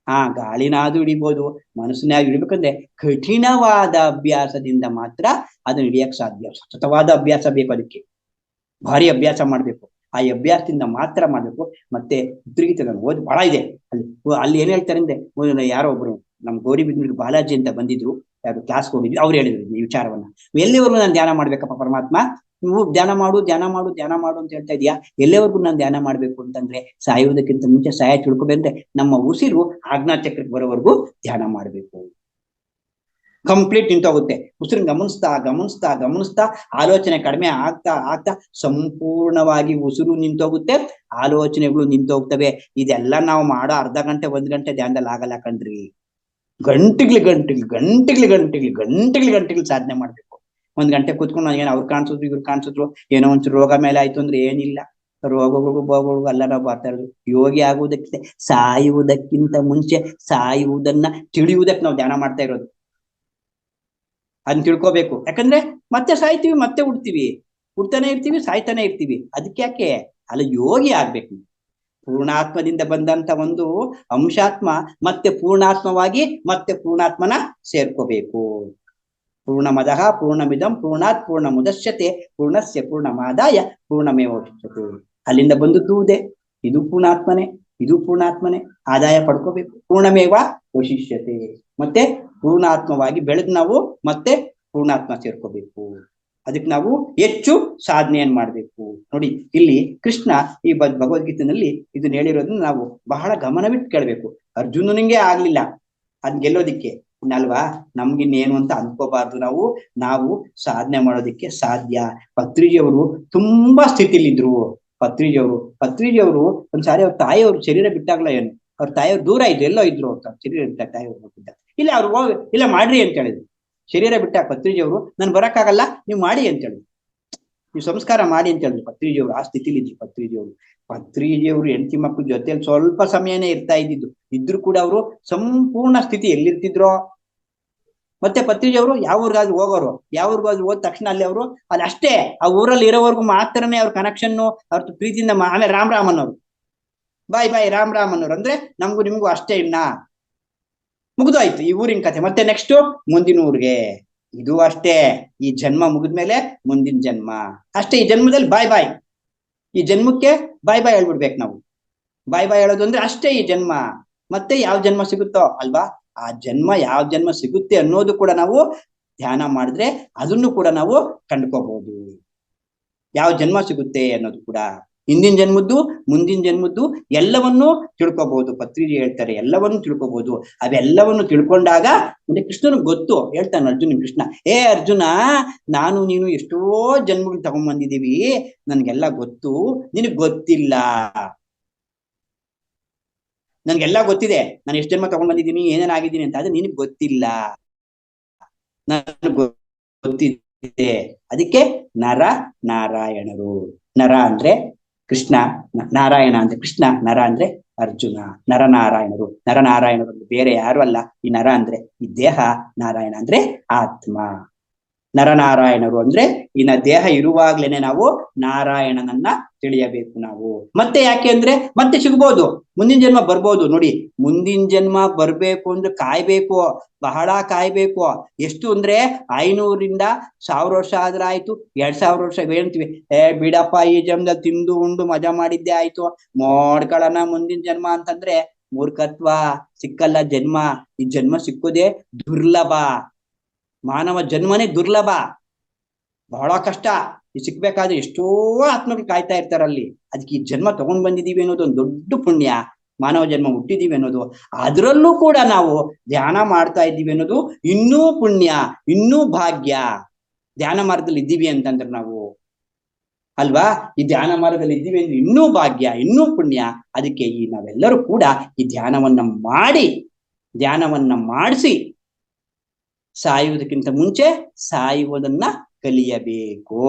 ಗಾಳಿನಾದ್ರೂ ಹಿಡಿಬಹುದು, ಮನಸ್ಸನ್ನ ಹಿಡಿಬೇಕಂದ್ರೆ ಕಠಿಣವಾದ ಅಭ್ಯಾಸದಿಂದ ಮಾತ್ರ ಅದನ್ನ ಹಿಡಿಯಕ್ ಸಾಧ್ಯ. ಸತತವಾದ ಅಭ್ಯಾಸ ಬೇಕು, ಅದಕ್ಕೆ ಭಾರಿ ಅಭ್ಯಾಸ ಮಾಡ್ಬೇಕು. ಆ ಅಭ್ಯಾಸದಿಂದ ಮಾತ್ರ ಮಾಡ್ಬೇಕು. ಮತ್ತೆ ಉತ್ತರಗೀತೆ ನಾನು ಓದಿ ಬಹಳ ಇದೆ. ಅಲ್ಲಿ ಏನ್ ಹೇಳ್ತಾರೆ ಅಂದ್ರೆ, ಯಾರೋ ಒಬ್ರು ನಮ್ ಗೌರಿಬಿದನೂರಿಗೆ ಬಾಲಾಜಿ ಅಂತ ಬಂದಿದ್ರು, ಯಾರು ಕ್ಲಾಸ್ಗೆ ಹೋಗಿದ್ವಿ, ಅವ್ರು ಹೇಳಿದ್ರು ಈ ವಿಚಾರವನ್ನ. ಎಲ್ಲಿವರೆಗೂ ನಾನು ಧ್ಯಾನ ಮಾಡ್ಬೇಕಪ್ಪ ಪರಮಾತ್ಮ? ನೀವು ಧ್ಯಾನ ಮಾಡು ಧ್ಯಾನ ಮಾಡು ಧ್ಯಾನ ಮಾಡು ಅಂತ ಹೇಳ್ತಾ ಇದೀಯಾ, ಎಲ್ಲಿವರೆಗೂ ನಾನು ಧ್ಯಾನ ಮಾಡ್ಬೇಕು ಅಂತಂದ್ರೆ, ಸಾಯುವುದಕ್ಕಿಂತ ಮುಂಚೆ ಸಾಯ ತಿಳ್ಕೊಬೇಕಂದ್ರೆ ನಮ್ಮ ಉಸಿರು ಆಜ್ಞಾ ಚಕ್ರಕ್ಕೆ ಬರೋವರೆಗೂ ಧ್ಯಾನ ಮಾಡ್ಬೇಕು. ಕಂಪ್ಲೀಟ್ ನಿಂತೋಗುತ್ತೆ. ಉಸಿರು ಗಮನಿಸ್ತಾ ಗಮನಿಸ್ತಾ ಗಮನಿಸ್ತಾ ಆಲೋಚನೆ ಕಡಿಮೆ ಆಗ್ತಾ ಆಗ್ತಾ ಸಂಪೂರ್ಣವಾಗಿ ಉಸಿರು ನಿಂತೋಗುತ್ತೆ, ಆಲೋಚನೆಗಳು ನಿಂತೋಗ್ತವೆ. ಇದೆಲ್ಲ ನಾವು ಮಾಡೋ ಅರ್ಧ ಗಂಟೆ 1 ಗಂಟೆ ಧ್ಯಾನದಲ್ಲಿ ಆಗಲ್ಲ ಕಣ್ರಿ. ಗಂಟೆಗಳು ಸಾಧನೆ ಮಾಡ್ಬೇಕು. 1 ಗಂಟೆ ಕೂತ್ಕೊಂಡು ಏನೋ ಅವ್ರು ಕಾಣಿಸಿದ್ರು ಇವ್ರು ಕಾಣಿಸಿದ್ರು, ಏನೋ ಒಂಚೂರು ರೋಗ ಮೇಲೆ ಆಯ್ತು ಅಂದ್ರೆ ಏನಿಲ್ಲ, ರೋಗಗಳು ಬೋಗಗಳು ಅಲ್ಲ ನಾವು ಬರ್ತಾ ಇರೋದು. ಯೋಗಿ ಆಗುವುದಕ್ಕೆ ಸಾಯುವುದಕ್ಕಿಂತ ಮುಂಚೆ ಸಾಯುವುದನ್ನ ತಿಳಿಯುವುದಕ್ಕೆ ನಾವು ಧ್ಯಾನ ಮಾಡ್ತಾ ಇರೋದು. ಅದನ್ನ ತಿಳ್ಕೋಬೇಕು. ಯಾಕಂದ್ರೆ ಮತ್ತೆ ಸಾಯ್ತೀವಿ, ಮತ್ತೆ ಹುಡ್ತಾನೆ ಇರ್ತೀವಿ, ಸಾಯ್ತಾನೆ ಇರ್ತೀವಿ. ಅದಕ್ಕೆ ಯಾಕೆ ಅಲ್ಲ, ಯೋಗಿ ಆಗ್ಬೇಕು. ಪೂರ್ಣಾತ್ಮದಿಂದ ಬಂದಂತ ಒಂದು ಅಂಶಾತ್ಮ ಮತ್ತೆ ಪೂರ್ಣಾತ್ಮವಾಗಿ ಮತ್ತೆ ಪೂರ್ಣಾತ್ಮನ ಸೇರ್ಕೋಬೇಕು. ಪೂರ್ಣಮದಃ ಪೂರ್ಣಮಿದಂ ಪೂರ್ಣಾತ್ ಪೂರ್ಣ ಮುದಶ್ಯತೆ ಪೂರ್ಣಸ್ಯ ಪೂರ್ಣಮಾದಾಯ ಪೂರ್ಣಮೇವೋಚ್ಯತೆ. ಅಲ್ಲಿಂದ ಬಂದದ್ದು ಇದು ಪೂರ್ಣಾತ್ಮನೆ, ಆದಾಯ ಪಡ್ಕೋಬೇಕು. ಪೂರ್ಣಮೇವ ವಶಿಷ್ಯತೆ. ಮತ್ತೆ ಪೂರ್ಣಾತ್ಮವಾಗಿ ಬೆಳೆದು ನಾವು ಮತ್ತೆ ಪೂರ್ಣಾತ್ಮ ಸೇರ್ಕೋಬೇಕು. ಅದಕ್ಕೆ ನಾವು ಹೆಚ್ಚು ಸಾಧನೆಯನ್ನು ಮಾಡ್ಬೇಕು. ನೋಡಿ, ಇಲ್ಲಿ ಕೃಷ್ಣ ಈ ಭಗವದ್ಗೀತೆನಲ್ಲಿ ಇದನ್ನ ಹೇಳಿರೋದನ್ನ ನಾವು ಬಹಳ ಗಮನವಿಟ್ಟು ಕೇಳ್ಬೇಕು. ಅರ್ಜುನನಿಗೆ ಆಗ್ಲಿಲ್ಲ ಅದ್ ಗೆಲ್ಲೋದಿಕ್ಕೆ, ಇನ್ನಲ್ವಾ ನಮ್ಗಿನ್ನೇನು ಅಂತ ಅನ್ಕೋಬಾರ್ದು. ನಾವು ಸಾಧನೆ ಮಾಡೋದಿಕ್ಕೆ ಸಾಧ್ಯ. ಪತ್ರಿಜಿಯವರು ತುಂಬಾ ಸ್ಥಿತಿಲಿದ್ರು. ಪತ್ರಿಜಿಯವರು ಒಂದ್ಸಾರಿ ಅವ್ರ ತಾಯಿಯವರು ಶರೀರ ಬಿಟ್ಟಾಗ್ಲ ಏನು, ಅವ್ರ ತಾಯಿಯವ್ರು ದೂರ ಇದ್ರು, ಎಲ್ಲೋ ಇದ್ರು ಅಂತ ಶರೀರ ಬಿಟ್ಟಾಗ ತಾಯಿಯವ್ರು ಹೋಗಿದ್ದ. ಇಲ್ಲ ಅವ್ರು ಇಲ್ಲ ಮಾಡ್ರಿ ಅಂತ ಹೇಳಿದ್ರು. ಶರೀರ ಬಿಟ್ಟಾಗ ಪತ್ರಿಜಿಯವರು ನಾನು ಬರಕ್ಕಾಗಲ್ಲ, ನೀವು ಮಾಡಿ ಅಂತ ಹೇಳಿದ್ರು, ನೀವು ಸಂಸ್ಕಾರ ಮಾಡಿ ಅಂತ ಹೇಳಿದ್ರು ಪತ್ರಿಜಿಯವರು. ಆ ಸ್ಥಿತಿಲಿದ್ರು ಪತ್ರಿಜಿಯವರು ಹೆಂಡತಿ ಮಕ್ಕಳ ಜೊತೆಲಿ ಸ್ವಲ್ಪ ಸಮಯನೇ ಇರ್ತಾ ಇದ್ರು ಕೂಡ ಅವರು ಸಂಪೂರ್ಣ ಸ್ಥಿತಿ ಎಲ್ಲಿರ್ತಿದ್ರೋ. ಮತ್ತೆ ಪತ್ರಿಜಿಯವರು ಯಾವ ಊರಿಗಾದ್ರು ಹೋಗೋರು, ಯಾವ ಊರಿಗಾದ್ರು ಹೋದ ತಕ್ಷಣ ಅಲ್ಲಿ ಅವರು ಅಲ್ಲಿ ಅಷ್ಟೇ ಆ ಊರಲ್ಲಿ ಇರೋವರೆಗೂ ಮಾತ್ರನೇ ಅವ್ರ ಕನೆಕ್ಷನ್ನು, ಅವ್ರ ಪ್ರೀತಿಯಿಂದ. ಆಮೇಲೆ ರಾಮರಾಮನ್ ಅವರು ಬಾಯ್ ಬಾಯ್ ರಾಮ್ ರಾಮ್ ಅನ್ನೋರು. ಅಂದ್ರೆ ನಮ್ಗೂ ನಿಮ್ಗೂ ಅಷ್ಟೇ, ಇನ್ನ ಮುಗಿದೋಯ್ತು ಈ ಊರಿನ ಕಥೆ. ಮತ್ತೆ ನೆಕ್ಸ್ಟ್ ಮುಂದಿನ ಊರಿಗೆ. ಇದು ಅಷ್ಟೇ, ಈ ಜನ್ಮ ಮುಗಿದ್ಮೇಲೆ ಮುಂದಿನ ಜನ್ಮ ಅಷ್ಟೇ. ಈ ಜನ್ಮದಲ್ಲಿ ಬಾಯ್ ಬಾಯ್, ಈ ಜನ್ಮಕ್ಕೆ ಬಾಯ್ ಬಾಯ್ ಹೇಳ್ಬಿಡ್ಬೇಕು ನಾವು. ಬಾಯ್ ಬಾಯ್ ಹೇಳೋದು ಅಂದ್ರೆ ಅಷ್ಟೇ ಈ ಜನ್ಮ. ಮತ್ತೆ ಯಾವ ಜನ್ಮ ಸಿಗುತ್ತೋ ಅಲ್ವಾ, ಆ ಜನ್ಮ ಯಾವ ಜನ್ಮ ಸಿಗುತ್ತೆ ಅನ್ನೋದು ಕೂಡ ನಾವು ಧ್ಯಾನ ಮಾಡಿದ್ರೆ ಅದನ್ನು ಕೂಡ ನಾವು ಕಂಡ್ಕೋಬಹುದು. ಯಾವ ಜನ್ಮ ಸಿಗುತ್ತೆ ಅನ್ನೋದು ಕೂಡ, ಹಿಂದಿನ ಜನ್ಮದ್ದು ಮುಂದಿನ ಜನ್ಮದ್ದು ಎಲ್ಲವನ್ನೂ ತಿಳ್ಕೊಬಹುದು. ಪತ್ರಿಜಿ ಹೇಳ್ತಾರೆ ಎಲ್ಲವನ್ನೂ ತಿಳ್ಕೊಬಹುದು. ಅವೆಲ್ಲವನ್ನು ತಿಳ್ಕೊಂಡಾಗ ಮುಂದೆ ಕೃಷ್ಣನಿಗೆ ಗೊತ್ತು. ಹೇಳ್ತಾನೆ ಅರ್ಜುನ, ಕೃಷ್ಣ, ಏ ಅರ್ಜುನ, ನಾನು ನೀನು ಎಷ್ಟೋ ಜನ್ಮಗಳು ತಗೊಂಡ್ಬಂದಿದೀವಿ, ನನ್ಗೆಲ್ಲ ಗೊತ್ತು, ನಿನಗ್ ಗೊತ್ತಿಲ್ಲ. ನನ್ಗೆಲ್ಲ ಗೊತ್ತಿದೆ, ನಾನು ಎಷ್ಟು ಜನ್ಮ ತಗೊಂಡ್ ಬಂದಿದ್ದೀನಿ, ಏನೇನಾಗಿದ್ದೀನಿ ಅಂತ, ಆದ್ರೆ ನಿನಗ್ ಗೊತ್ತಿಲ್ಲ, ನನ್ಗೆ ಗೊತ್ತಿದೆ. ಅದಕ್ಕೆ ನರ ನಾರಾಯಣರು. ನರ ಅಂದ್ರೆ ಕೃಷ್ಣ, ನಾರಾಯಣ ಅಂದ್ರೆ ಕೃಷ್ಣ, ನರ ಅಂದ್ರೆ ಅರ್ಜುನ. ನರನಾರಾಯಣರು, ನರನಾರಾಯಣರು ಬೇರೆ ಯಾರು ಅಲ್ಲ. ಈ ನರ ಅಂದ್ರೆ ಈ ದೇಹ, ನಾರಾಯಣ ಅಂದ್ರೆ ಆತ್ಮ. ನರನಾರಾಯಣರು ಅಂದ್ರೆ ಇನ್ನ ದೇಹ ಇರುವಾಗ್ಲೇನೆ ನಾವು ನಾರಾಯಣನನ್ನ ತಿಳಿಯಬೇಕು ನಾವು. ಮತ್ತೆ ಯಾಕೆ ಅಂದ್ರೆ ಮತ್ತೆ ಸಿಗ್ಬೋದು, ಮುಂದಿನ ಜನ್ಮ ಬರ್ಬೋದು. ನೋಡಿ, ಮುಂದಿನ ಜನ್ಮ ಬರ್ಬೇಕು ಅಂದ್ರೆ ಕಾಯ್ಬೇಕು, ಬಹಳ ಕಾಯ್ಬೇಕು. ಎಷ್ಟು ಅಂದ್ರೆ 500ರಿಂದ 1000 ವರ್ಷ ಆದ್ರೆ ಆಯ್ತು, 2000 ವರ್ಷ ಹೇಳ್ತೀವಿ. ಬಿಡಪ್ಪ, ಈ ಜನ್ಮದಲ್ಲಿ ತಿಂದು ಉಂಡು ಮಜಾ ಮಾಡಿದ್ದೆ ಆಯ್ತು, ಮಾಡ್ಕೊಳ್ಳೋಣ ಮುಂದಿನ ಜನ್ಮ ಅಂತಂದ್ರೆ ಮೂರ್ಖತ್ವ. ಸಿಕ್ಕಲ್ಲ ಜನ್ಮ. ಈ ಜನ್ಮ ಸಿಕ್ಕೋದೇ ದುರ್ಲಭ. ಮಾನವ ಜನ್ಮನೇ ದುರ್ಲಭ, ಬಹಳ ಕಷ್ಟ. ಈ ಸಿಕ್ಬೇಕಾದ್ರೆ ಎಷ್ಟೋ ಆತ್ಮಗಳು ಕಾಯ್ತಾ ಇರ್ತಾರಲ್ಲಿ. ಅದಕ್ಕೆ ಈ ಜನ್ಮ ತಗೊಂಡ್ ಬಂದಿದೀವಿ ಅನ್ನೋದು ಒಂದು ದೊಡ್ಡ ಪುಣ್ಯ. ಮಾನವ ಜನ್ಮ ಹುಟ್ಟಿದೀವಿ ಅನ್ನೋದು, ಅದರಲ್ಲೂ ಕೂಡ ನಾವು ಧ್ಯಾನ ಮಾಡ್ತಾ ಇದ್ದೀವಿ ಅನ್ನೋದು ಇನ್ನೂ ಪುಣ್ಯ, ಇನ್ನೂ ಭಾಗ್ಯ. ಧ್ಯಾನ ಮಾರ್ಗದಲ್ಲಿ ಇದ್ದೀವಿ ಅಂತಂದ್ರೆ ನಾವು, ಅಲ್ವಾ, ಈ ಧ್ಯಾನ ಮಾರ್ಗದಲ್ಲಿ ಇದ್ದೀವಿ ಅಂದ್ರೆ ಇನ್ನೂ ಭಾಗ್ಯ, ಇನ್ನೂ ಪುಣ್ಯ. ಅದಕ್ಕೆ ಈ ನಾವೆಲ್ಲರೂ ಕೂಡ ಈ ಧ್ಯಾನವನ್ನ ಮಾಡಿಸಿ ಸಾಯುವುದಕ್ಕಿಂತ ಮುಂಚೆ ಸಾಯುವುದನ್ನ ಕಲಿಯಬೇಕು.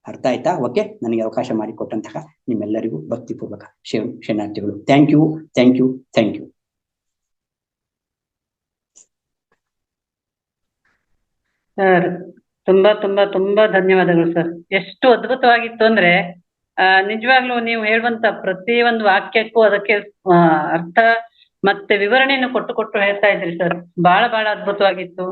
ಅರ್ಥ ಆಯ್ತಾ? ಓಕೆ, ನನಗೆ ಅವಕಾಶ ಮಾಡಿಕೊಟ್ಟಂತಹ ನಿಮ್ಮೆಲ್ಲರಿಗೂ ಭಕ್ತಿಪೂರ್ವಕ ಶರಣಾರ್ಥಿಗಳು. Thank you, thank you, thank you. Sir, ತುಂಬಾ ತುಂಬಾ ತುಂಬಾ ಧನ್ಯವಾದಗಳು ಸರ್. ಎಷ್ಟು ಅದ್ಭುತವಾಗಿತ್ತು ಅಂದ್ರೆ ನಿಜವಾಗ್ಲೂ ನೀವು ಹೇಳುವಂತ ಪ್ರತಿ ಒಂದು ವಾಕ್ಯಕ್ಕೂ ಅದಕ್ಕೆ ಅರ್ಥ ಮತ್ತೆ ವಿವರಣೆಯನ್ನು ಕೊಟ್ಟು ಹೇಳ್ತಾ ಇದ್ರಿ ಸರ್. ಬಹಳ ಅದ್ಭುತವಾಗಿತ್ತು.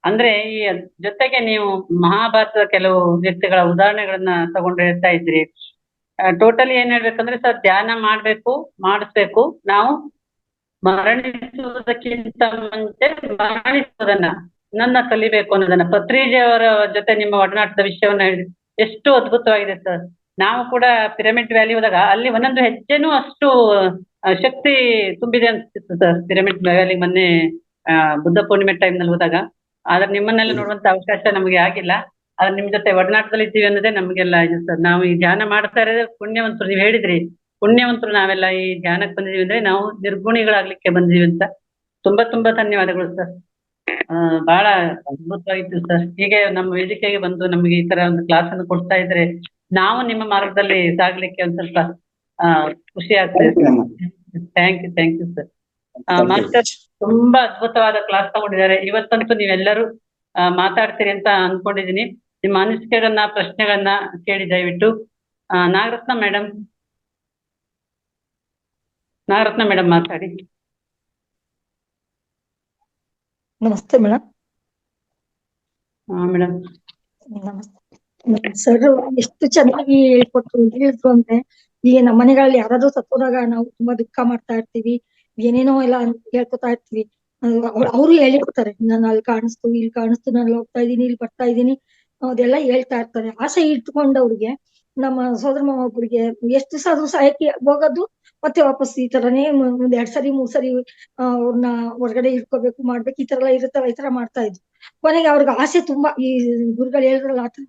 ಅಂದ್ರೆ ಈ ಜೊತೆಗೆ ನೀವು ಮಹಾಭಾರತದ ಕೆಲವು ವ್ಯಕ್ತಿಗಳ ಉದಾಹರಣೆಗಳನ್ನ ತಗೊಂಡು ಹೇಳ್ತಾ ಇದ್ರಿ. ಟೋಟಲಿ ಏನ್ ಹೇಳ್ಬೇಕಂದ್ರೆ ಸರ್, ಧ್ಯಾನ ಮಾಡಿಸ್ಬೇಕು ನಾವು. ಮರಣಿಸುವುದಕ್ಕಿಂತ ಮುಂಚೆ ನನ್ನ ಕಲಿಬೇಕು ಅನ್ನೋದನ್ನ ಪತ್ರಿಜಿ ಅವರ ಜೊತೆ ನಿಮ್ಮ ಒಡನಾಟದ ವಿಷಯವನ್ನ ಹೇಳಿ ಎಷ್ಟು ಅದ್ಭುತವಾಗಿದೆ ಸರ್. ನಾವು ಕೂಡ ಪಿರಮಿಡ್ ವ್ಯಾಲಿ ಹೋದಾಗ ಅಲ್ಲಿ ಒಂದೊಂದು ಹೆಜ್ಜೆನೂ ಅಷ್ಟು ಶಕ್ತಿ ತುಂಬಿದೆ ಅನ್ಸ್ತಿತ್ತು ಸರ್. ಪಿರಮಿಡ್ ವ್ಯಾಲಿ ಮೊನ್ನೆ ಬುದ್ಧ ಪೂರ್ಣಿಮೆ ಟೈಮ್ ನಲ್ಲಿ ಹೋದಾಗ. ಆದ್ರೆ ನಿಮ್ಮನ್ನೆಲ್ಲ ನೋಡುವಂತ ಅವಕಾಶ ನಮಗೆ ಆಗಿಲ್ಲ. ಆದ್ರೆ ನಿಮ್ ಜೊತೆ ಒಡನಾಟದಲ್ಲಿ ಇದ್ದೀವಿ ಅನ್ನೋದೇ ನಮ್ಗೆಲ್ಲ ಇದು ಸರ್. ನಾವು ಈ ಧ್ಯಾನ ಮಾಡ್ತಾ ಇರೋದೇ ಪುಣ್ಯವಂತರು. ನೀವು ಹೇಳಿದ್ರಿ ಪುಣ್ಯವಂತರು ನಾವೆಲ್ಲ ಈ ಧ್ಯಾನಕ್ಕೆ ಬಂದಿದೀವಿ ಅಂದ್ರೆ ನಾವು ನಿರ್ಗುಣಿಗಳಾಗ್ಲಿಕ್ಕೆ ಬಂದಿದೀವಿ ಅಂತ. ತುಂಬಾ ಧನ್ಯವಾದಗಳು ಸರ್. ಬಹಳ ಅದ್ಭುತವಾಗಿತ್ತು ಸರ್. ಹೀಗೆ ನಮ್ಮ ವೇದಿಕೆಗೆ ಬಂದು ನಮ್ಗೆ ಈ ತರ ಒಂದು ಕ್ಲಾಸ್ ಅನ್ನು ಕೊಡ್ತಾ ಇದ್ರೆ ನಾವು ನಿಮ್ಮ ಮಾರ್ಗದಲ್ಲಿ ಸಾಗ್ಲಿಕ್ಕೆ ಒಂದ್ ಸ್ವಲ್ಪ ಖುಷಿ ಆಗ್ತದೆ. Thank you sir. ಮಾಸ್ಟರ್ ತುಂಬಾ ಅದ್ಭುತವಾದ ಕ್ಲಾಸ್ ತಗೊಂಡಿದ್ದಾರೆ ಇವತ್ತಂತೂ. ನೀವೆಲ್ಲರೂ ಮಾತಾಡ್ತೀರಿ ಅಂತ ಅನ್ಕೊಂಡಿದೀನಿ. ನಿಮ್ಮ ಅನಿಸಿಕೆಗಳನ್ನ ಪ್ರಶ್ನೆಗಳನ್ನ ಕೇಳಿ ದಯವಿಟ್ಟು. ನಾಗರತ್ನ ಮೇಡಮ್ ಮಾತಾಡಿ. ನಮಸ್ತೆ ಮೇಡಮ್. ಮೇಡಮ್ ನಮಸ್ತೆ ಸರ್. ಎಷ್ಟು ಚೆನ್ನಾಗಿ ಹೇಳಿದ್ರು ಅಂದ್ರೆ, ಈಗ ನಮ್ಮ ಮನೆಗಳಲ್ಲಿ ಯಾರಾದ್ರೂ ಸತ್ತೋದಾಗ ನಾವು ತುಂಬಾ ದುಃಖ ಮಾಡ್ತಾ ಇರ್ತೀವಿ, ಏನೇನೋ ಎಲ್ಲ ಹೇಳ್ಕೊತಾ ಇರ್ತೀವಿ. ಅವರು ಹೇಳಿರ್ತಾರೆ, ನಾನು ಅಲ್ಲಿ ಕಾಣಿಸ್ತು, ಇಲ್ಲಿ ಕಾಣಿಸ್ತು, ನಾನು ಹೋಗ್ತಾ ಇದ್ದೀನಿ, ಇಲ್ಲಿ ಬರ್ತಾ ಇದ್ದೀನಿ, ಅದೆಲ್ಲ ಹೇಳ್ತಾ ಇರ್ತಾರೆ. ಆಸೆ ಇಟ್ಕೊಂಡವ್ರಿಗೆ, ನಮ್ಮ ಸೋದರ ಮಾವ ಒಬ್ಬರಿಗೆ ಎಷ್ಟು ದಿವಸ ಆದ್ರೂ ಸಾಯಕ್ಕೆ ಹೋಗೋದು, ಮತ್ತೆ ವಾಪಸ್ ಈ ತರನೇ 1 2 ಸರಿ 3 ಸರಿ ಅವ್ರನ್ನ ಹೊರಗಡೆ ಇಟ್ಕೋಬೇಕು, ಮಾಡ್ಬೇಕು, ಈ ತರ ಎಲ್ಲ ಇರುತ್ತಲ್ಲ, ಈ ತರ ಮಾಡ್ತಾ ಇದ್ರು. ಕೊನೆಗೆ ಅವ್ರಿಗೆ ಆಸೆ ತುಂಬಾ, ಈ ಗುರುಗಳು ಹೇಳಿದ್ರಲ್ಲ ಆತರ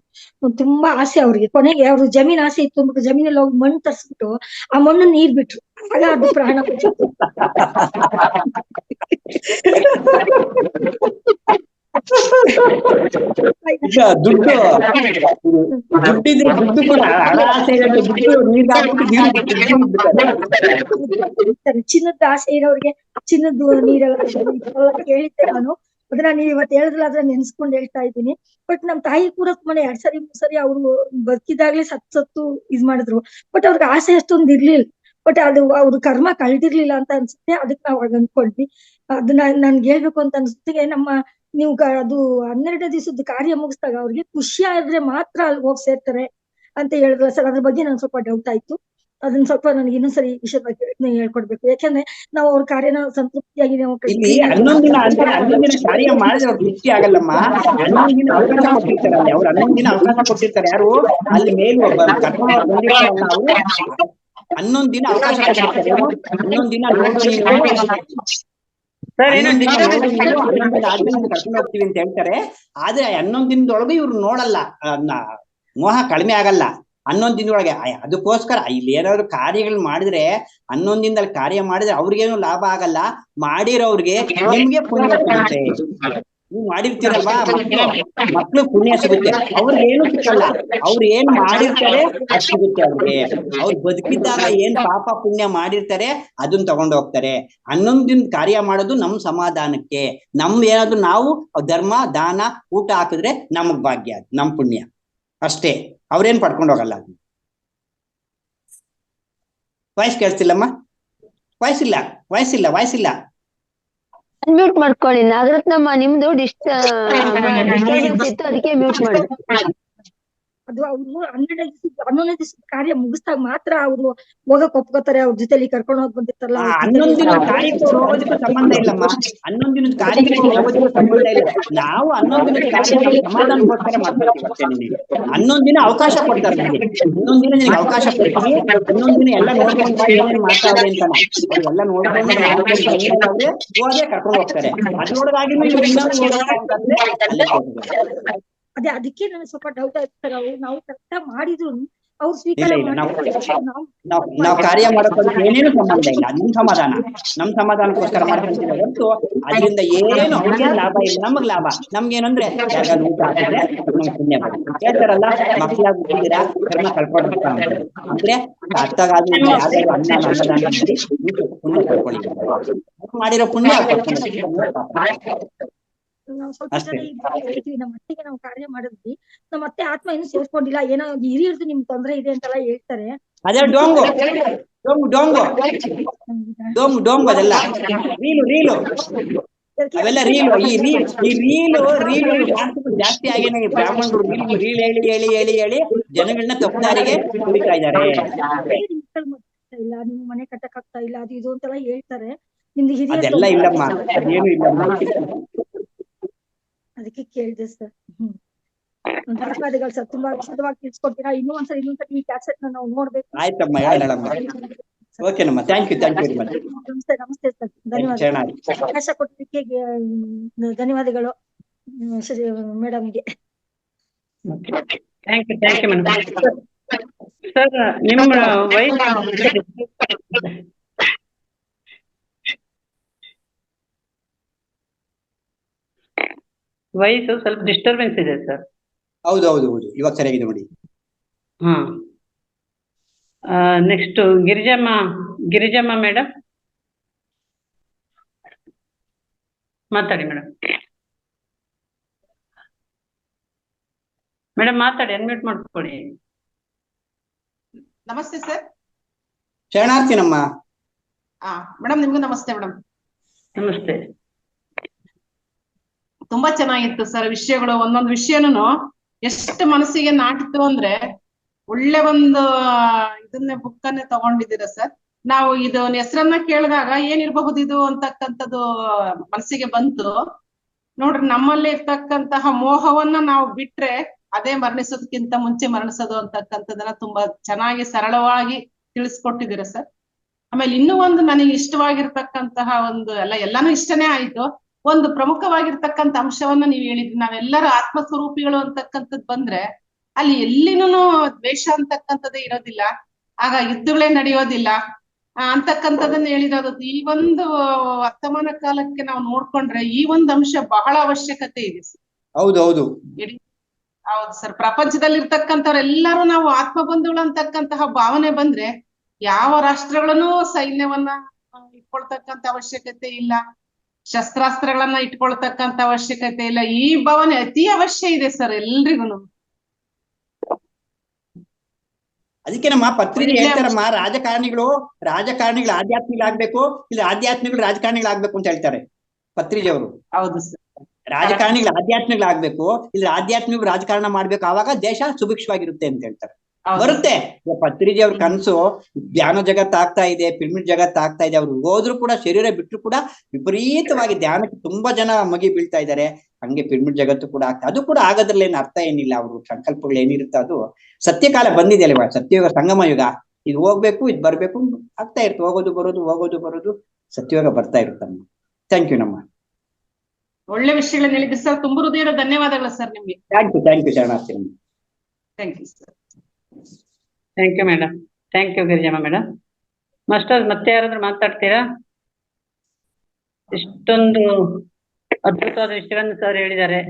ತುಂಬಾ ಆಸೆ ಅವ್ರಿಗೆ. ಕೊನೆಗೆ ಅವ್ರ ಜಮೀನ್ ಆಸೆ ಇತ್ತು ಅಂದ್ಬಿಟ್ಟು ಜಮೀನಲ್ಲಿ ಹೋಗಿ ಮಣ್ಣು ತರಿಸ್ಬಿಟ್ಟು ಆ ಮಣ್ಣು ನೀರ್ ಬಿಟ್ರು. ಆಗ ಅದು ಪ್ರಾಣ ಚಿನ್ನದ ಆಸೆ ಇರೋರಿಗೆ ಚಿನ್ನದ ನೀರೆಲ್ಲ ಹೇಳಿದ್ದೆ ನಾನು. ಅದನ್ನ ನೀವ್ ಇವತ್ತು ಹೇಳಿದ್ರಲ್ಲ, ಅದ್ರ ನೆನ್ಸ್ಕೊಂಡ್ ಹೇಳ್ತಾ ಇದ್ದೀನಿ. ಬಟ್ ನಮ್ ತಾಯಿ ಕೂಡ ತುಂಬಾ 2 ಸರಿ 3 ಸರಿ ಅವ್ರು ಬದುಕಿದಾಗ್ಲೇ ಸತ್ತು ಇದ್ ಮಾಡಿದ್ರು. ಬಟ್ ಅವ್ರಿಗೆ ಆಸೆ ಅಷ್ಟೊಂದು ಇರ್ಲಿಲ್ಲ. ಬಟ್ ಅದು ಅವ್ರು ಕರ್ಮ ಕಳ್ದಿರ್ಲಿಲ್ಲ ಅಂತ ಅನ್ಸುತ್ತೆ. ಅದಕ್ಕೆ ನಾವ್ ಹಾಗ್ ಅನ್ಕೊಂಡ್ವಿ. ಅದನ್ನ ನನ್ಗೆ ಹೇಳ್ಬೇಕು ಅಂತ ಅನ್ಸುತ್ತೆ. ನೀವು ಅದು 12 ದಿವಸದ ಕಾರ್ಯ ಮುಗಿಸಿದಾಗ ಅವ್ರಿಗೆ ಖುಷಿ ಆದ್ರೆ ಮಾತ್ರ ಅಲ್ಲಿ ಹೋಗಿ ಸೇರ್ತಾರೆ ಅಂತ ಹೇಳಿದ್ರಲ್ಲ ಸರ್, ಅದ್ರ ಬಗ್ಗೆ ನನ್ಗೆ ಸ್ವಲ್ಪ ಡೌಟ್ ಆಯ್ತು. ಅದನ್ನ ಸ್ವಲ್ಪ ನನಗೆ ಇನ್ನೊಂದ್ಸರಿ ವಿಷಯ ಬಗ್ಗೆ ನೀವು ಹೇಳ್ಕೊಡ್ಬೇಕು. ಯಾಕಂದ್ರೆ ನಾವು ಅವ್ರ ಕಾರ್ಯನ ಸಂತೃಪ್ತಿಯಾಗಿ ನಾವು ಇಲ್ಲಿ 11 ದಿನ ಅಂದ್ರೆ 11 ದಿನ ಕಾರ್ಯ ಮಾಡಿದ್ರೆ ಅವ್ರು ತೃಪ್ತಿ ಆಗಲ್ಲಮ್ಮ. 11 ದಿನ ಅವಕಾಶ ಕೊಟ್ಟಿರ್ತಾರೆ ಅಲ್ಲಿ. ಅವ್ರು 11 ದಿನ ಅವಕಾಶ ಕೊಟ್ಟಿರ್ತಾರೆ. ಯಾರು ಅಲ್ಲಿ ಮೇಲೂ ಕರ್ಕೊಂಡು ಬಂದಿರ್ತಾರಲ್ಲ ಅವರು 11 ದಿನ ಅವಕಾಶ ಕೊಟ್ಟಿರ್ತಾರೆ. 11 ದಿನ ನೋಡು ನೀನು, 11 ದಿನ ನೋಡು ನೀನು, 11 ದಿನ ಆದ್ಮೇಲೆ ಕರ್ಕೊಂಡು ಹೋಗ್ತೀವಿ ಅಂತ ಹೇಳ್ತಾರೆ. ಆದ್ರೆ 11 ದಿನದೊಳಗೆ ಇವ್ರು ನೋಡಲ್ಲ, ಮೋಹ ಕಡಿಮೆ ಆಗಲ್ಲ 11 ದಿನದೊಳಗೆ. ಅದಕ್ಕೋಸ್ಕರ ಇಲ್ಲಿ ಏನಾದ್ರು ಕಾರ್ಯಗಳು ಮಾಡಿದ್ರೆ 11 ದಿನದಲ್ಲಿ ಕಾರ್ಯ ಮಾಡಿದ್ರೆ ಅವ್ರಿಗೇನು ಲಾಭ ಆಗಲ್ಲ, ಮಾಡಿರೋರ್ಗೆ ನಿಮ್ಗೆ ಪುಣ್ಯ ಸಿಗುತ್ತೆ. ನೀವು ಮಾಡಿರ್ತೀರಲ್ವಾ, ಮಕ್ಳು ಪುಣ್ಯ ಸಿಗುತ್ತೆ, ಅವ್ರಿಗೆ ಏನು ಸಿಕ್ಕಲ್ಲ. ಅವ್ರು ಏನ್ ಮಾಡಿರ್ತಾರೆ ಅದು ಸಿಗುತ್ತೆ ಅವ್ರಿಗೆ. ಅವ್ರು ಬದುಕಿದ್ದಾಗ ಏನ್ ಪಾಪ ಪುಣ್ಯ ಮಾಡಿರ್ತಾರೆ ಅದನ್ನ ತಗೊಂಡು ಹೋಗ್ತಾರೆ. 11 ದಿನ ಕಾರ್ಯ ಮಾಡೋದು ನಮ್ ಸಮಾಧಾನಕ್ಕೆ. ಏನಾದ್ರು ನಾವು ಧರ್ಮ ದಾನ ಊಟ ಹಾಕಿದ್ರೆ ನಮಗ್ ಭಾಗ್ಯ, ನಮ್ ಪುಣ್ಯ ಅಷ್ಟೇ. ಅವ್ರೇನ್ ಪಡ್ಕೊಂಡು ಹೋಗಲ್ಲ. ವಾಯ್ಸ್ ಕೇಳಿಸ್ತಿಲ್ಲಮ್ಮ? ವಾಯ್ಸಿಲ್ಲ. ಮ್ಯೂಟ್ ಮಾಡ್ಕೊಳ್ಳಿ ನಾಗರತ್ನಮ್ಮ, ನಿಮ್ದು ಡಿಸ್ಟರ್ಬೆನ್ಸ್ ಇತ್ತು, ಅದಕ್ಕೆ ಮ್ಯೂಟ್ ಮಾಡಿದೆ. ಅದು ಅವ್ರು 11 ದಿವಸದ ಕಾರ್ಯ ಮುಗಿಸ್ದಾಗ ಮಾತ್ರ ಅವ್ರು ಹೋಗಕ್ ಒಪ್ಕೋತಾರೆ. ಅವ್ರ ಜೊತೆಲಿ ಕರ್ಕೊಂಡು ಹೋಗ್ ಬಂದಿರ್ತಾರಲ್ಲ. 11 ದಿನದ ಕಾರ್ಯಕ್ಕೆ ಹೋಗೋದಕ್ಕೂ ಸಂಬಂಧ ಇಲ್ಲಮ್ಮ. 11 ದಿನದ ಕಾರ್ಯಕ್ಕೆ ಹೋಗೋದಕ್ಕೂ ಸಂಬಂಧ ಇಲ್ಲ. ನಾವು 11 ದಿನದ ಕಾರ್ಯ ಸಮಾಧಾನಕ್ಕೋಸ್ಕರ ಮಾಡ್ತೀವಿ. 11 ದಿನ ಅವಕಾಶ ಕೊಡ್ತಾರೆ ನಮಗೆ. 11 ದಿನ ನಿನಗೆ ಅವಕಾಶ ಕೊಡ್ತೀವಿ. 11 ದಿನ ಎಲ್ಲ ನೋಡ್ಕೊಂಡು ಬಾ ಏನೇನ್ ಮಾಡ್ತಾವ್ರೆ ಅಂತಾನೆ. ಎಲ್ಲ ನೋಡ್ಕೊಂಡು ಹೋದ್ರೆ ಕರ್ಕೊಂಡು ಹೋಗ್ತಾರೆ. ಅದ್ರೊಳಗಾಗಿ ನೀವು ಇನ್ನೊಂದು ಹೋಗ್ಬೇಕಂತಂದ್ರೆ ಅಲ್ಲೇ ಹೋಗ್ತಾರೆ. ಅದೇ ಅದಕ್ಕೆ ನನಗೆ ಸ್ವಲ್ಪ ಡೌಟ್ ಆಗ್ತಾರೆ. ನಾವು ಕರೆಕ್ಟ್ ಮಾಡಿದ್ರು ಅವ್ರು ಸ್ವೀಕಾರ ನಾವು ಕಾರ್ಯ ಮಾಡೋದಕ್ಕೆ ಏನೇನು ಸಂಬಂಧ ಇಲ್ಲ. ನಮ್ ಸಮಾಧಾನಕ್ಕೋಸ್ಕರ ಮಾಡ್ಕೊಂತೀವಿ ಹೊರತು ಅದರಿಂದ ಏನು ಲಾಭ ಇಲ್ಲ. ನಮಗ್ ಲಾಭ ನಮ್ಗೇನಂದ್ರೆ ಯಾರಿಗಾದ್ರು ಊಟ ಹಾಕಿದ್ರೆ ನಮ್ಗೆ ಪುಣ್ಯ ಬರುತ್ತೆ. ಹೇಳ್ತಾರಲ್ಲ, ಮಕ್ಕಳಾಗಿ ಹುಟ್ಟಿದಿರಾ ಕರ್ಮ ಕಳ್ಕೊಡ್ಬೇಕ ಅಂದ್ರೆ ಅರ್ಥಗಾದ್ರೂ ಯಾವ್ದಾದ್ರು ಅನ್ನದಾನ ಮಾಡಿ ಪುಣ್ಯ ಕಳ್ಕೊಳ್ಳಿ. ಮಾಡಿರೋ ಪುಣ್ಯ ನಾವು ಸ್ವಲ್ಪ ಜನ ಹೇಳ್ತೀವಿ, ನಮ್ಮ ಅತ್ತೆಗೆ ನಾವು ಕಾರ್ಯ ಮಾಡಿದ್ವಿ, ನಮ್ಮ ಅತ್ತೆ ಆತ್ಮ ಏನು ಸೇರ್ಕೊಂಡಿಲ್ಲ, ಏನೋ ಹಿರಿಯರ್ದು ನಿಮ್ ತೊಂದ್ರೆ ಇದೆ ಅಂತೆಲ್ಲ ಹೇಳ್ತಾರೆ. ಅದೇ ಡೋಂಗು ಅದೆಲ್ಲ ರೀಲು ಅವೆಲ್ಲ ರೀಲು. ಈ ರೀಲು ಜಾಸ್ತಿ ಆಗೇನೆ. ಬ್ರಾಹ್ಮಣರು ರೀಲ್ ಹೇಳಿ ಜನಗಳನ್ನ ತಪ್ಪದಾರಿಗೆ ಕುಡಿತಾ ಇದ್ದಾರೆ. ಇಲ್ಲ, ನಿಮ್ ಮನೆ ಕಟ್ಟಕ್ ಆಗ್ತಾ ಇಲ್ಲ, ಅದು ಇದು ಅಂತೆಲ್ಲ ಹೇಳ್ತಾರೆ. ನಿಮ್ದು ಹಿರಿಯ ಅದೆಲ್ಲ ಇಲ್ಲಮ್ಮ, ಅದೇನು ಇಲ್ಲಮ್ಮ. ಅದಕ್ಕೆ ಕೇಳಿದೆ ಸರ್. ಧನ್ಯವಾದಗಳು ಸರ್, ತುಂಬಾ ವಿಶದವಾಗಿ ತಿಳಿಸ್ಕೊಡ್ತೀರಾ. ಇನ್ನೊಂದ್ಸರಿ ಈ ಕ್ಯಾಸೆಟ್ ನಾವು ನೋಡ್ಬೇಕು. ಆಯ್ತಮ್ಮ, ಹೇಳಮ್ಮ. ಓಕೆನಮ್ಮ, ಥ್ಯಾಂಕ್ ಯು ವೆರಿ ಮಚ್. ನಮಸ್ತೆ ಸರ್, ಧನ್ಯವಾದ. ಅವಕಾಶ ಕೊಟ್ಟಿದ್ದಕ್ಕೆ ಧನ್ಯವಾದಗಳು ಮೇಡಮ್ಗೆ. Thank you madam. ಸರ್, ನಿಮ್ಮ ವಯಸ್ಸು ಸ್ವಲ್ಪ ಡಿಸ್ಟರ್ಬೆನ್ಸ್ ಇದೆ ಸರ್. ಹೌದು, ಇವಾಗ ಸರಿಯಾಗಿದೆ ನೋಡಿ. ನೆಕ್ಸ್ಟ್ ಗಿರಿಜಮ್ಮ ಮೇಡಮ್ ಮಾತಾಡಿ. ಮೇಡಮ್ ಮಾತಾಡಿ, ಅನ್ಮ್ಯೂಟ್ ಮಾಡ್ಕೊಳ್ಳಿ. ನಮಸ್ತೆ ಸರ್. ಶರಣಾರ್ಥಿನಮ್ಮ. ಮೇಡಮ್, ನಿಮ್ಗೂ ನಮಸ್ತೆ ಮೇಡಮ್. ನಮಸ್ತೆ. ತುಂಬಾ ಚೆನ್ನಾಗಿತ್ತು ಸರ್ ವಿಷಯಗಳು. ಒಂದೊಂದು ವಿಷಯನೂ ಎಷ್ಟು ಮನಸ್ಸಿಗೆ ನಾಟಿತ್ತು ಅಂದ್ರೆ ಒಳ್ಳೆ ಒಂದು ಇದನ್ನೇ ಬುಕ್ಕನ್ನೇ ತಗೊಂಡಿದ್ದೀರಾ ಸರ್. ನಾವು ಇದು ಹೆಸರನ್ನ ಕೇಳಿದಾಗ ಏನಿರಬಹುದು ಇದು ಅಂತಕ್ಕಂಥದ್ದು ಮನಸ್ಸಿಗೆ ಬಂತು. ನೋಡ್ರಿ, ನಮ್ಮಲ್ಲಿ ಇರ್ತಕ್ಕಂತಹ ಮೋಹವನ್ನ ನಾವು ಬಿಟ್ರೆ ಅದೇ ಮರಣಿಸೋದಕ್ಕಿಂತ ಮುಂಚೆ ಮರಣಿಸೋದು ಅಂತಕ್ಕಂಥದನ್ನ ತುಂಬಾ ಚೆನ್ನಾಗಿ ಸರಳವಾಗಿ ತಿಳಿಸ್ಕೊಟ್ಟಿದ್ದೀರಾ ಸರ್. ಆಮೇಲೆ ಇನ್ನೂ ಒಂದು ನನಗೆ ಇಷ್ಟವಾಗಿರ್ತಕ್ಕಂತಹ ಒಂದು ಎಲ್ಲಾನು ಇಷ್ಟನೇ ಆಯ್ತು. ಒಂದು ಪ್ರಮುಖವಾಗಿರ್ತಕ್ಕಂಥ ಅಂಶವನ್ನ ನೀವು ಹೇಳಿದ್ರಿ, ನಾವೆಲ್ಲರೂ ಆತ್ಮಸ್ವರೂಪಿಗಳು ಅಂತಕ್ಕಂಥದ್ದು ಬಂದ್ರೆ ಅಲ್ಲಿ ಎಲ್ಲಿನೂ ದ್ವೇಷ ಅಂತಕ್ಕಂಥದ್ದೇ ಇರೋದಿಲ್ಲ, ಆಗ ಯುದ್ಧಗಳೇ ನಡೆಯೋದಿಲ್ಲ ಅಂತಕ್ಕಂಥದನ್ನ ಹೇಳಿರೋದು. ಈ ಒಂದು ವರ್ತಮಾನ ಕಾಲಕ್ಕೆ ನಾವು ನೋಡ್ಕೊಂಡ್ರೆ ಈ ಒಂದು ಅಂಶ ಬಹಳ ಅವಶ್ಯಕತೆ ಇದೆ ಸರ್. ಹೌದು ಸರ್. ಪ್ರಪಂಚದಲ್ಲಿರ್ತಕ್ಕಂಥವ್ರೆಲ್ಲರೂ ನಾವು ಆತ್ಮಬಂಧುಗಳು ಅಂತಕ್ಕಂತಹ ಭಾವನೆ ಬಂದ್ರೆ ಯಾವ ರಾಷ್ಟ್ರಗಳನ್ನು ಸೈನ್ಯವನ್ನ ಇಟ್ಕೊಳ್ತಕ್ಕಂಥ ಅವಶ್ಯಕತೆ ಇಲ್ಲ, ಶಸ್ತ್ರಾಸ್ತ್ರಗಳನ್ನ ಇಟ್ಕೊಳ್ತಕ್ಕಂಥ ಅವಶ್ಯಕತೆ ಇಲ್ಲ. ಈ ಭಾವನೆ ಅತಿ ಅವಶ್ಯ ಇದೆ ಸರ್ ಎಲ್ರಿಗೂ. ಅದಕ್ಕೆ ನಮ್ಮ ಪತ್ರಿಕೆ ಹೇಳ್ತಾರಮ್ಮ, ರಾಜಕಾರಣಿಗಳು ಆಧ್ಯಾತ್ಮಿಗಳಾಗ್ಬೇಕು, ಇಲ್ಲ ಆಧ್ಯಾತ್ಮಿಗಳು ರಾಜಕಾರಣಿಗಳಾಗ್ಬೇಕು ಅಂತ ಹೇಳ್ತಾರೆ ಪತ್ರಿಕೆಯವರು. ಹೌದು ಸರ್. ರಾಜಕಾರಣಿಗಳು ಆಧ್ಯಾತ್ಮಿಗಳಾಗ್ಬೇಕು, ಇಲ್ಲ ಆಧ್ಯಾತ್ಮಿಗಳು ರಾಜಕಾರಣ ಮಾಡ್ಬೇಕು, ಆವಾಗ ದೇಶ ಸುಭಿಕ್ಷವಾಗಿರುತ್ತೆ ಅಂತ ಹೇಳ್ತಾರೆ. ಬರುತ್ತೆ. ಪತ್ರಿಜಿ ಅವ್ರ ಕನಸು ಧ್ಯಾನ ಜಗತ್ ಆಗ್ತಾ ಇದೆ, ಪಿರಮಿಡ್ ಜಗತ್ ಆಗ್ತಾ ಇದೆ. ಅವ್ರು ಹೋದ್ರು ಕೂಡ, ಶರೀರ ಬಿಟ್ಟರು ಕೂಡ ವಿಪರೀತವಾಗಿ ಧ್ಯಾನಕ್ಕೆ ತುಂಬಾ ಜನ ಮಗಿ ಬೀಳ್ತಾ ಇದ್ದಾರೆ. ಹಂಗೆ ಪಿರಮಿಡ್ ಜಗತ್ತು ಕೂಡ ಆಗ್ತಾ, ಅದು ಕೂಡ ಆಗೋದ್ರಲ್ಲಿ ಏನು ಅರ್ಥ ಏನಿಲ್ಲ. ಅವ್ರು ಸಂಕಲ್ಪಗಳು ಏನಿರುತ್ತೆ ಅದು ಸತ್ಯಕಾಲ ಬಂದಿದೆ ಅಲ್ವಾ, ಸತ್ಯಯುಗ ಸಂಗಮ ಯುಗ. ಇದು ಹೋಗ್ಬೇಕು, ಇದು ಬರ್ಬೇಕು, ಆಗ್ತಾ ಇರುತ್ತೆ. ಹೋಗೋದು ಬರೋದು ಸತ್ಯಯುಗ ಬರ್ತಾ ಇರುತ್ತಮ್ಮ. ಥ್ಯಾಂಕ್ ಯು ನಮ್ಮ. ಒಳ್ಳೆ ವಿಷಯಗಳನ್ನ ಹೇಳಿದ್ರಿ ಸರ್. ತುಂಬ ಹೃದಯದ ಧನ್ಯವಾದಗಳು ಸರ್ ನಿಮ್ಗೆ. ಥ್ಯಾಂಕ್ ಯು ಶರಣಾರ್ಥಿ. Thank you sir. Thank you madam. Thank you Girijamma madam. Master ಮತ್ತೆ ಯಾರಾದ್ರೂ ಮಾತಾಡ್ತೀರಾ? ಇಷ್ಟೊಂದು ಅದ್ಭುತವಾದ ವಿಷಯವನ್ನು ಸರ್ ಹೇಳಿದ್ದಾರೆ.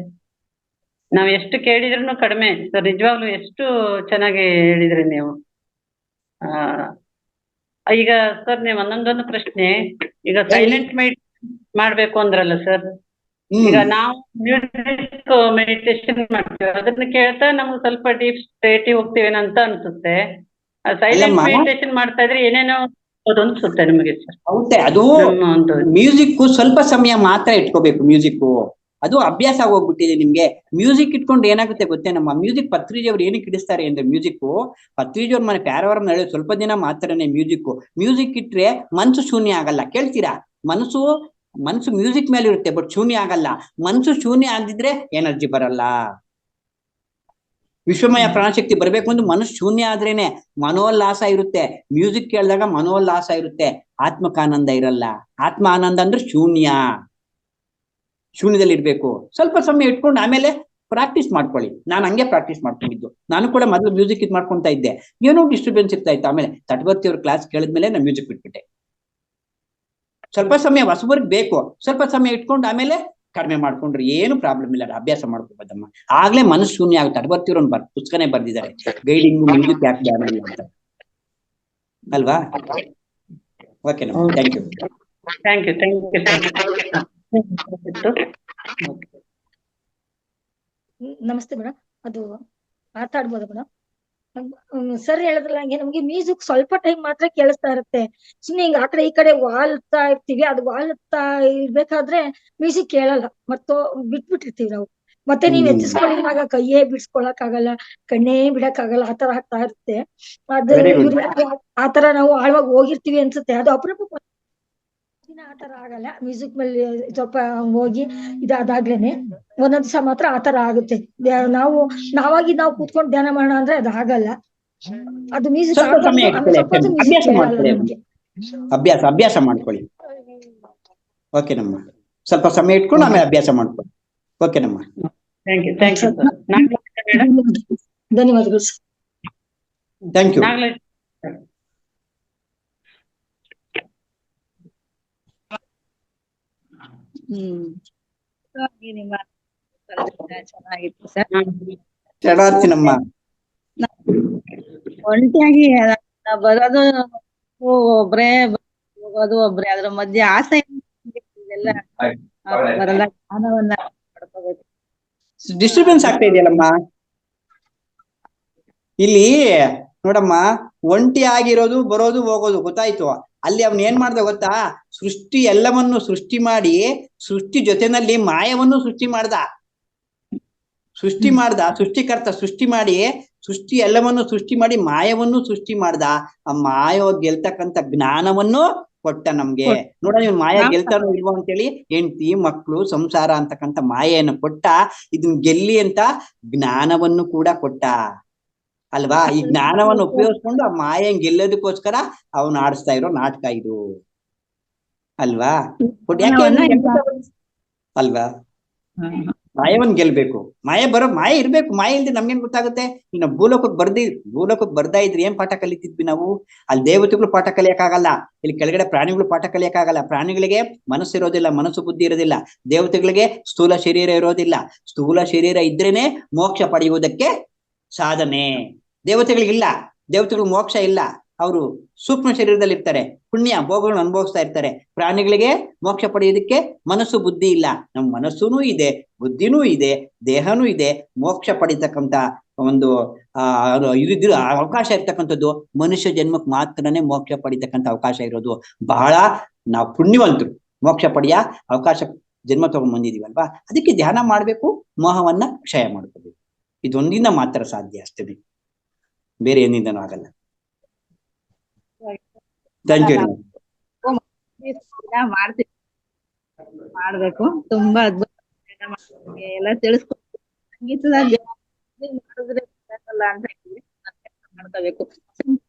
ನಾವ್ ಎಷ್ಟು ಕೇಳಿದ್ರು ಕಡಿಮೆ ಸರ್. ನಿಜವಾಗ್ಲೂ ಎಷ್ಟು ಚೆನ್ನಾಗಿ ಹೇಳಿದ್ರಿ ನೀವು. ಈಗ ಸರ್ ನೀವು ಒಂದೊಂದೊಂದು ಪ್ರಶ್ನೆ, ಈಗ ಸೈಲೆಂಟ್ ಮಾಡ್ಬೇಕು ಅಂದ್ರಲ್ಲ ಸರ್, ಈಗ ನಾವು ಮ್ಯೂಸಿಕ್ ಮೆಡಿಟೇಷನ್ ಮಾಡ್ತೀವಿ, ಅದನ್ನ ಕೇಳ್ತಾ ನಮ್ಗೆ ಸ್ವಲ್ಪ ಡೀಪ್ ಸ್ಟೇಟಿಗೆ ಹೋಗ್ತೀವೇನೋ ಅಂತ ಅನ್ಸುತ್ತೆ. ಸೈಲೆಂಟ್ ಮೆಡಿಟೇಷನ್ ಮಾಡ್ತಾ ಇದ್ರೆ ಏನೇನೋ ಅನ್ಸುತ್ತೆ ನಿಮಗೆ ಸರ್. ಹೌದೇ, ಅದು ಮ್ಯೂಸಿಕ್ ಸ್ವಲ್ಪ ಸಮಯ ಮಾತ್ರ ಇಟ್ಕೋಬೇಕು. ಮ್ಯೂಸಿಕ್ ಅದು ಅಭ್ಯಾಸ ಆಗೋಗ್ಬಿಟ್ಟಿದೆ ನಿಮ್ಗೆ. ಮ್ಯೂಸಿಕ್ ಇಟ್ಕೊಂಡು ಏನಾಗುತ್ತೆ ಗೊತ್ತೇ ನಮ್ಮ, ಮ್ಯೂಸಿಕ್ ಪತ್ರಿಜಿ ಅವ್ರು ಏನಕ್ಕೆ ಇಡಿಸ್ತಾರೆ ಅಂದ್ರೆ, ಮ್ಯೂಸಿಕ್ ಪತ್ರಿಜಿ ಅವ್ರ ಮನೆ ಪ್ಯಾರವರ ನಡೆಯೋದು ಸ್ವಲ್ಪ ದಿನ ಮಾತ್ರನೇ. ಮ್ಯೂಸಿಕ್ ಇಟ್ರೆ ಮನ್ಸು ಶೂನ್ಯ ಆಗಲ್ಲ. ಕೇಳ್ತೀರಾ? ಮನಸ್ಸು ಮ್ಯೂಸಿಕ್ ಮೇಲೆ ಇರುತ್ತೆ, ಬಟ್ ಶೂನ್ಯ ಆಗಲ್ಲ. ಮನಸ್ಸು ಶೂನ್ಯ ಆಗದಿದ್ರೆ ಎನರ್ಜಿ ಬರಲ್ಲ. ವಿಶ್ವಮಯ ಪ್ರಾಣಶಕ್ತಿ ಬರ್ಬೇಕು ಅಂದ್ರೆ ಮನಸ್ಸು ಶೂನ್ಯ ಆದ್ರೇನೆ ಮನೋಲ್ಲಾಸ ಇರುತ್ತೆ. ಮ್ಯೂಸಿಕ್ ಕೇಳಿದಾಗ ಮನೋಲ್ಲಾಸ ಇರುತ್ತೆ, ಆತ್ಮಕ ಆನಂದ ಇರಲ್ಲ. ಆತ್ಮ ಆನಂದ ಅಂದ್ರೆ ಶೂನ್ಯದಲ್ಲಿ ಇರ್ಬೇಕು. ಸ್ವಲ್ಪ ಸಮಯ ಇಟ್ಕೊಂಡು ಆಮೇಲೆ ಪ್ರಾಕ್ಟೀಸ್ ಮಾಡ್ಕೊಳ್ಳಿ. ನಾನು ಹಂಗೆ ಪ್ರಾಕ್ಟೀಸ್ ಮಾಡ್ಕೊಂಡಿದ್ದು. ನಾನು ಕೂಡ ಮೊದಲು ಮ್ಯೂಸಿಕ್ ಇದು ಮಾಡ್ಕೊಂತ ಇದ್ದೆ, ಏನೋ ಡಿಸ್ಟರ್ಬೆನ್ಸ್ ಇರ್ತಾ ಇತ್ತು. ಆಮೇಲೆ ತಟವರ್ತಿ ಅವ್ರ ಕ್ಲಾಸ್ ಕೇಳಿದ್ಮೇಲೆ ನಾನು ಮ್ಯೂಸಿಕ್ ಬಿಟ್ಬಿಟ್ಟೆ. ಸ್ವಲ್ಪ ಸಮಯ ಹೊಸಬರ್ಗ್ ಬೇಕು, ಸ್ವಲ್ಪ ಸಮಯ ಇಟ್ಕೊಂಡು ಆಮೇಲೆ ಕಡಿಮೆ ಮಾಡ್ಕೊಂಡ್ರೆ ಏನು ಪ್ರಾಬ್ಲಮ್ ಇಲ್ಲ. ಅಭ್ಯಾಸ ಮಾಡ್ಕೋಬೋದಮ್ಮ. ಆಗ್ಲೇ ಮನಸ್ಸು ಶೂನ್ಯ ಆಗುತ್ತೆ. ತಟವರ್ತಿಯವ್ರು ಒಂದು ಪುಸ್ತಕನೇ ಬರ್ದಿದ್ದಾರೆ, ಗೈಡಿಂಗ್ ಮ್ಯೂಸಿಕ್ ಯಾಕೆ ಧ್ಯಾನ ಇಲ್ಲ ಅಂತ ಅಲ್ವಾ? ಓಕೆ ನಮ್, thank you. Thank you sir. ನಮಸ್ತೆ ಮೇಡಮ್. ಅದು ಮಾತಾಡ್ಬೋದಾ ಮೇಡಮ್? ಸರ್ ಹೇಳಿದ್ರಲ್ಲ ಹಂಗೆ ನಮ್ಗೆ ಮ್ಯೂಸಿಕ್ ಸ್ವಲ್ಪ ಟೈಮ್ ಮಾತ್ರ ಕೇಳಿಸ್ತಾ ಇರುತ್ತೆ. ಸುಮ್ನೆ ಹಿಂಗ ಆ ಕಡೆ ಈ ಕಡೆ ವಾಲ್ತಾ ಇರ್ತೀವಿ. ಅದು ವಾಲ್ತಾ ಇರ್ಬೇಕಾದ್ರೆ ಮ್ಯೂಸಿಕ್ ಕೇಳಲ್ಲ, ಮತ್ತು ಬಿಟ್ಬಿಟ್ಟಿರ್ತೀವಿ ನಾವು. ಮತ್ತೆ ನೀವ್ ಎತ್ತಿಸ್ಕೊಳ್ಳುವಾಗ ಕೈಯೇ ಬಿಡ್ಸ್ಕೊಳಕ್ ಆಗಲ್ಲ, ಕಣ್ಣೇ ಬಿಡಕ್ ಆಗಲ್ಲ, ಆತರ ಆಗ್ತಾ ಇರುತ್ತೆ. ಅದು ಆತರ ನಾವು ಆಳ್ವಾಗ ಹೋಗಿರ್ತೀವಿ ಅನ್ಸುತ್ತೆ. ಅದು ಅಪರೂಪ ಆತರ ಆಗಲ್ಲ. ಮ್ಯೂಸಿಕ್ ಮೇಲೆ ಸ್ವಲ್ಪ ಹೋಗಿ ಇದಾದಾಗ್ಲೇನೆ ಒಂದೊಂದ್ ದಿವಸ ಮಾತ್ರ ಆತರ ಆಗುತ್ತೆ. ನಾವಾಗಿ ನಾವು ಕೂತ್ಕೊಂಡು ಧ್ಯಾನ ಮಾಡೋಣ ಅಂದ್ರೆ ಅದು ಆಗಲ್ಲ. ಅದು ಮ್ಯೂಸಿಕ್ ಅಭ್ಯಾಸ ಮಾಡ್ಕೊಳ್ಳಿ. ಓಕೆ ನಮ್ಮ, ಸ್ವಲ್ಪ ಸಮಯ ಇಟ್ಕೊಂಡು ಆಮೇಲೆ ಅಭ್ಯಾಸ ಮಾಡ್ಕೊಳ್ಳಿ. ಓಕೆ ನಮ್ಮ, ಥ್ಯಾಂಕ್ ಯು. ಧನ್ಯವಾದಗಳು ಸರ್. Thank you. ಚೆನ್ನಾಗಿತ್ತು ಸರ್. ಶರಣಾರ್ಥಿನಮ್ಮ. ಒಂಟಿಯಾಗಿ ಬರೋದು ಒಬ್ರೇ, ಹೋಗೋದು ಒಬ್ರೇ, ಅದ್ರ ಮಧ್ಯೆ ಆಸೆ ಇದೆಲ್ಲ ಬರಲ್ಲ. ಜ್ಞಾನವನ್ನ ಪಡ್ಕೋಬೇಕು. ಡಿಸ್ಟರ್ಬೆನ್ಸ್ ಆಗ್ತಾ ಇದೆಯಲ್ಲಮ್ಮ ಇಲ್ಲಿ ನೋಡಮ್ಮ. ಒಂಟಿ ಆಗಿರೋದು, ಬರೋದು, ಹೋಗೋದು ಗೊತ್ತಾಯ್ತು. ಅಲ್ಲಿ ಅವನ್ ಏನ್ ಮಾಡ್ದ ಗೊತ್ತಾ? ಸೃಷ್ಟಿ ಎಲ್ಲವನ್ನು ಸೃಷ್ಟಿ ಮಾಡಿ, ಸೃಷ್ಟಿ ಜೊತೆನಲ್ಲಿ ಮಾಯವನ್ನು ಸೃಷ್ಟಿ ಮಾಡ್ದ. ಸೃಷ್ಟಿಕರ್ತ ಸೃಷ್ಟಿ ಮಾಡಿ, ಸೃಷ್ಟಿ ಎಲ್ಲವನ್ನು ಸೃಷ್ಟಿ ಮಾಡಿ ಮಾಯವನ್ನು ಸೃಷ್ಟಿ ಮಾಡ್ದ. ಆ ಮಾಯ ಗೆಲ್ತಕ್ಕಂಥ ಜ್ಞಾನವನ್ನು ಕೊಟ್ಟ ನಮ್ಗೆ. ನೋಡ, ನೀವು ಮಾಯ ಗೆಲ್ತಾನೋ ಇಲ್ವೋ ಅಂತೇಳಿ ಹೆಂಡತಿ ಮಕ್ಕಳು ಸಂಸಾರ ಅಂತಕ್ಕಂಥ ಮಾಯೆಯನ್ನು ಕೊಟ್ಟ. ಇದನ್ ಗೆಲ್ಲಿ ಅಂತ ಜ್ಞಾನವನ್ನು ಕೂಡ ಕೊಟ್ಟ ಅಲ್ವಾ? ಈ ಜ್ಞಾನವನ್ನು ಉಪಯೋಗಿಸ್ಕೊಂಡು ಆ ಮಾಯ ಗೆಲ್ಲೋದಕ್ಕೋಸ್ಕರ ಅವನು ಆಡಿಸ್ತಾ ಇರೋ ನಾಟಕ ಇದು ಅಲ್ವಾ? ಅಲ್ವಾ? ಮಾಯವನ್ ಗೆಲ್ಬೇಕು. ಮಾಯ ಇರ್ಬೇಕು. ಮಾಯ ಇಲ್ದೆ ನಮ್ಗೇನ್ ಗೊತ್ತಾಗುತ್ತೆ? ಇನ್ನು ಭೂಲೋಕಕ್ಕೆ ಬರ್ದಾ ಇದ್ರೆ ಏನ್ ಪಾಠ ಕಲಿತಿದ್ವಿ ನಾವು? ಅಲ್ಲಿ ದೇವತೆಗಳು ಪಾಠ ಕಲಿಯಕ್ಕಾಗಲ್ಲ, ಇಲ್ಲಿ ಕೆಳಗಡೆ ಪ್ರಾಣಿಗಳು ಪಾಠ ಕಲಿಯಕ್ಕಾಗಲ್ಲ. ಪ್ರಾಣಿಗಳಿಗೆ ಮನಸ್ಸು ಇರೋದಿಲ್ಲ, ಮನಸ್ಸು ಬುದ್ಧಿ ಇರೋದಿಲ್ಲ. ದೇವತೆಗಳಿಗೆ ಸ್ಥೂಲ ಶರೀರ ಇರೋದಿಲ್ಲ. ಸ್ಥೂಲ ಶರೀರ ಇದ್ರೇನೆ ಮೋಕ್ಷ ಪಡೆಯುವುದಕ್ಕೆ ಸಾಧನೆ. ದೇವತೆಗಳಿಗಿಲ್ಲ, ದೇವತೆಗಳು ಮೋಕ್ಷ ಇಲ್ಲ. ಅವರು ಸೂಕ್ಷ್ಮ ಶರೀರದಲ್ಲಿ ಇರ್ತಾರೆ, ಪುಣ್ಯ ಭೋಗಗಳನ್ನು ಅನುಭವಿಸ್ತಾ ಇರ್ತಾರೆ. ಪ್ರಾಣಿಗಳಿಗೆ ಮೋಕ್ಷ ಪಡೆಯೋದಕ್ಕೆ ಮನಸ್ಸು ಬುದ್ಧಿ ಇಲ್ಲ, ನಮ್ಮ ಮನಸ್ಸುನೂ ಇದೆ, ಬುದ್ಧಿನೂ ಇದೆ, ದೇಹನೂ ಇದೆ. ಮೋಕ್ಷ ಪಡಿತಕ್ಕಂತ ಒಂದು ಇದ್ರ ಅವಕಾಶ ಇರ್ತಕ್ಕಂಥದ್ದು ಮನುಷ್ಯ ಜನ್ಮಕ್ಕೆ ಮಾತ್ರನೇ ಮೋಕ್ಷ ಪಡಿತಕ್ಕಂಥ ಅವಕಾಶ ಇರೋದು. ಬಹಳ ನಾವು ಪುಣ್ಯವಂತರು, ಮೋಕ್ಷ ಪಡೆಯ ಅವಕಾಶ ಜನ್ಮ ತಗೊಂಡ್ ಬಂದಿದೀವಲ್ವಾ. ಅದಕ್ಕೆ ಧ್ಯಾನ ಮಾಡ್ಬೇಕು, ಮೋಹವನ್ನ ಕ್ಷಯ ಮಾಡ್ಕೋಬೇಕು. ಇದೊಂದಿಂದ ಮಾತ್ರ ಸಾಧ್ಯ ಅಷ್ಟೇ, ಬೇರೆ ಏನಿಂದನೂ ಆಗಲ್ಲ. Thank you. ಮಾಡ್ಬೇಕು, ತುಂಬಾ ಅದ್ಭುತ ಎಲ್ಲ ತಿಳಿಸ್ಕೊ. ಸಂಗೀತದ ಮಾಡಿದ್ರೆ ಆಗಲ್ಲ ಅಂತ ಮಾಡ್ಕೋಬೇಕು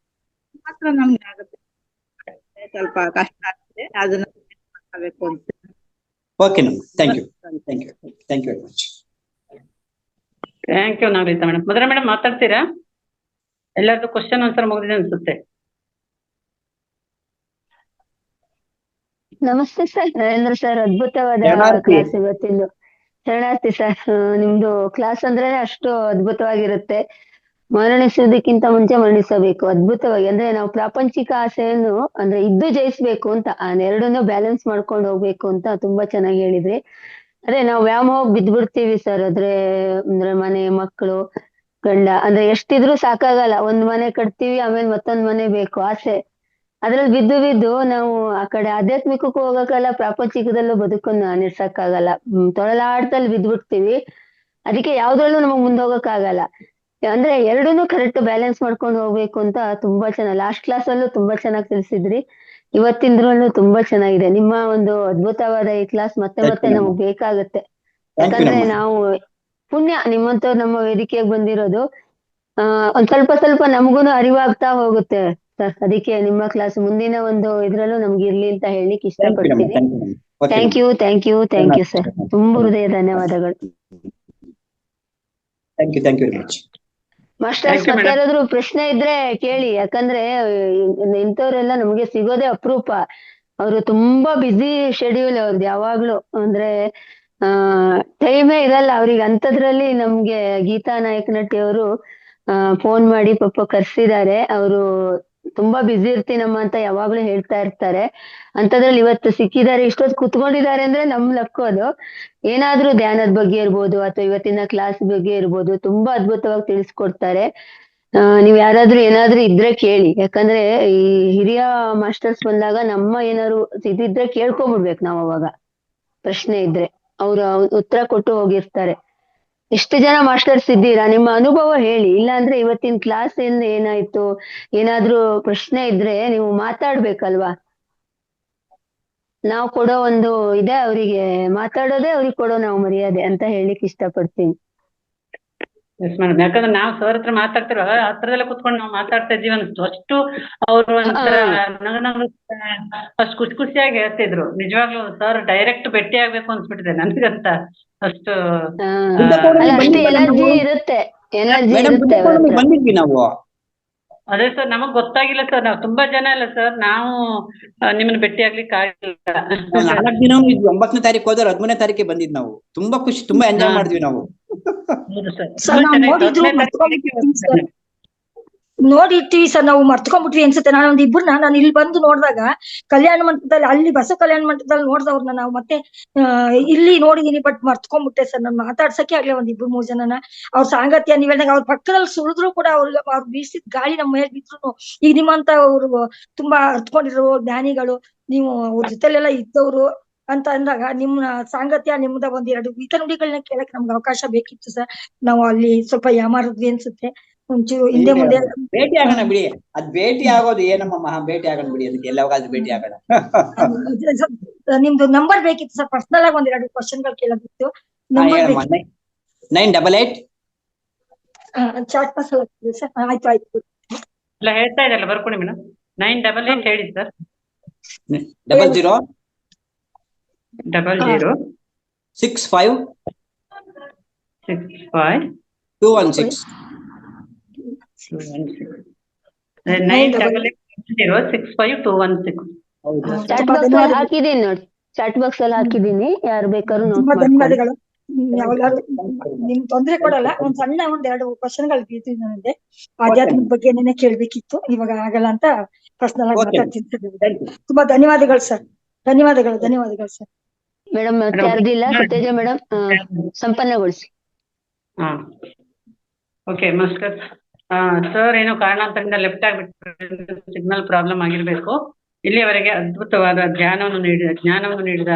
ಮಾತ್ರ ನಮ್ಗೆ ಆಗುತ್ತೆ. ಸ್ವಲ್ಪ ಕಷ್ಟ ಆಗ್ತದೆ, ಅದನ್ನ ಮಾಡ್ಕೋಬೇಕು ಅಂತ. ಓಕೆ ನಮ್ thank you, thank you, thank you very much. Thank you Navaneetha madam. Madhura madam ಮಾತಾಡ್ತೀರಾ? ಎಲ್ಲರದ್ದು ಕ್ವಶನ್ ಆನ್ಸರ್ ಮುಗಿದಿದೆ ಅನ್ಸುತ್ತೆ. ನಮಸ್ತೆ ಸರ್, ನರೇಂದ್ರ ಸರ್. ಅದ್ಭುತವಾದ ಶರಣಾರ್ಥಿ. ಕ್ಲಾಸ್ ಇವತ್ತಿಂದು. ಶರಣಾರ್ಥಿ ಸರ್. ನಿಮ್ದು ಕ್ಲಾಸ್ ಅಂದ್ರೆ ಅಷ್ಟು ಅದ್ಭುತವಾಗಿರುತ್ತೆ. ಮರಣಿಸೋದಕ್ಕಿಂತ ಮುಂಚೆ ಮರಣಿಸಬೇಕು ಅದ್ಭುತವಾಗಿ. ಅಂದ್ರೆ ನಾವು ಪ್ರಾಪಂಚಿಕ ಆಸೆಯನ್ನು ಅಂದ್ರೆ ಇದ್ದು ಜಯಿಸ್ಬೇಕು ಅಂತ, ಎರಡನ್ನೂ ಬ್ಯಾಲೆನ್ಸ್ ಮಾಡ್ಕೊಂಡು ಹೋಗ್ಬೇಕು ಅಂತ ತುಂಬಾ ಚೆನ್ನಾಗಿ ಹೇಳಿದ್ರಿ. ಅದೇ ನಾವು ವ್ಯಾಮೋಹ ಬಿದ್ದ್ಬಿಡ್ತೀವಿ ಸರ್. ಅಂದ್ರೆ ಮನೆ, ಮಕ್ಕಳು, ಗಂಡ ಅಂದ್ರೆ ಎಷ್ಟಿದ್ರು ಸಾಕಾಗಲ್ಲ. ಒಂದ್ ಮನೆ ಕಟ್ತೀವಿ, ಆಮೇಲೆ ಮತ್ತೊಂದ್ ಮನೆ ಬೇಕು ಆಸೆ. ಅದ್ರಲ್ಲಿ ಬಿದ್ದು ಬಿದ್ದು ನಾವು ಆ ಕಡೆ ಆಧ್ಯಾತ್ಮಿಕಕ್ಕೂ ಹೋಗಕ್ಕಾಗಲ್ಲ, ಪ್ರಾಪಂಚಿಕದಲ್ಲೂ ಬದುಕನ್ನು ನಡೆಸಕ್ಕಾಗಲ್ಲ. ತೊಳಲಾಟದಲ್ಲಿ ಬಿದ್ದ್ಬಿಡ್ತೀವಿ. ಅದಕ್ಕೆ ಯಾವ್ದ್ರಲ್ಲೂ ನಮಗ್ ಮುಂದೆ ಹೋಗಕ್ಕಾಗಲ್ಲ. ಅಂದ್ರೆ ಎರಡನ್ನೂ ಕರೆಕ್ಟ್ ಬ್ಯಾಲೆನ್ಸ್ ಮಾಡ್ಕೊಂಡು ಹೋಗ್ಬೇಕು ಅಂತ ತುಂಬಾ ಚೆನ್ನಾಗಿ ಲಾಸ್ಟ್ ಕ್ಲಾಸ್ ಅಲ್ಲೂ ತುಂಬಾ ಚೆನ್ನಾಗಿ ತಿಳಿಸಿದ್ರಿ. ಇವತ್ತಿಂದ್ರಲ್ಲೂ ತುಂಬಾ ಚೆನ್ನಾಗಿದೆ ನಿಮ್ಮ ಒಂದು ಅದ್ಭುತವಾದ ಈ ಕ್ಲಾಸ್. ಮತ್ತೆ ಮತ್ತೆ ನಮಗ್ ಬೇಕಾಗುತ್ತೆ. ಯಾಕಂದ್ರೆ ನಾವು ಪುಣ್ಯ ನಿಮ್ಮಂತವ್ರು ನಮ್ಮ ವೇದಿಕೆಗೆ ಬಂದಿರೋದು. ಒಂದ್ ಸ್ವಲ್ಪ ಸ್ವಲ್ಪ ನಮಗೂನು ಅರಿವಾಗ್ತಾ ಹೋಗುತ್ತೆ ಸರ್. ಅದಕ್ಕೆ ನಿಮ್ಮ ಕ್ಲಾಸ್ ಮುಂದಿನ ಒಂದು ಇದ್ರಲ್ಲೂ ನಮ್ಗೆ ಇರ್ಲಿ ಅಂತ ಹೇಳಿಕ್ ಇಷ್ಟಪಡ್ತೀನಿ. Thank you, thank you, thank you sir. ತುಂಬಾ ಹೃದಯ ಧನ್ಯವಾದಗಳು. Thank you, thank you very much. Masters ಮತ್ತೆ ಯಾರಾದ್ರೂ ಪ್ರಶ್ನೆ ಇದ್ರೆ ಕೇಳಿ. ಯಾಕಂದ್ರೆ ಇಂಥವ್ರೆಲ್ಲ ನಮ್ಗೆ ಸಿಗೋದೇ ಅಪರೂಪ. ಅವರು ತುಂಬಾ ಬ್ಯುಸಿ ಶೆಡ್ಯೂಲ್ ಅವ್ರದ್ದು ಯಾವಾಗ್ಲೂ. ಅಂದ್ರೆ ಟೈಮೇ ಇರಲ್ಲ ಅವ್ರಿಗೆ. ಅಂಥದ್ರಲ್ಲಿ ನಮ್ಗೆ ಗೀತಾ ನಾಯಕನಟ್ಟಿ ಅವರು ಫೋನ್ ಮಾಡಿ ಪಾಪ ಕರ್ಸಿದ್ದಾರೆ. ಅವರು ತುಂಬಾ ಬ್ಯುಸಿ ಇರ್ತೀನಮ್ಮ ಅಂತ ಯಾವಾಗ್ಲೂ ಹೇಳ್ತಾ ಇರ್ತಾರೆ. ಅಂಥದ್ರಲ್ಲಿ ಇವತ್ತು ಸಿಕ್ಕಿದ್ದಾರೆ, ಇಷ್ಟೊತ್ತು ಕುತ್ಕೊಂಡಿದ್ದಾರೆ ಅಂದ್ರೆ ನಮ್ ಲಕ್ಕೋದು. ಏನಾದ್ರೂ ಧ್ಯಾನದ ಬಗ್ಗೆ ಇರ್ಬೋದು ಅಥವಾ ಇವತ್ತಿನ ಕ್ಲಾಸ್ ಬಗ್ಗೆ ಇರ್ಬೋದು, ತುಂಬಾ ಅದ್ಭುತವಾಗಿ ತಿಳಿಸ್ಕೊಡ್ತಾರೆ. ನೀವ್ ಯಾರಾದ್ರೂ ಏನಾದ್ರೂ ಇದ್ರೆ ಕೇಳಿ. ಯಾಕಂದ್ರೆ ಈ ಹಿರಿಯ ಮಾಸ್ಟರ್ಸ್ ಬಂದಾಗ ನಮ್ಮ ಏನಾದ್ರು ಇದಿದ್ರೆ ಕೇಳ್ಕೊಂಬಿಡ್ಬೇಕು ನಾವ್. ಅವಾಗ ಪ್ರಶ್ನೆ ಇದ್ರೆ ಅವ್ರು ಉತ್ತರ ಕೊಟ್ಟು ಹೋಗಿರ್ತಾರೆ. ಎಷ್ಟು ಜನ ಮಾಸ್ಟರ್ಸ್ ಇದ್ದೀರಾ, ನಿಮ್ಮ ಅನುಭವ ಹೇಳಿ. ಇಲ್ಲಾಂದ್ರೆ ಇವತ್ತಿನ ಕ್ಲಾಸ್ ಏನಾಯ್ತು, ಏನಾದ್ರೂ ಪ್ರಶ್ನೆ ಇದ್ರೆ ನೀವು ಮಾತಾಡ್ಬೇಕಲ್ವಾ. ನಾವು ಕೊಡೋ ಒಂದು ಇದೆ ಅವರಿಗೆ, ಮಾತಾಡೋದೇ ಅವ್ರಿಗೆ ಕೊಡೋ ನಾವು ಮರ್ಯಾದೆ ಅಂತ ಹೇಳಿಕ್ ಇಷ್ಟಪಡ್ತೀನಿ. Yes madam. ಯಾಕಂದ್ರೆ ನಾವು ಸರ್ ಹತ್ರ ಮಾತಾಡ್ತಿರೋ ಹತ್ರದಲ್ಲೇ ಕುತ್ಕೊಂಡು ನಾವು ಮಾತಾಡ್ತಾ ಇದೀವಿ ಅನ್ಸ್ತು. ಅಷ್ಟು ಅವ್ರು ಒಂಥರ ನಗು ಅಷ್ಟು ಖುಷಿ ಖುಷಿಯಾಗಿ ಹೇಳ್ತಿದ್ರು. ನಿಜವಾಗ್ಲೂ ಸರ್ ಡೈರೆಕ್ಟ್ ಭೇಟಿ ಆಗ್ಬೇಕು ಅನ್ಸ್ಬಿಟ್ಟಿದೆ ನನ್ಗಂತ. ಅಷ್ಟು ಅಷ್ಟು ಎನರ್ಜಿ ಇರುತ್ತೆ, ಎನರ್ಜಿ ಇರುತ್ತೆ. ಬಂದಿದ್ವಿ ನಾವು. ಅದೇ ಸರ್, ನಮಗ್ ಗೊತ್ತಾಗಿಲ್ಲ ಸರ್. ನಾವು ತುಂಬಾ ಜನ ಇಲ್ಲ ಸರ್, ನಾವು ನಿಮ್ಮನ್ನ ಭೇಟಿ ಆಗ್ಲಿಕ್ಕೆ ಆಗಿಲ್ಲ. 4 ದಿನ 9ನೇ ತಾರೀಕು ಹೋದ್ರೆ 13ನೇ ತಾರೀಕಿಗೆ ಬಂದಿದ್ ನಾವು. ತುಂಬಾ ಖುಷಿ, ತುಂಬಾ ಎಂಜಾಯ್ ಮಾಡಿದ್ವಿ ನಾವು. ನೋಡಿರ್ತೀವಿ ಸರ್, ನಾವು ಮರ್ತ್ಕೊಂಡ್ಬಿಟ್ವಿ ಅನ್ಸುತ್ತೆ. ನಾನೊಂದ್ ಇಬ್ಬರನ್ನ ನಾನು ಇಲ್ಲಿ ಬಂದು ನೋಡಿದಾಗ ಕಲ್ಯಾಣ ಮಂಟಪದಲ್ಲಿ, ಅಲ್ಲಿ ಬಸವ ಕಲ್ಯಾಣ ಮಂಟಪದಲ್ಲಿ ನೋಡ್ದವ್ರನ್ನ ನಾವು ಮತ್ತೆ ಇಲ್ಲಿ ನೋಡಿದೀನಿ, ಬಟ್ ಮರ್ತ್ಕೊಂಡ್ಬಿಟ್ಟೆ ಸರ್. ನಾನು ಮಾತಾಡ್ಸಕ್ಕೆ ಆಗ್ಲೇ ಒಂದ್ 2-3 ಜನನ. ಅವ್ರ ಸಾಂಗತ್ಯ ನೀವ್ ಹೇಳಿದಾಗ ಅವ್ರ ಪಕ್ಕದಲ್ಲಿ ಸುಳಿದ್ರು ಕೂಡ ಅವ್ರು ಬೀಸಿದ ಗಾಳಿ ನಮ್ಮ ಮೇಲೆ ಬಿದ್ರು. ಈಗ ನಿಮ್ಮಂತ ಅವ್ರು ತುಂಬಾ ಅರ್ತ್ಕೊಂಡಿರೋ ಜ್ಞಾನಿಗಳು, ನೀವು ಅವ್ರ ಜೊತೆಲೆಲ್ಲ ಇದ್ದವ್ರು ಅಂತ ಅಂದಾಗ ನಿಮ್ಮ ಸಾಂಗತ್ಯ, ನಿಮ್ದ 1-2 ನುಡಿಗಳನ್ನ ಕೇಳಕ್ ನಮ್ಗೆ ಅವಕಾಶ ಬೇಕಿತ್ತು ಸರ್. ನಾವು ಅಲ್ಲಿ ಸ್ವಲ್ಪ ಯಾಮಾರಿದ್ವಿ ಅನ್ಸುತ್ತೆ. ಒಂಚೂರು ಹಿಂದೆ ಮುಂದೆ ಭೇಟಿ ಆಗೋಣ ಬಿಡಿ. ಅದ್ ಭೇಟಿ ಆಗೋದು ಏನಮ್ಮ ಮಹಾ, ಭೇಟಿ ಆಗೋಣ ಬಿಡಿ. ಅದಕ್ಕೆ ಎಲ್ಲವಾಗಾದ್ರೂ ಭೇಟಿ ಆಗೋಣ. ನಿಮ್ದು ನಂಬರ್ ಬೇಕಿತ್ತು ಸರ್. ಪರ್ಸನಲ್ ಆಗಿ 1-2 ಕ್ವಶನ್ಗಳು ಕೇಳೋದಿತ್ತು. Number 988 chat pass sir. ಆಯ್ತು ಆಯ್ತು. ಇಲ್ಲ ಹೇಳ್ತಾ ಇದೆಲ್ಲ ಬರ್ಕೊಡಿ ಮೇಡಮ್. 988 ಹೇಳಿ ಸರ್. 00 00 65 65 216 988 65 216. ಚಾಟ್ ಬಾಕ್ಸ್ ಅಲ್ಲಿ ಹಾಕಿದೀನಿ ನೋಡಿ, ಚಾಟ್ ಬಾಕ್ಸ್ ಅಲ್ಲಿ ಹಾಕಿದೀನಿ. ಯಾರು ಬೇಕಾದ್ರೂ ನೋಟ್ ತುಂಬಾ ಧನ್ಯವಾದಗಳು. ಯಾವಾಗಾದ್ರು ನಿಮ್ ತೊಂದ್ರೆ ಕೊಡಲ್ಲ. ಒಂದ್ ಸಣ್ಣ ಎರಡು ಕ್ವಶನ್ಗಳು ಇದ್ದಿದ್ದು ನನಗೆ ಆಧ್ಯಾತ್ಮದ ಬಗ್ಗೆ ಏನೇನೆ ಕೇಳ್ಬೇಕಿತ್ತು, ಇವಾಗ ಆಗಲ್ಲ ಅಂತ ಪರ್ಸನಲ್ ಆಗಿ Okay. ಮಾತಾಡ್ತೀನಿ ಸರ್. ತುಂಬಾ ಧನ್ಯವಾದಗಳು ಸರ್. ಧನ್ಯವಾದಗಳು ಸರ್. ಮೇಡಮ್ ಮತ್ತೆ ಯಾರ್ದಿಲ್ಲ? ಸುತೇಜ ಮೇಡಮ್ ಸಂಪನ್ನಗೊಳಿಸಿ. ಹಾ ಓಕೆ ನಮಸ್ಕಾರ. ಸರ್ ಏನೋ ಕಾರಣಾಂತರದಿಂದ ಲೆಫ್ಟ್ ಆಗ್ಬಿಟ್ಟು ಸಿಗ್ನಲ್ ಪ್ರಾಬ್ಲಮ್ ಆಗಿರ್ಬೇಕು. ಇಲ್ಲಿಯವರೆಗೆ ಅದ್ಭುತವಾದ ಜ್ಞಾನವನ್ನು ನೀಡಿದ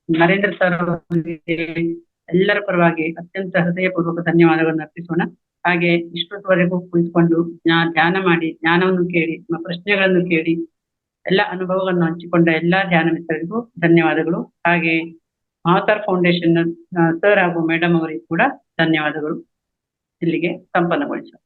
ನರೇಂದ್ರ ಸರ್ ಅವರಿಗೆ ಎಲ್ಲರ ಪರವಾಗಿ ಅತ್ಯಂತ ಹೃದಯಪೂರ್ವಕ ಧನ್ಯವಾದಗಳನ್ನು ಅರ್ಪಿಸೋಣ. ಹಾಗೆ ಇಷ್ಟೊತ್ತವರೆಗೂ ಕುಳಿತುಕೊಂಡು ಧ್ಯಾನ ಮಾಡಿ, ಜ್ಞಾನವನ್ನು ಕೇಳಿ, ನಿಮ್ಮ ಪ್ರಶ್ನೆಗಳನ್ನು ಕೇಳಿ, ಎಲ್ಲ ಅನುಭವಗಳನ್ನು ಹಂಚಿಕೊಂಡ ಎಲ್ಲಾ ಧ್ಯಾನ ಮಿತ್ರರಿಗೂ ಧನ್ಯವಾದಗಳು. ಹಾಗೆ ಮಹಾತಾರ್ ಫೌಂಡೇಶನ್ ಸರ್ ಹಾಗೂ ಮೇಡಮ್ ಅವರಿಗೂ ಕೂಡ ಧನ್ಯವಾದಗಳು. ಇಲ್ಲಿಗೆ ಸಂಪನ್ನಗೊಳಿಸೋಣ.